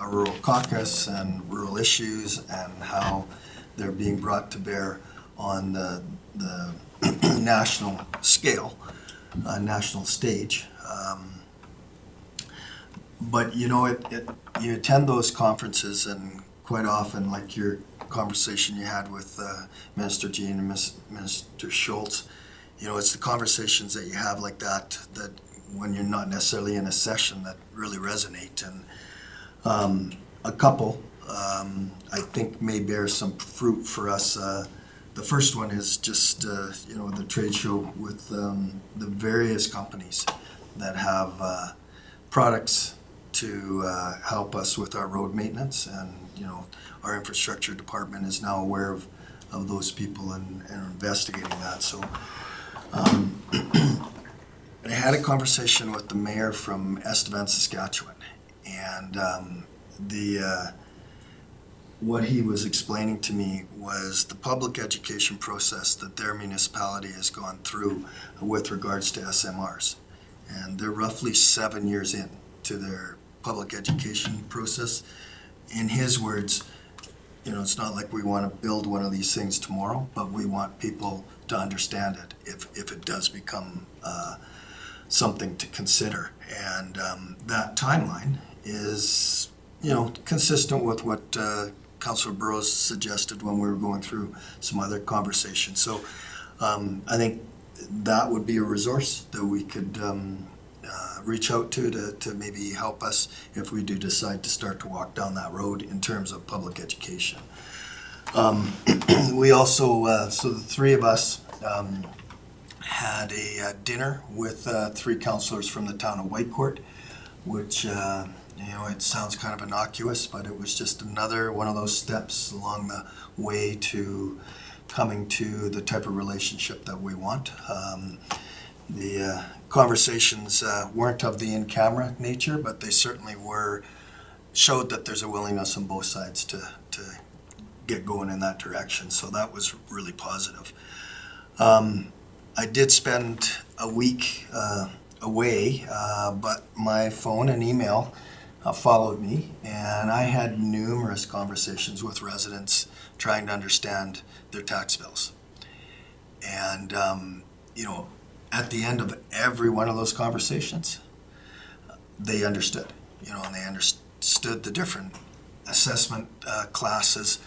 rural caucus and rural issues and how they're being brought to bear on the national scale, national stage. But you attend those conferences, and quite often, like your conversation you had with Minister Jean and Minister Schultz, it's the conversations that you have like that when you're not necessarily in a session that really resonate. And a couple, I think may bear some fruit for us. The first one is just, the trade show with the various companies that have products to help us with our road maintenance. And, our infrastructure department is now aware of those people and investigating that. So I had a conversation with the mayor from Estevan, Saskatchewan, and what he was explaining to me was the public education process that their municipality has gone through with regards to SMRs. And they're roughly 7 years in to their public education process. In his words, it's not like we want to build one of these things tomorrow, but we want people to understand it if it does become something to consider. And that timeline is, consistent with what Councillor Burrows suggested when we were going through some other conversations. So I think that would be a resource that we could reach out to maybe help us if we do decide to start to walk down that road in terms of public education. We also, so the three of us had a dinner with 3 councillors from the town of Whitecourt, which it sounds kind of innocuous, but it was just another one of those steps along the way to coming to the type of relationship that we want. The conversations weren't of the in-camera nature, but they certainly showed that there's a willingness on both sides to get going in that direction. So that was really positive. I did spend a week away, but my phone and email followed me, and I had numerous conversations with residents trying to understand their tax bills. And, at the end of every one of those conversations, they understood, and they understood the different assessment classes.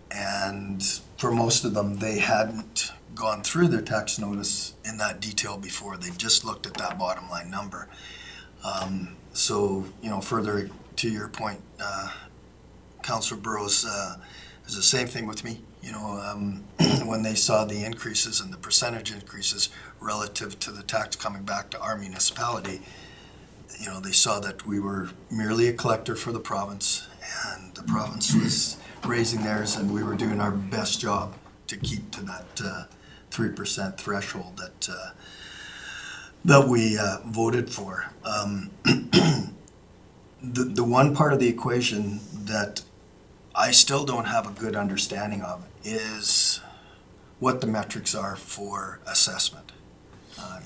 And for most of them, they hadn't gone through their tax notice in that detail before. They just looked at that bottom line number. So, further to your point, Councillor Burrows, is the same thing with me. When they saw the increases and the percentage increases relative to the tax coming back to our municipality, they saw that we were merely a collector for the province, and the province was raising theirs, and we were doing our best job to keep to that 3% threshold that we voted for. The one part of the equation that I still don't have a good understanding of is what the metrics are for assessment.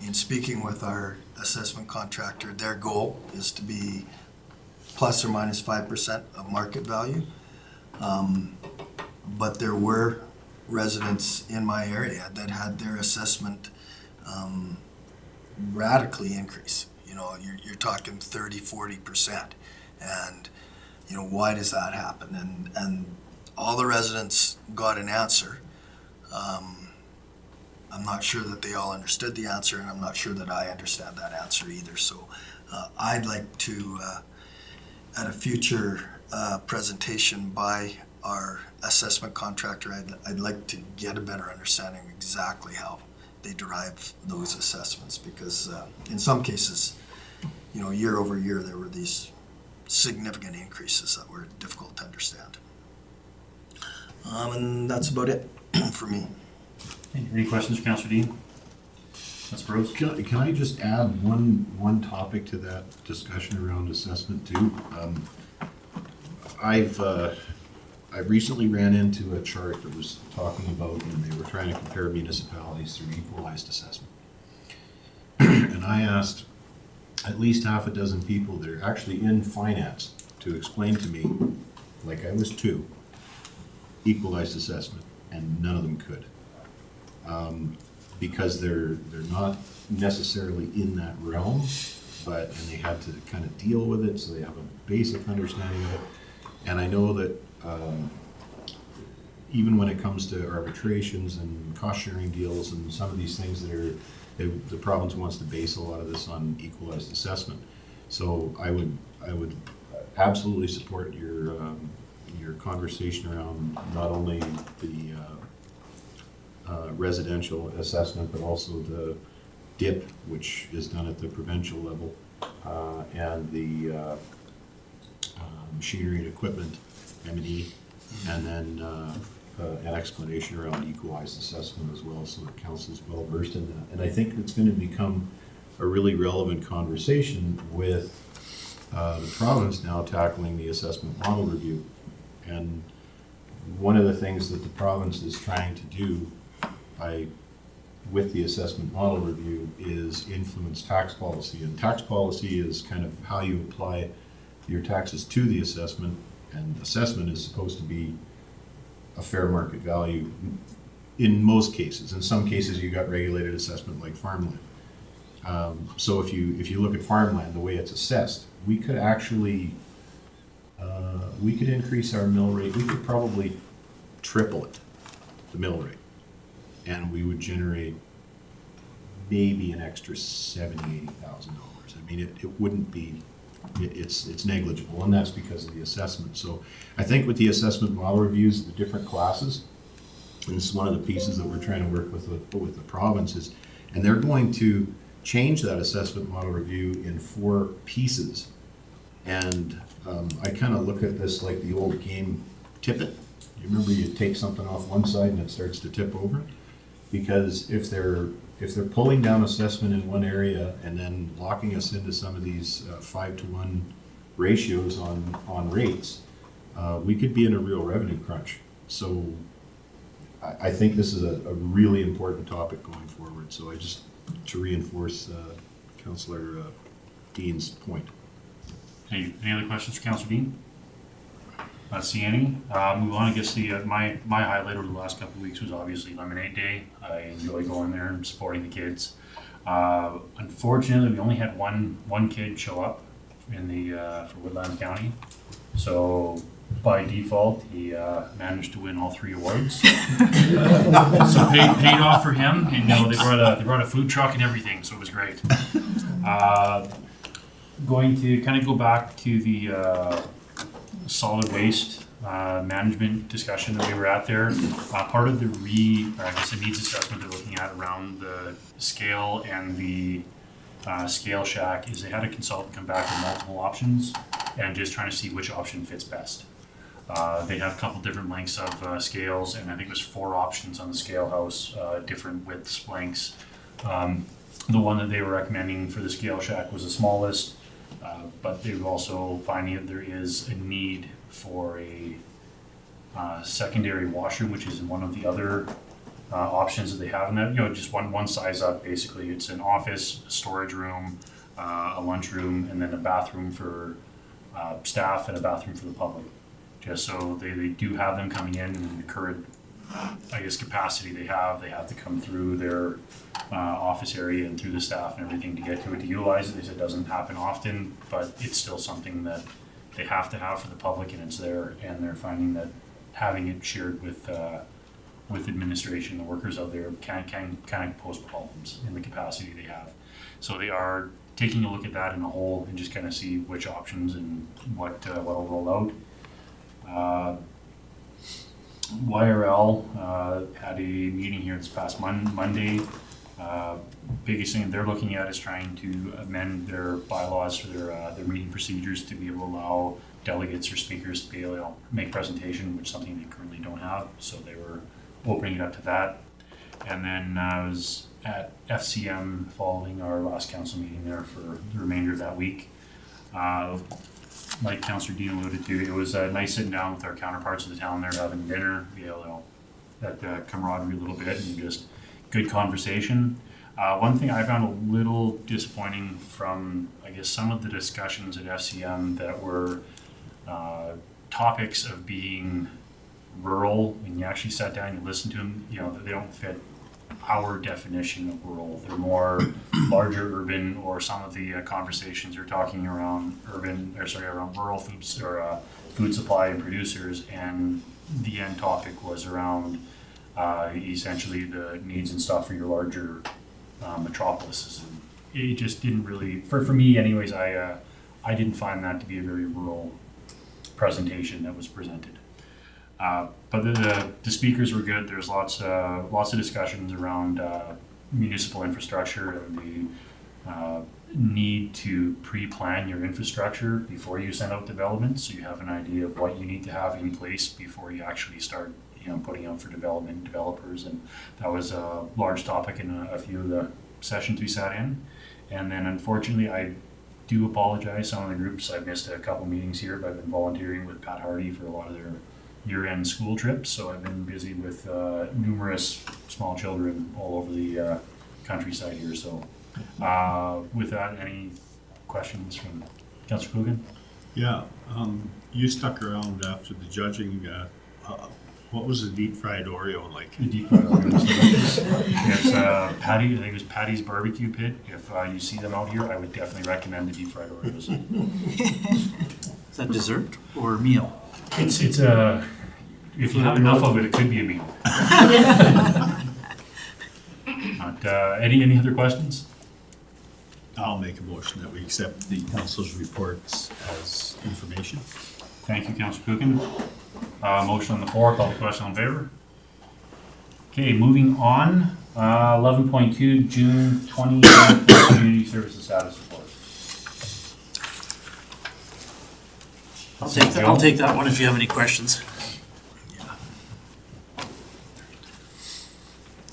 In speaking with our assessment contractor, their goal is to be plus or minus 5% of market value. But there were residents in my area that had their assessment radically increase. You're talking 30-40%. And why does that happen? And all the residents got an answer. I'm not sure that they all understood the answer, and I'm not sure that I understand that answer either. So I'd like to, at a future presentation by our assessment contractor, I'd like to get a better understanding of exactly how they derive those assessments, because in some cases, year over year, there were these significant increases that were difficult to understand. And that's about it for me. Any questions, Councillor Dean? That's Bruce. Can I just add one topic to that discussion around assessment too? I recently ran into a chart that was talking about when they were trying to compare municipalities through equalized assessment. And I asked at least half a dozen people that are actually in finance to explain to me, like I was 2, equalized assessment, and none of them could. Because they're not necessarily in that realm, and they had to kind of deal with it, so they have a basic understanding of it. And I know that even when it comes to arbitrations and cost-sharing deals and some of these things the province wants to base a lot of this on equalized assessment. So I would absolutely support your conversation around not only the residential assessment, but also the DIP, which is done at the provincial level, and the machinery and equipment, M&E, and then an explanation around equalized assessment as well, so that council's well versed in that. And I think it's going to become a really relevant conversation with the province now tackling the assessment model review. And one of the things that the province is trying to do with the assessment model review is influence tax policy. And tax policy is kind of how you apply your taxes to the assessment, and assessment is supposed to be a fair market value in most cases. In some cases, you got regulated assessment like farmland. So if you look at farmland, the way it's assessed, we could actually we could increase our mill rate. We could probably triple it, the mill rate, and we would generate maybe an extra $70,000-$80,000. I mean, it wouldn't be. It's negligible, and that's because of the assessment. So I think with the assessment model reviews, the different classes, and this is one of the pieces that we're trying to work with the provinces, and they're going to change that assessment model review in 4 pieces. And I kind of look at this like the old game tip it. You remember you take something off one side and it starts to tip over? Because if they're pulling down assessment in one area and then locking us into some of these 5-to-1 ratios on rates, we could be in a real revenue crunch. So I think this is a really important topic going forward. So I just, to reinforce Councillor Dean's point. Any other questions for Councillor Dean? Not see any. Move on. I guess my highlight over the last couple of weeks was obviously Lemonade Day. I enjoy going there and supporting the kids. Unfortunately, we only had one kid show up in the for Woodlands County. So by default, he managed to win all 3 awards. So paid off for him, and they brought a food truck and everything, so it was great. Going to kind of go back to the solid waste management discussion that we were at there. Part of the needs assessment they're looking at around the scale and the scale shack is they had a consultant come back with multiple options and just trying to see which option fits best. They have a couple different lengths of scales, and I think it was 4 options on the scale house, different widths, lengths. The one that they were recommending for the scale shack was the smallest, but they were also finding that there is a need for a secondary washroom, which is one of the other options that they have in that. Just one size up. Basically, it's an office, a storage room, a lunchroom, and then a bathroom for staff and a bathroom for the public. Just so they do have them coming in, and the current, capacity they have to come through their office area and through the staff and everything to get to it, to utilize it. They said it doesn't happen often, but it's still something that they have to have for the public, and it's there, and they're finding that having it shared with administration, the workers out there can kind of pose problems in the capacity they have. So they are taking a look at that in a whole and just kind of see which options and what will roll out. YRL had a meeting here this past Monday. Biggest thing they're looking at is trying to amend their bylaws for their meeting procedures to be able to allow delegates or speakers to be able to make presentation, which is something they currently don't have. So they were opening it up to that. And then I was at FCM following our last council meeting there for the remainder of that week. Like Councillor Dean alluded to, it was nice sitting down with our counterparts of the town there, having dinner, be able to that camaraderie a little bit, and just good conversation. One thing I found a little disappointing from, some of the discussions at FCM that were topics of being rural, when you actually sat down and listened to them, they don't fit our definition of rural. They're more larger urban, or some of the conversations are talking around around rural foods or food supply and producers, and the end topic was around essentially the needs and stuff for your larger metropolises. And it just didn't really, for me anyways, I didn't find that to be a very rural presentation that was presented. But the speakers were good. There's lots of discussions around municipal infrastructure and the need to pre-plan your infrastructure before you send out development, so you have an idea of what you need to have in place before you actually start, putting out for developers, and that was a large topic in a few of the sessions we sat in. And then unfortunately, I do apologize. Some of the groups, I've missed a couple meetings here, but I've been volunteering with Pat Hardy for a lot of their year-end school trips, so I've been busy with numerous small children all over the countryside here. So with that, any questions from Councillor Coogan? Yeah, you stuck around after the judging. What was the deep fried Oreo like? The deep fried Oreo was delicious. It's Patty, I think it was Patty's Barbecue Pit. If you see them out here, I would definitely recommend the deep fried Oreos. Is that dessert or meal? It's if you have enough of it, it could be a meal. Any other questions? I'll make a motion that we accept the council's reports as information. Thank you, Councillor Coogan. Motion on the floor, call the question in favor. Okay, moving on, 11.2, June 2024 Community Services Status Report. I'll take that one if you have any questions.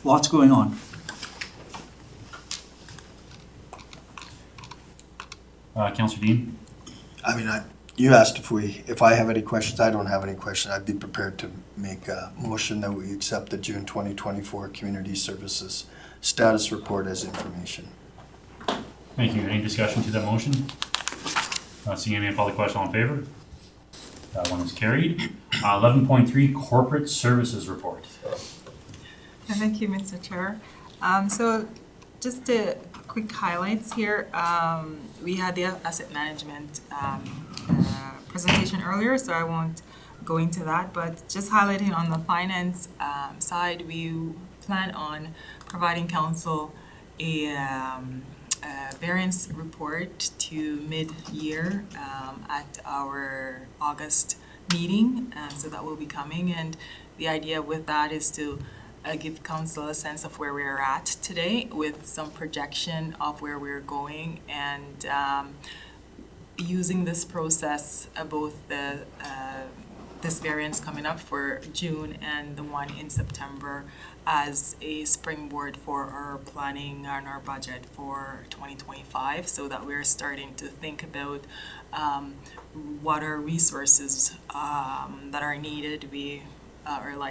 Lots going on. Councillor Dean? You asked if I have any questions. I don't have any questions. I'd be prepared to make a motion that we accept the June 2024 Community Services Status Report as information. Thank you. Any discussion to that motion? Not seeing any, call the question, all in favor? That one is carried. 11.3 Corporate Services Report. Thank you, Mr. Chair. So just quick highlights here. We had the asset management presentation earlier, so I won't go into that, but just highlighting on the finance side, we plan on providing council a variance report to mid-year at our August meeting, so that will be coming, and the idea with that is to give council a sense of where we're at today with some projection of where we're going, and using this process, both this variance coming up for June and the one in September, as a springboard for our planning and our budget for 2025, so that we're starting to think about what are resources that are needed.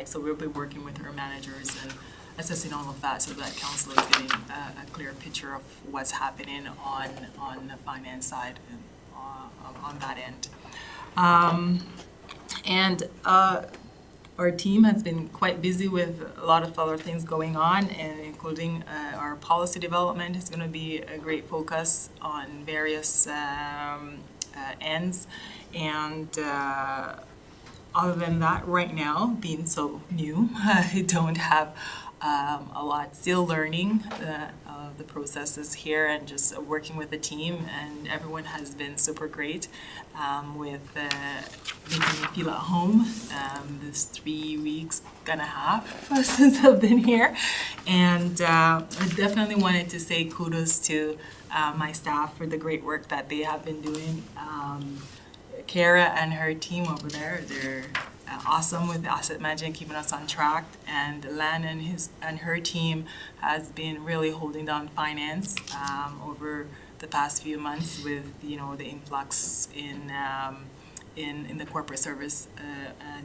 So we'll be working with our managers and assessing all of that, so that council is getting a clear picture of what's happening on the finance side on that end. Our team has been quite busy with a lot of other things going on, and including our policy development is going to be a great focus on various ends. And other than that, right now, being so new, I don't have a lot. Still learning the processes here and just working with the team, and everyone has been super great with making me feel at home this 3 weeks and a half since I've been here. And I definitely wanted to say kudos to my staff for the great work that they have been doing. Kara and her team over there, they're awesome with asset management, keeping us on track. And Lan and her team has been really holding down finance over the past few months with the influx in the corporate service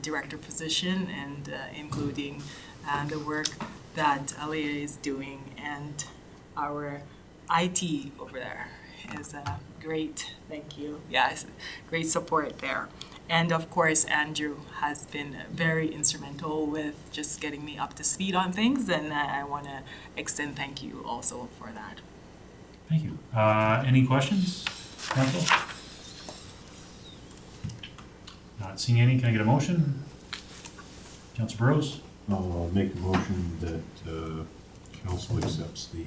director position, and including the work that Alia is doing, and our IT over there is great. Thank you. Yes, great support there. And of course, Andrew has been very instrumental with just getting me up to speed on things, and I want to extend thank you also for that. Thank you. Any questions, council? Not seeing any. Can I get a motion? Councilor Burrows? I'll make a motion that council accepts the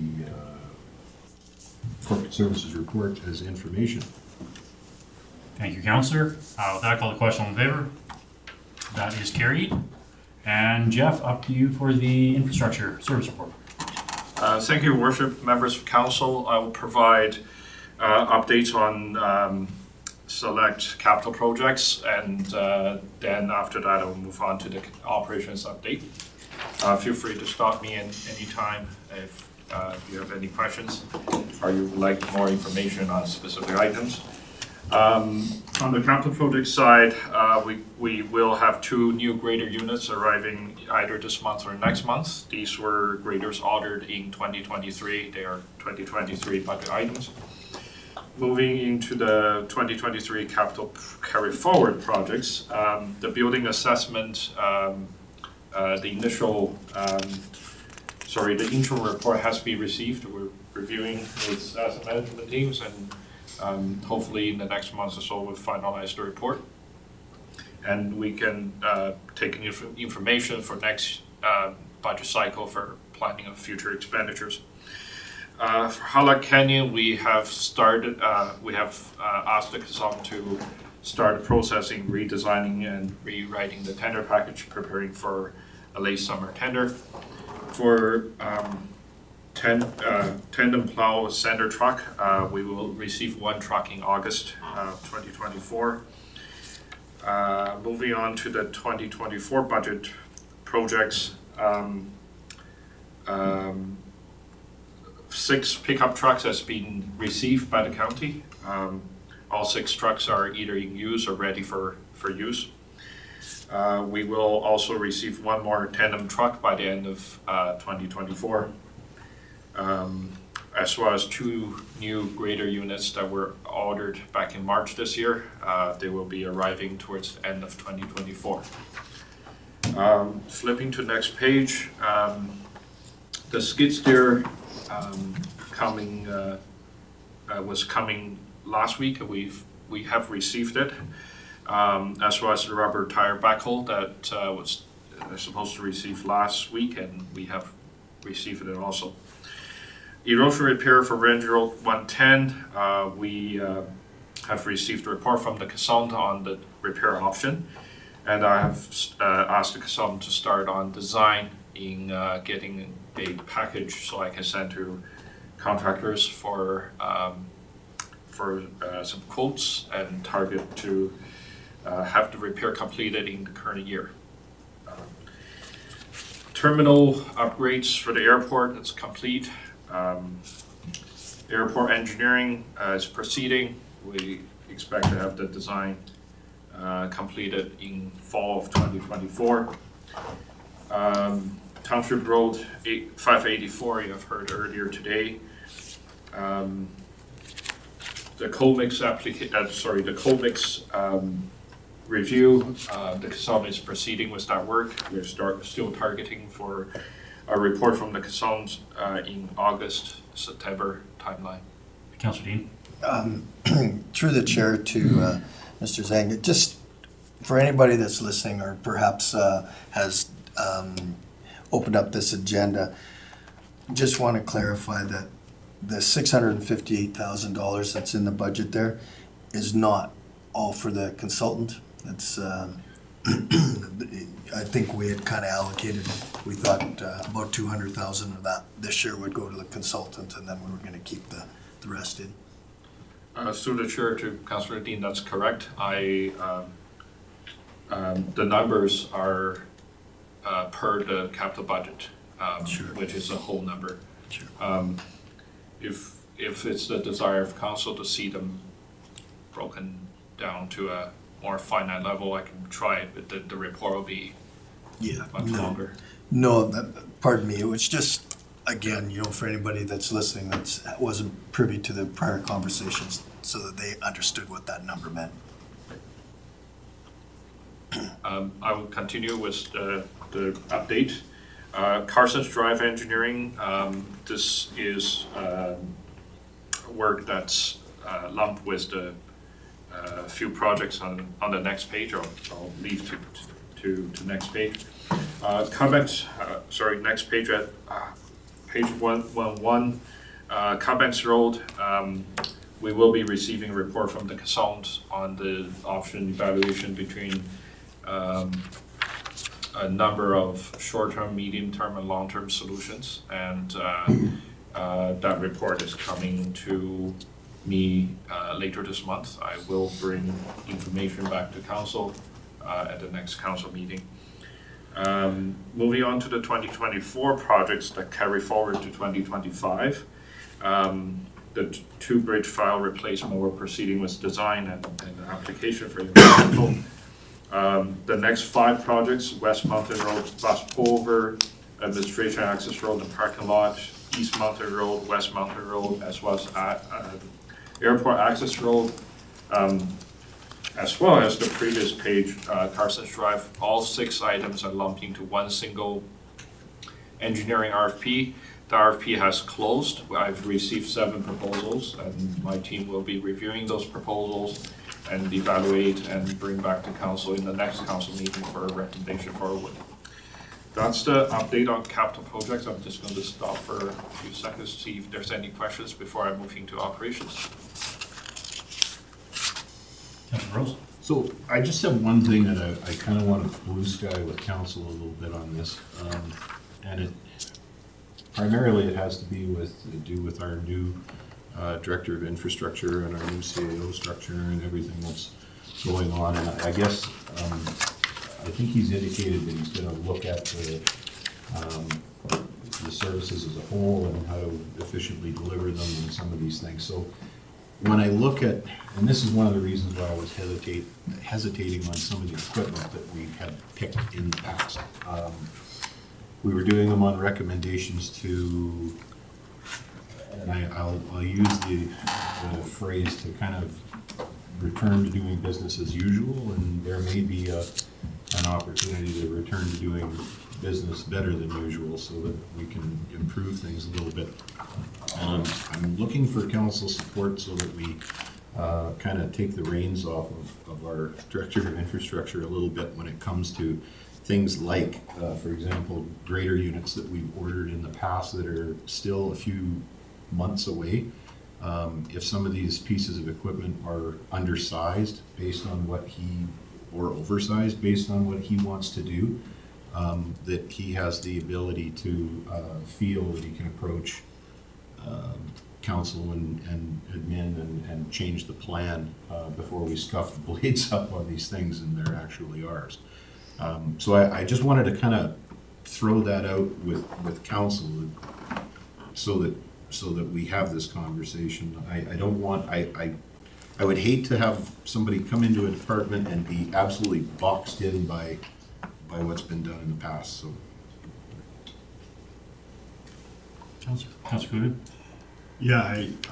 corporate services report as information. Thank you, Counselor. With that, I call the question in favor. That is carried. And Jeff, up to you for the infrastructure service report. Thank you, Worship, members of council. I will provide updates on select capital projects, and then after that I will move on to the operations update. Feel free to stop me in any time if you have any questions or you would like more information on specific items. On the capital project side, we will have 2 new grader units arriving either this month or next month. These were graders ordered in 2023. They are 2023 budget items. Moving into the 2023 capital carry forward projects, the building assessment, the interim report has been received. We're reviewing with asset management teams, and hopefully in the next month or so we'll finalize the report. And we can take information for next budget cycle for planning of future expenditures. For Highlight Canyon, we have started, we have asked the consultant to start processing, redesigning, and rewriting the tender package, preparing for a late summer tender. For tandem plow center truck, we will receive 1 truck in August 2024. Moving on to the 2024 budget projects, 6 pickup trucks has been received by the county. All 6 trucks are either in use or ready for use. We will also receive 1 more tandem truck by the end of 2024, as well as 2 new grader units that were ordered back in March this year. They will be arriving towards the end of 2024. Flipping to next page, the skid steer was coming last week. We have received it, as well as the rubber tire backhoe that was supposed to receive last week, and we have received it also. Erosion repair for Range Road 110, we have received a report from the consultant on the repair option, and I have asked the consultant to start on design in getting a package so I can send to contractors for some quotes and target to have the repair completed in the current year. Terminal upgrades for the airport, it's complete. Airport engineering is proceeding. We expect to have the design completed in fall of 2024. Township Road 584, you have heard earlier today. The co-mix review, the consultant is proceeding with that work. We're still targeting for a report from the consultants in August, September timeline. Councillor Dean. Through the chair to Mr. Zhang, just for anybody that's listening or perhaps has opened up this agenda, just want to clarify that the $658,000 that's in the budget there is not all for the consultant. It's I think we had kind of allocated, we thought about $200,000 of that this year would go to the consultant, and then we were going to keep the rest in. Through the chair to Councillor Dean, that's correct. The numbers are per the capital budget, Sure. which is a whole number. Sure. If it's the desire of council to see them broken down to a more finite level, I can try it, but the report will be much longer. No, pardon me. It was just, again, for anybody that's listening that wasn't privy to the prior conversations, so that they understood what that number meant. I will continue with the update. Carson's Drive Engineering, this is work that's lumped with the few projects on the next page. I'll leave to next page. Next page at page 111, Cubbanks Road. we will be receiving a report from the consultant on the option evaluation between a number of short-term, medium-term, and long-term solutions. And that report is coming to me later this month. I will bring information back to council at the next council meeting. Moving on to the 2024 projects that carry forward to 2025. The two bridge file replacement, we're proceeding with design and application for environmental. The next 5 projects: West Mountain Road, Bus Pulver, Administration Access Road and Parking Lot, East Mountain Road, West Mountain Road, as well as Airport Access Road, as well as the previous page, Carson's Drive. All 6 items are lumped into one single engineering RFP. The RFP has closed. I've received 7 proposals, and my team will be reviewing those proposals and evaluate and bring back to council in the next council meeting for a recommendation for award. That's the update on capital projects. I'm just going to stop for a few seconds to see if there's any questions before I move into operations. Councilor Rose? So I just have one thing that I kind of want to blue sky with council a little bit on this. And it primarily it has to do with our new Director of Infrastructure and our new CAO structure and everything that's going on. And I guess I think he's indicated that he's going to look at the services as a whole and how to efficiently deliver them and some of these things. So when I look at, and this is one of the reasons why I was hesitating on some of the equipment that we had picked in the past. We were doing them on recommendations to, and I'll use the phrase to kind of return to doing business as usual, and there may be an opportunity to return to doing business better than usual so that we can improve things a little bit. I'm looking for council support so that we kind of take the reins off of our Director of Infrastructure a little bit when it comes to things like, for example, grader units that we've ordered in the past that are still a few months away. If some of these pieces of equipment are undersized based on what or oversized based on what he wants to do, that he has the ability to feel that he can approach council and admin and change the plan before we scuff the blades up on these things and they're actually ours. So I just wanted to kind of throw that out with council so that we have this conversation. I don't want, I would hate to have somebody come into a department and be absolutely boxed in by what's been done in the past, so. Councilor Coogan? Yeah,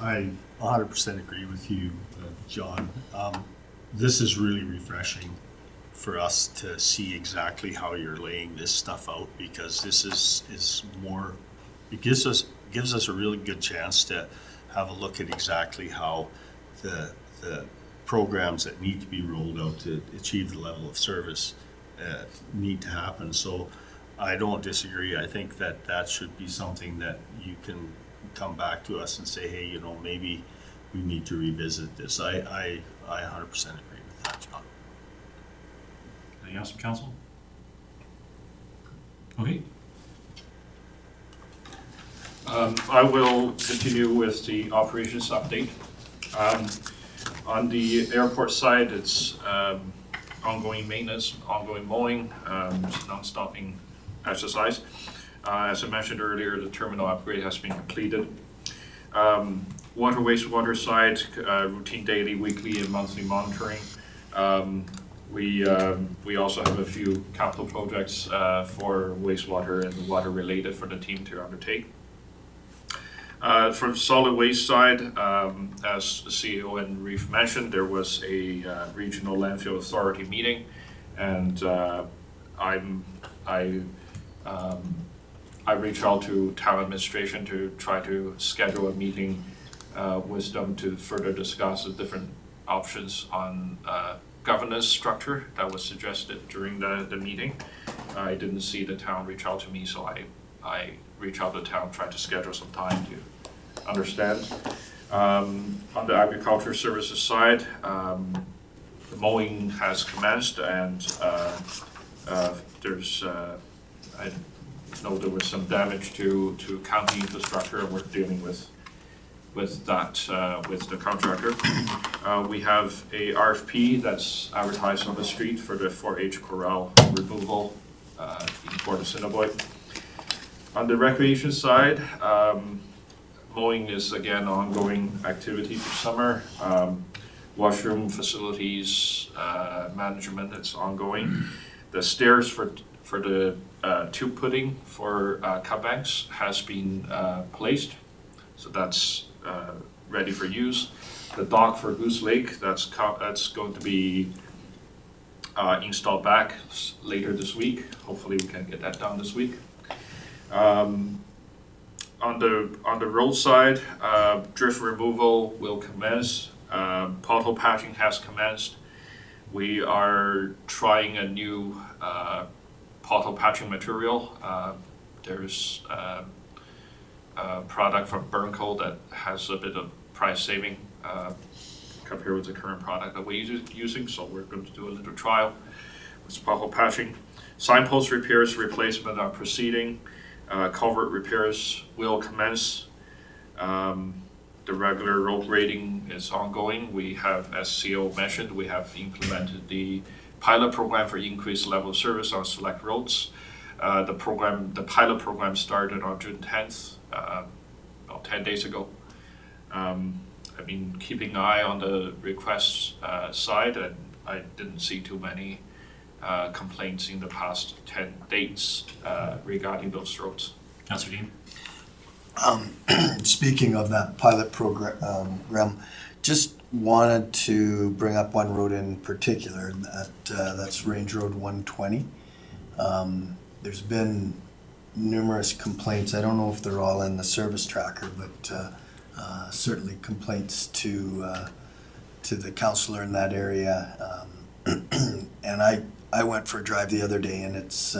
I 100% agree with you, John. This is really refreshing for us to see exactly how you're laying this stuff out, because this is more, it gives us a really good chance to have a look at exactly how the programs that need to be rolled out to achieve the level of service need to happen. So I don't disagree. I think that should be something that you can come back to us and say, hey, you know, maybe we need to revisit this. I 100% agree with that, John. Anything else from council? Okay. I will continue with the operations update. On the airport side, it's ongoing maintenance, ongoing mowing, non-stopping exercise. As I mentioned earlier, the terminal upgrade has been completed. Water, wastewater side, routine daily, weekly, and monthly monitoring. We also have a few capital projects for wastewater and water related for the team to undertake. For the solid waste side, as the CEO and Reef mentioned, there was a regional landfill authority meeting, and I reached out to town administration to try to schedule a meeting with them to further discuss the different options on governance structure that was suggested during the meeting. I didn't see the town reach out to me, so I reached out to the town, tried to schedule some time to understand. On the agriculture services side, the mowing has commenced, and there's, I know there was some damage to county infrastructure, and we're dealing with that, with the contractor. We have a RFP that's advertised on the street for the 4-H corral removal in Port Assiniboine. On the recreation side, mowing is again ongoing activity for summer. Washroom facilities management, it's ongoing. The stairs for the tube pudding for cut banks has been placed, so that's ready for use. The dock for Goose Lake, that's going to be installed back later this week. Hopefully we can get that done this week. On the road side, drift removal will commence. Pothole patching has commenced. We are trying a new pothole patching material. There's a product from Burnco that has a bit of price saving compared with the current product that we're using, so we're going to do a little trial with pothole patching. Signpost repairs, replacement are proceeding. Culvert repairs will commence. The regular road grading is ongoing. We have, as CEO mentioned, we have implemented the pilot program for increased level of service on select roads. The pilot program started on June 10th, about 10 days ago. I've been keeping an eye on the requests side, and I didn't see too many complaints in the past 10 days regarding those roads. Councillor Dean? Speaking of that pilot program, just wanted to bring up one road in particular, that's Range Road 120. There's been numerous complaints. I don't know if they're all in the service tracker, but certainly complaints to the councillor in that area. And I went for a drive the other day, and it's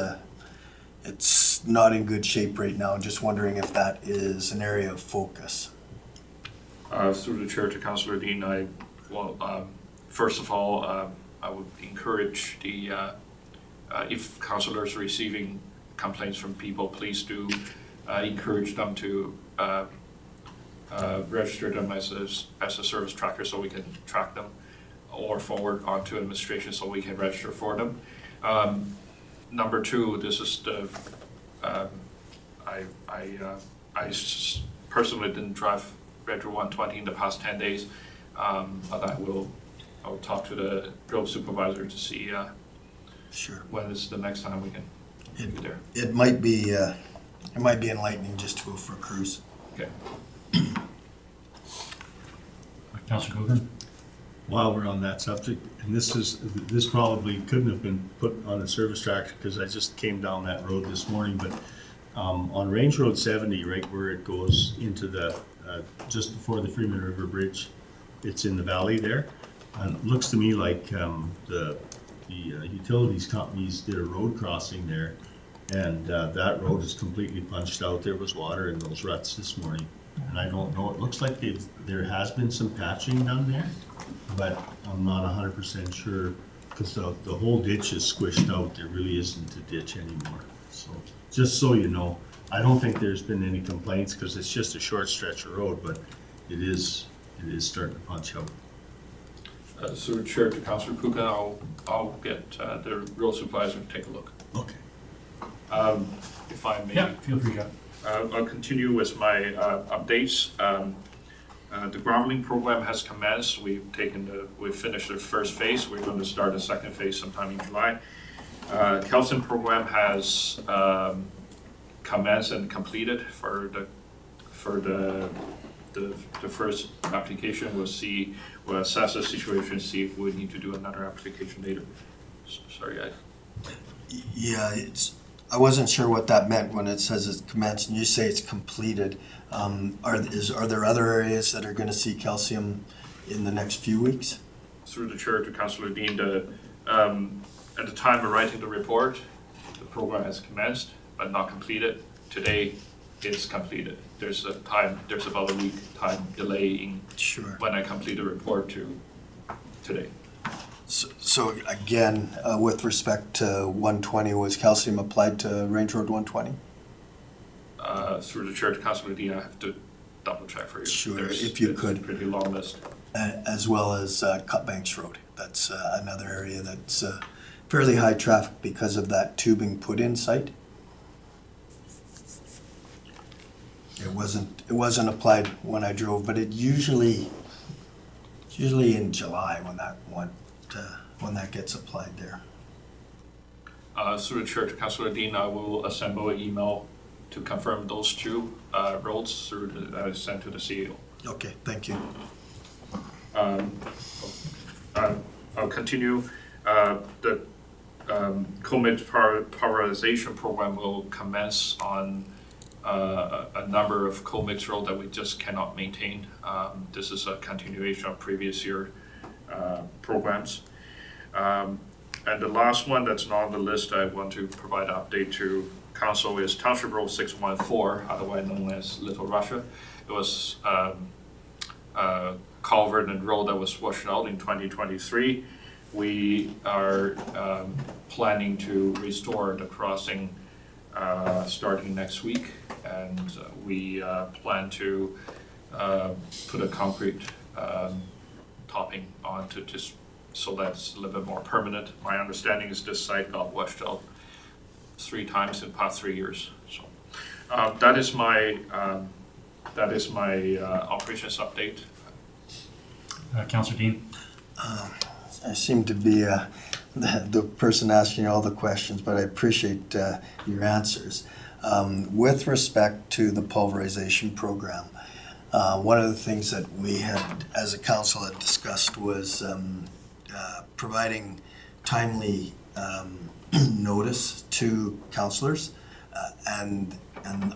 not in good shape right now. Just wondering if that is an area of focus. Through the chair to Councillor Dean, first of all, I would encourage if councillors are receiving complaints from people, please do encourage them to register them as a service tracker so we can track them, or forward onto administration so we can register for them. Number two, this is the, I personally didn't drive Red Road 120 in the past 10 days, but I will talk to the road supervisor to see sure when is the next time we can be there. It might be enlightening just to go for a cruise. Okay. Councillor Cogan? While we're on that subject, and this probably couldn't have been put on the service tracker because I just came down that road this morning, but on Range Road 70, right where it goes into the, just before the Freeman River Bridge, it's in the valley there. And it looks to me like the utilities companies did a road crossing there, and that road is completely punched out. There was water in those ruts this morning. And I don't know, it looks like there has been some patching done there, but I'm not 100% sure because the whole ditch is squished out. There really isn't a ditch anymore. So just so you know, I don't think there's been any complaints because it's just a short stretch of road, but it is starting to punch out. So Chair to Councillor Kuka, I'll get the road supervisor to take a look. Okay. If I may. Yeah, feel free, John. I'll continue with my updates. The graveling program has commenced. We've finished the first phase. We're going to start the second phase sometime in July. Calcium program has commenced and completed for the first application. We'll assess the situation, see if we need to do another application later. Sorry, Yeah, I wasn't sure what that meant when it says it's commenced and you say it's completed. Are there other areas that are going to see calcium in the next few weeks? Through the chair to Councillor Dean, at the time of writing the report, the program has commenced but not completed. Today, it's completed. There's about a week time delay in Sure. when I complete the report to today. So again, with respect to 120, was calcium applied to Range Road 120? Through the chair to Councilor Dean, I have to double check for you. Sure, There's- if you it's could. a pretty long list. As well as Cut Banks Road. That's another area that's fairly high traffic because of that tubing put in site. It wasn't applied when I drove, but it's usually in July when that gets applied there. Through the chair to Councilor Dean, I will assemble an email to confirm those two roads through sent to the CEO. Okay, thank you. I'll continue. The commit prioritization program will commence on a number of co-mix road that we just cannot maintain. This is a continuation of previous year programs. And the last one that's not on the list I want to provide an update to council is Township Road 614, otherwise known as Little Russia. It was culvert and road that was washed out in 2023. We are planning to restore the crossing starting next week, and we plan to put a concrete topping on to just so that's a little bit more permanent. My understanding is this site got washed out 3 times in the past 3 years. So that is my operations update. Councilor Dean? I seem to be the person asking all the questions, but I appreciate your answers. With respect to the pulverization program, one of the things that we had, as a council, had discussed was providing timely notice to councillors and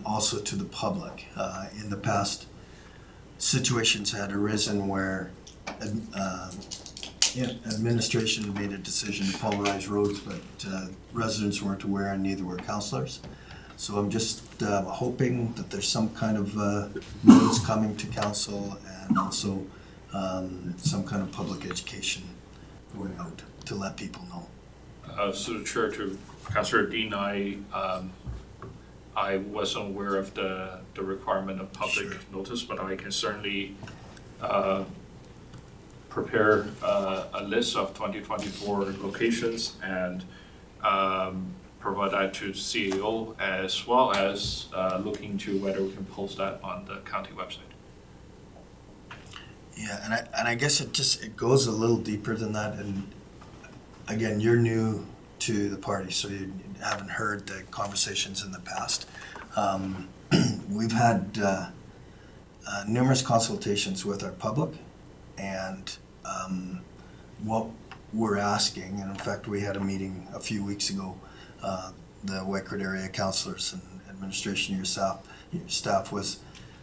also to the public. In the past, situations had arisen where administration made a decision to pulverize roads, but residents weren't aware and neither were councillors. So I'm just hoping that there's some kind of notice coming to council and also some kind of public education going out to let people know. So the chair to Councilor Dean, I wasn't aware of the requirement of public notice, but I can certainly prepare a list of 2024 locations and provide that to CEO, as well as looking to whether we can post that on the county website. Yeah, and I guess it goes a little deeper than that. And again, you're new to the party, so you haven't heard the conversations in the past. We've had numerous consultations with our public, and what we're asking, and in fact, we had a meeting a few weeks ago, the White area councillors and administration, your staff was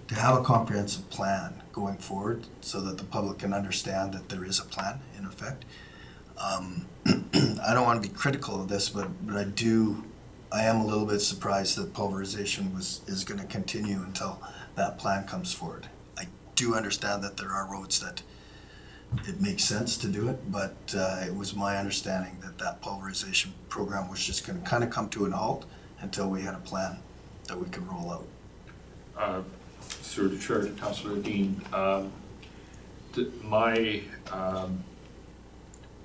to have a comprehensive plan going forward so that the public can understand that there is a plan in effect. I don't want to be critical of this, but I am a little bit surprised that pulverization is going to continue until that plan comes forward. I do understand that there are roads that it makes sense to do it, but it was my understanding that pulverization program was just going to kind of come to an halt until we had a plan that we could roll out. Through the chair to Councilor Dean,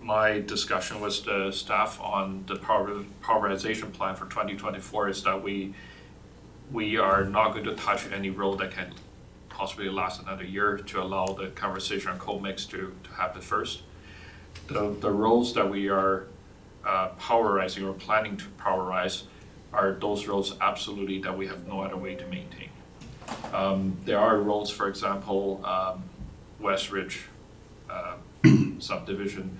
my discussion with the staff on the pulverization plan for 2024 is that we are not going to touch any road that can possibly last another year to allow the conversation on co-mix to happen first. The roads that we are pulverizing or planning to pulverize are those roads absolutely that we have no other way to maintain. There are roads, for example, West Ridge Subdivision.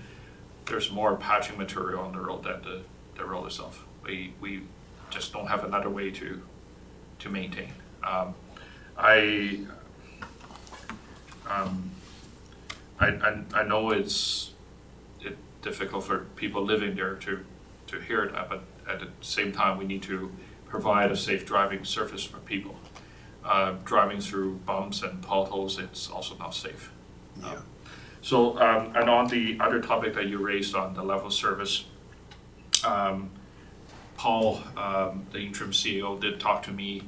There's more patching material on the road than the road itself. We just don't have another way to maintain. I know it's difficult for people living there to hear that, but at the same time, we need to provide a safe driving surface for people. driving through bumps and potholes, it's also not safe. Yeah. So, and on the other topic that you raised on the level of service, Paul, the interim CEO, did talk to me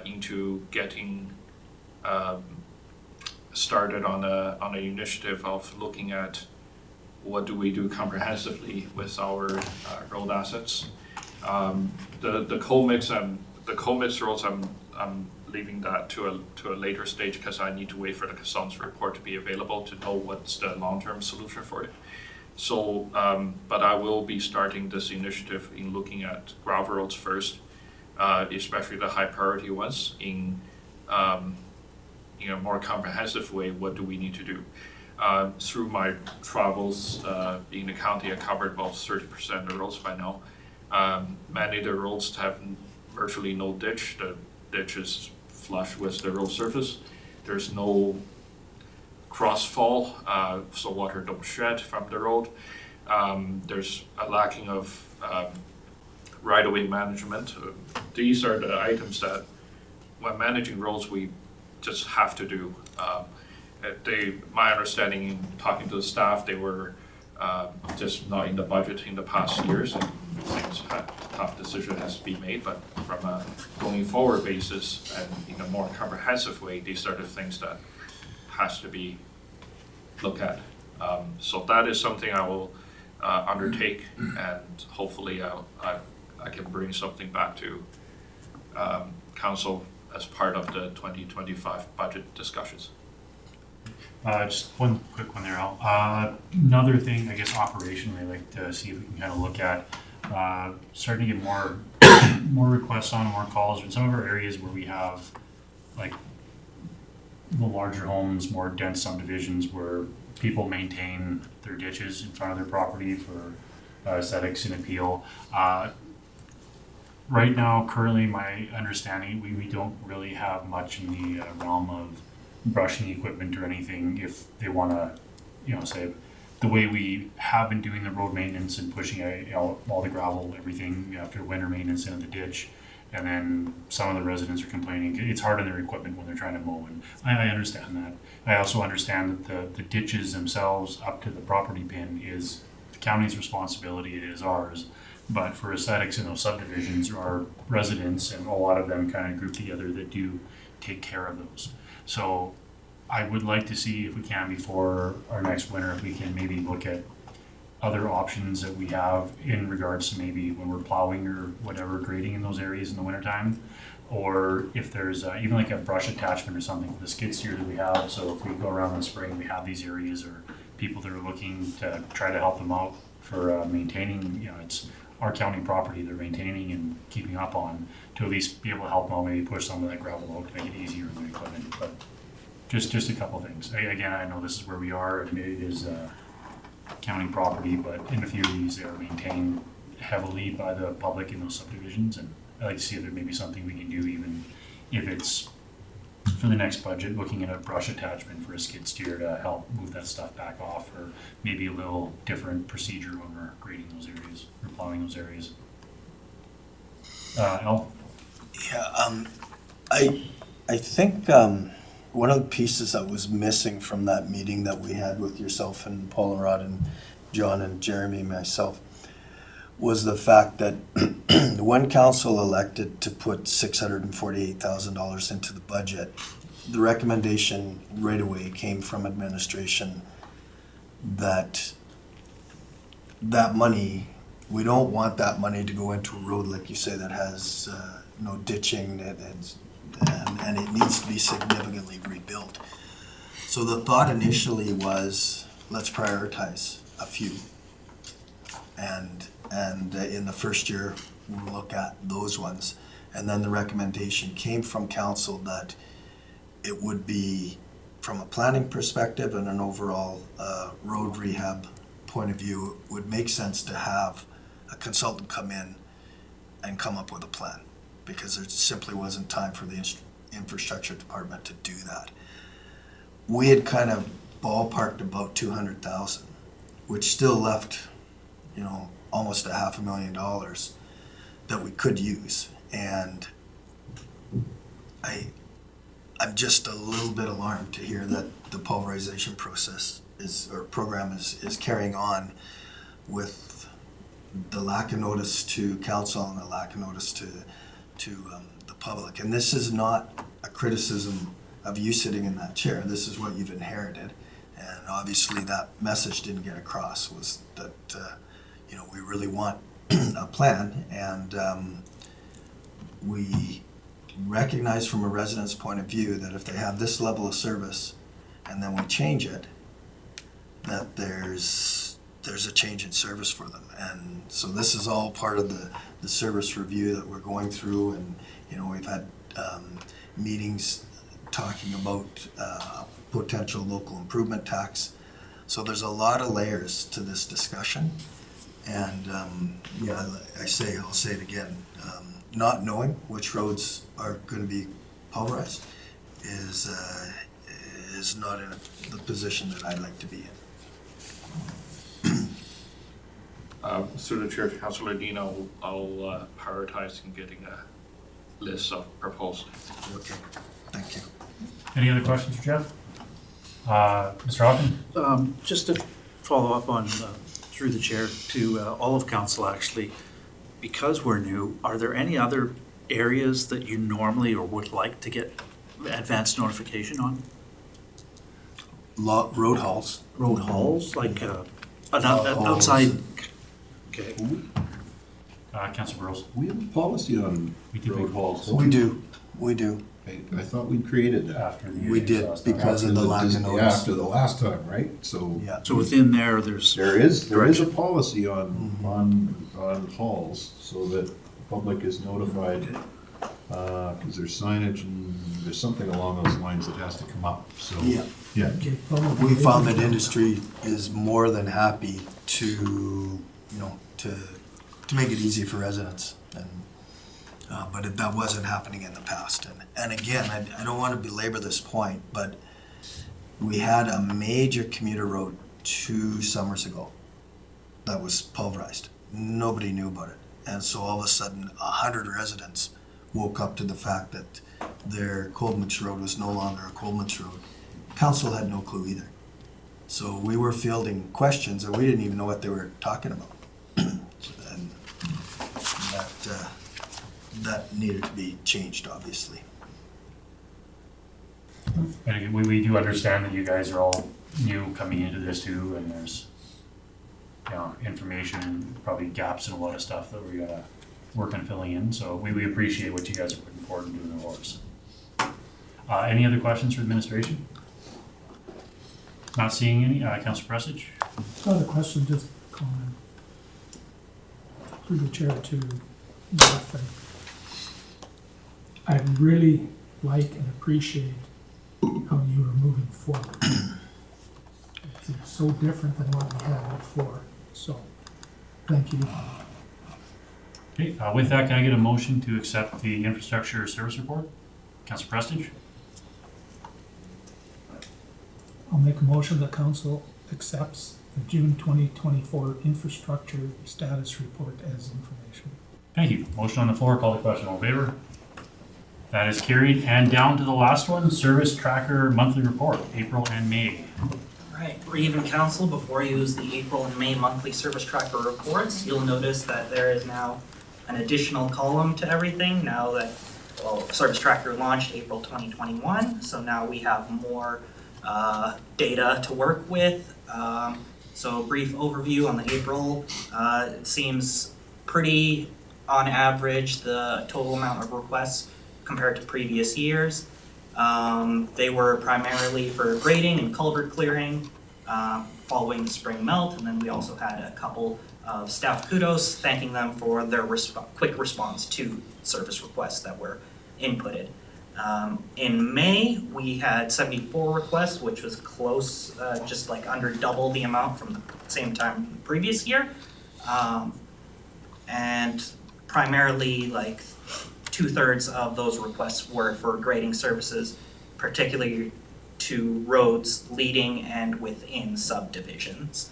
into getting started on an initiative of looking at what do we do comprehensively with our road assets. The co-mix roads, I'm leaving that to a later stage because I need to wait for the consultant's report to be available to know what's the long-term solution for it. So, but I will be starting this initiative in looking at gravel roads first, especially the high priority ones in a more comprehensive way. What do we need to do? Through my travels in the county, I covered about 30% of the roads by now. Many of the roads have virtually no ditch. The ditch is flush with the road surface. There's no crossfall, so water don't shed from the road. There's a lacking of right-of-way management. These are the items that, when managing roads, we just have to do. My understanding in talking to the staff, they were just not in the budget in the past years, and things tough decision has to be made. But from a going forward basis and in a more comprehensive way, these are the things that has to be looked at. So that is something I will undertake, and hopefully I can bring something back to council as part of the 2025 budget discussions. Just one quick one there, Al. Another thing, I guess operationally, I'd like to see if we can kind of look at starting to get more requests on, more calls in some of our areas where we have like the larger homes, more dense subdivisions where people maintain their ditches in front of their property for aesthetics and appeal. Right now, currently, my understanding, we don't really have much in the realm of brushing equipment or anything. If they want to, say, the way we have been doing the road maintenance and pushing out all the gravel, everything after winter maintenance into the ditch, and then some of the residents are complaining it's hard on their equipment when they're trying to mow, and I understand that. I also understand that the ditches themselves up to the property pin is the county's responsibility, it is ours. But for aesthetics in those subdivisions, our residents, and a lot of them kind of group together that do take care of those. So I would like to see if we can, before our next winter, if we can maybe look at other options that we have in regards to maybe when we're plowing or whatever, grading in those areas in the wintertime. Or if there's even like a brush attachment or something for the skid steer that we have. So if we go around in the spring, we have these areas, or people that are looking to try to help them out for maintaining, it's our county property they're maintaining and keeping up on, to at least be able to help them out, maybe push some of that gravel out to make it easier in their equipment. But just a couple things. Again, I know this is where we are, and it is county property, but in a few of these, they are maintained heavily by the public in those subdivisions, and I'd like to see if there may be something we can do, even if it's for the next budget, looking at a brush attachment for a skid steer to help move that stuff back off, or maybe a little different procedure when we're grading those areas or plowing those areas. Al? Yeah, I think one of the pieces that was missing from that meeting that we had with yourself and Paul and Rod and John and Jeremy and myself was the fact that when council elected to put $648,000 into the budget, the recommendation right away came from administration that money, we don't want that money to go into a road, like you say, that has no ditching and it needs to be significantly rebuilt. So the thought initially was, let's prioritize a few. And in the first year, we'll look at those ones. And then the recommendation came from council that it would be, from a planning perspective and an overall road rehab point of view, it would make sense to have a consultant come in and come up with a plan, because there simply wasn't time for the infrastructure department to do that. We had kind of ballparked about 200,000, which still left, almost $500,000 that we could use. And I'm just a little bit alarmed to hear that the pulverization process program is carrying on with the lack of notice to council and the lack of notice to the public. And this is not a criticism of you sitting in that chair. This is what you've inherited. And obviously that message didn't get across, was that, we really want a plan, and we recognize from a resident's point of view that if they have this level of service and then we change it, that there's a change in service for them. And so this is all part of the service review that we're going through, and we've had meetings talking about potential local improvement tax. So there's a lot of layers to this discussion. And I'll say it again, not knowing which roads are going to be pulverized is not in the position that I'd like to be in. Through the chair to Councillor Dean, I'll prioritize in getting a list of proposals. Okay, thank you. Any other questions for Jeff? Mr. Hawken? Just to follow up on, through the chair to all of council actually, because we're new, are there any other areas that you normally or would like to get advanced notification on? Road hauls. Road hauls, like outside? Okay. Councillor Burrows? We have a policy on road hauls. We do. I thought we created that. After the We did, because of the lack of notice. After the last time, right? So. Yeah. So within there is a policy on hauls, so that the public is notified, because there's signage and there's something along those lines that has to come up, so. Yeah. Yeah. We found that industry is more than happy to make it easy for residents, and but that wasn't happening in the past. And again, I don't want to belabor this point, but we had a major commuter road 2 summers ago that was pulverized. Nobody knew about it, and so all of a sudden 100 residents woke up to the fact that their Coldmans Road was no longer a Coldmans Road. Council had no clue either. So we were fielding questions and we didn't even know what they were talking about. And that needed to be changed, obviously. And again, we do understand that you guys are all new coming into this too, and there's information and probably gaps in a lot of stuff that we gotta work on filling in. So we appreciate what you guys are putting forward and doing the works. Any other questions for administration? Not seeing any. Councillor Pressage? Not a question, just a comment. Through the chair to Jeff. I really like and appreciate how you are moving forward. It's so different than what we had before, so thank you. Okay, with that, can I get a motion to accept the infrastructure service report? Councillor Prestige? I'll make a motion that council accepts the June 2024 infrastructure status report as information. Thank you. Motion on the floor, call the question. All in favor? That is carried. And down to the last one, service tracker monthly report, April and May. Right, for even council, before you use the April and May monthly service tracker reports, you'll notice that there is now an additional column to everything now that, service tracker launched April 2021, so now we have more data to work with. So brief overview on the April, it seems pretty on average the total amount of requests compared to previous years. They were primarily for grading and culvert clearing following the spring melt, and then we also had a couple of staff kudos thanking them for their quick response to service requests that were inputted. In May, we had 74 requests, which was close, just like under double the amount from the same time the previous year. And primarily like 2/3 of those requests were for grading services, particularly to roads leading and within subdivisions.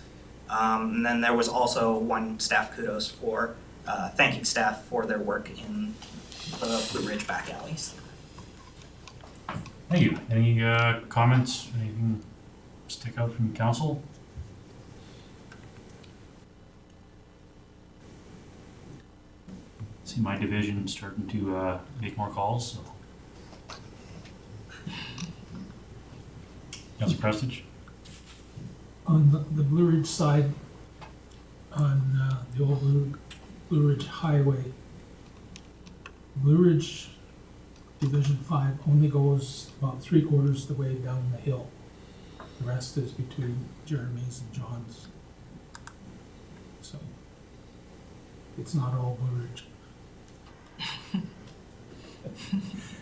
And then there was also one staff kudos for thanking staff for their work in the Blue Ridge back alleys. Thank you. Any comments, anything stick out from council? See my division starting to make more calls, so. Councilor Prestige? On the Blue Ridge side, on the old Blue Ridge Highway, Blue Ridge Division 5 only goes about 3/4 of the way down the hill. The rest is between Jeremy's and John's. So it's not all Blue Ridge.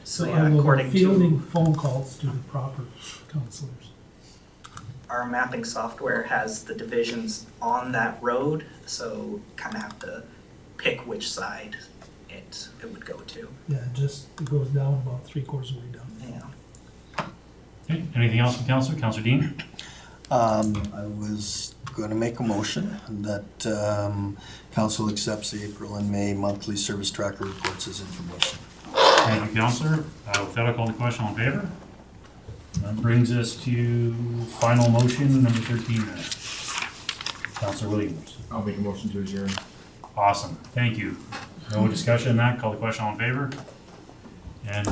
So I yeah, will be according fielding to phone calls to the proper councillors. our mapping software has the divisions on that road, so kind of have to pick which side it would go to. Yeah, it goes down about 3/4 of the way down. Yeah. Okay, anything else from council? Councilor Dean? I was going to make a motion that council accepts the April and May monthly service tracker reports as information. Thank you, councillor. With that, I'll call the question. All in favor? That brings us to final motion, number 13 minutes. Councillor Williams. I'll make a motion to adjourn. Awesome, thank you. No discussion on that, call the question. All in favor? And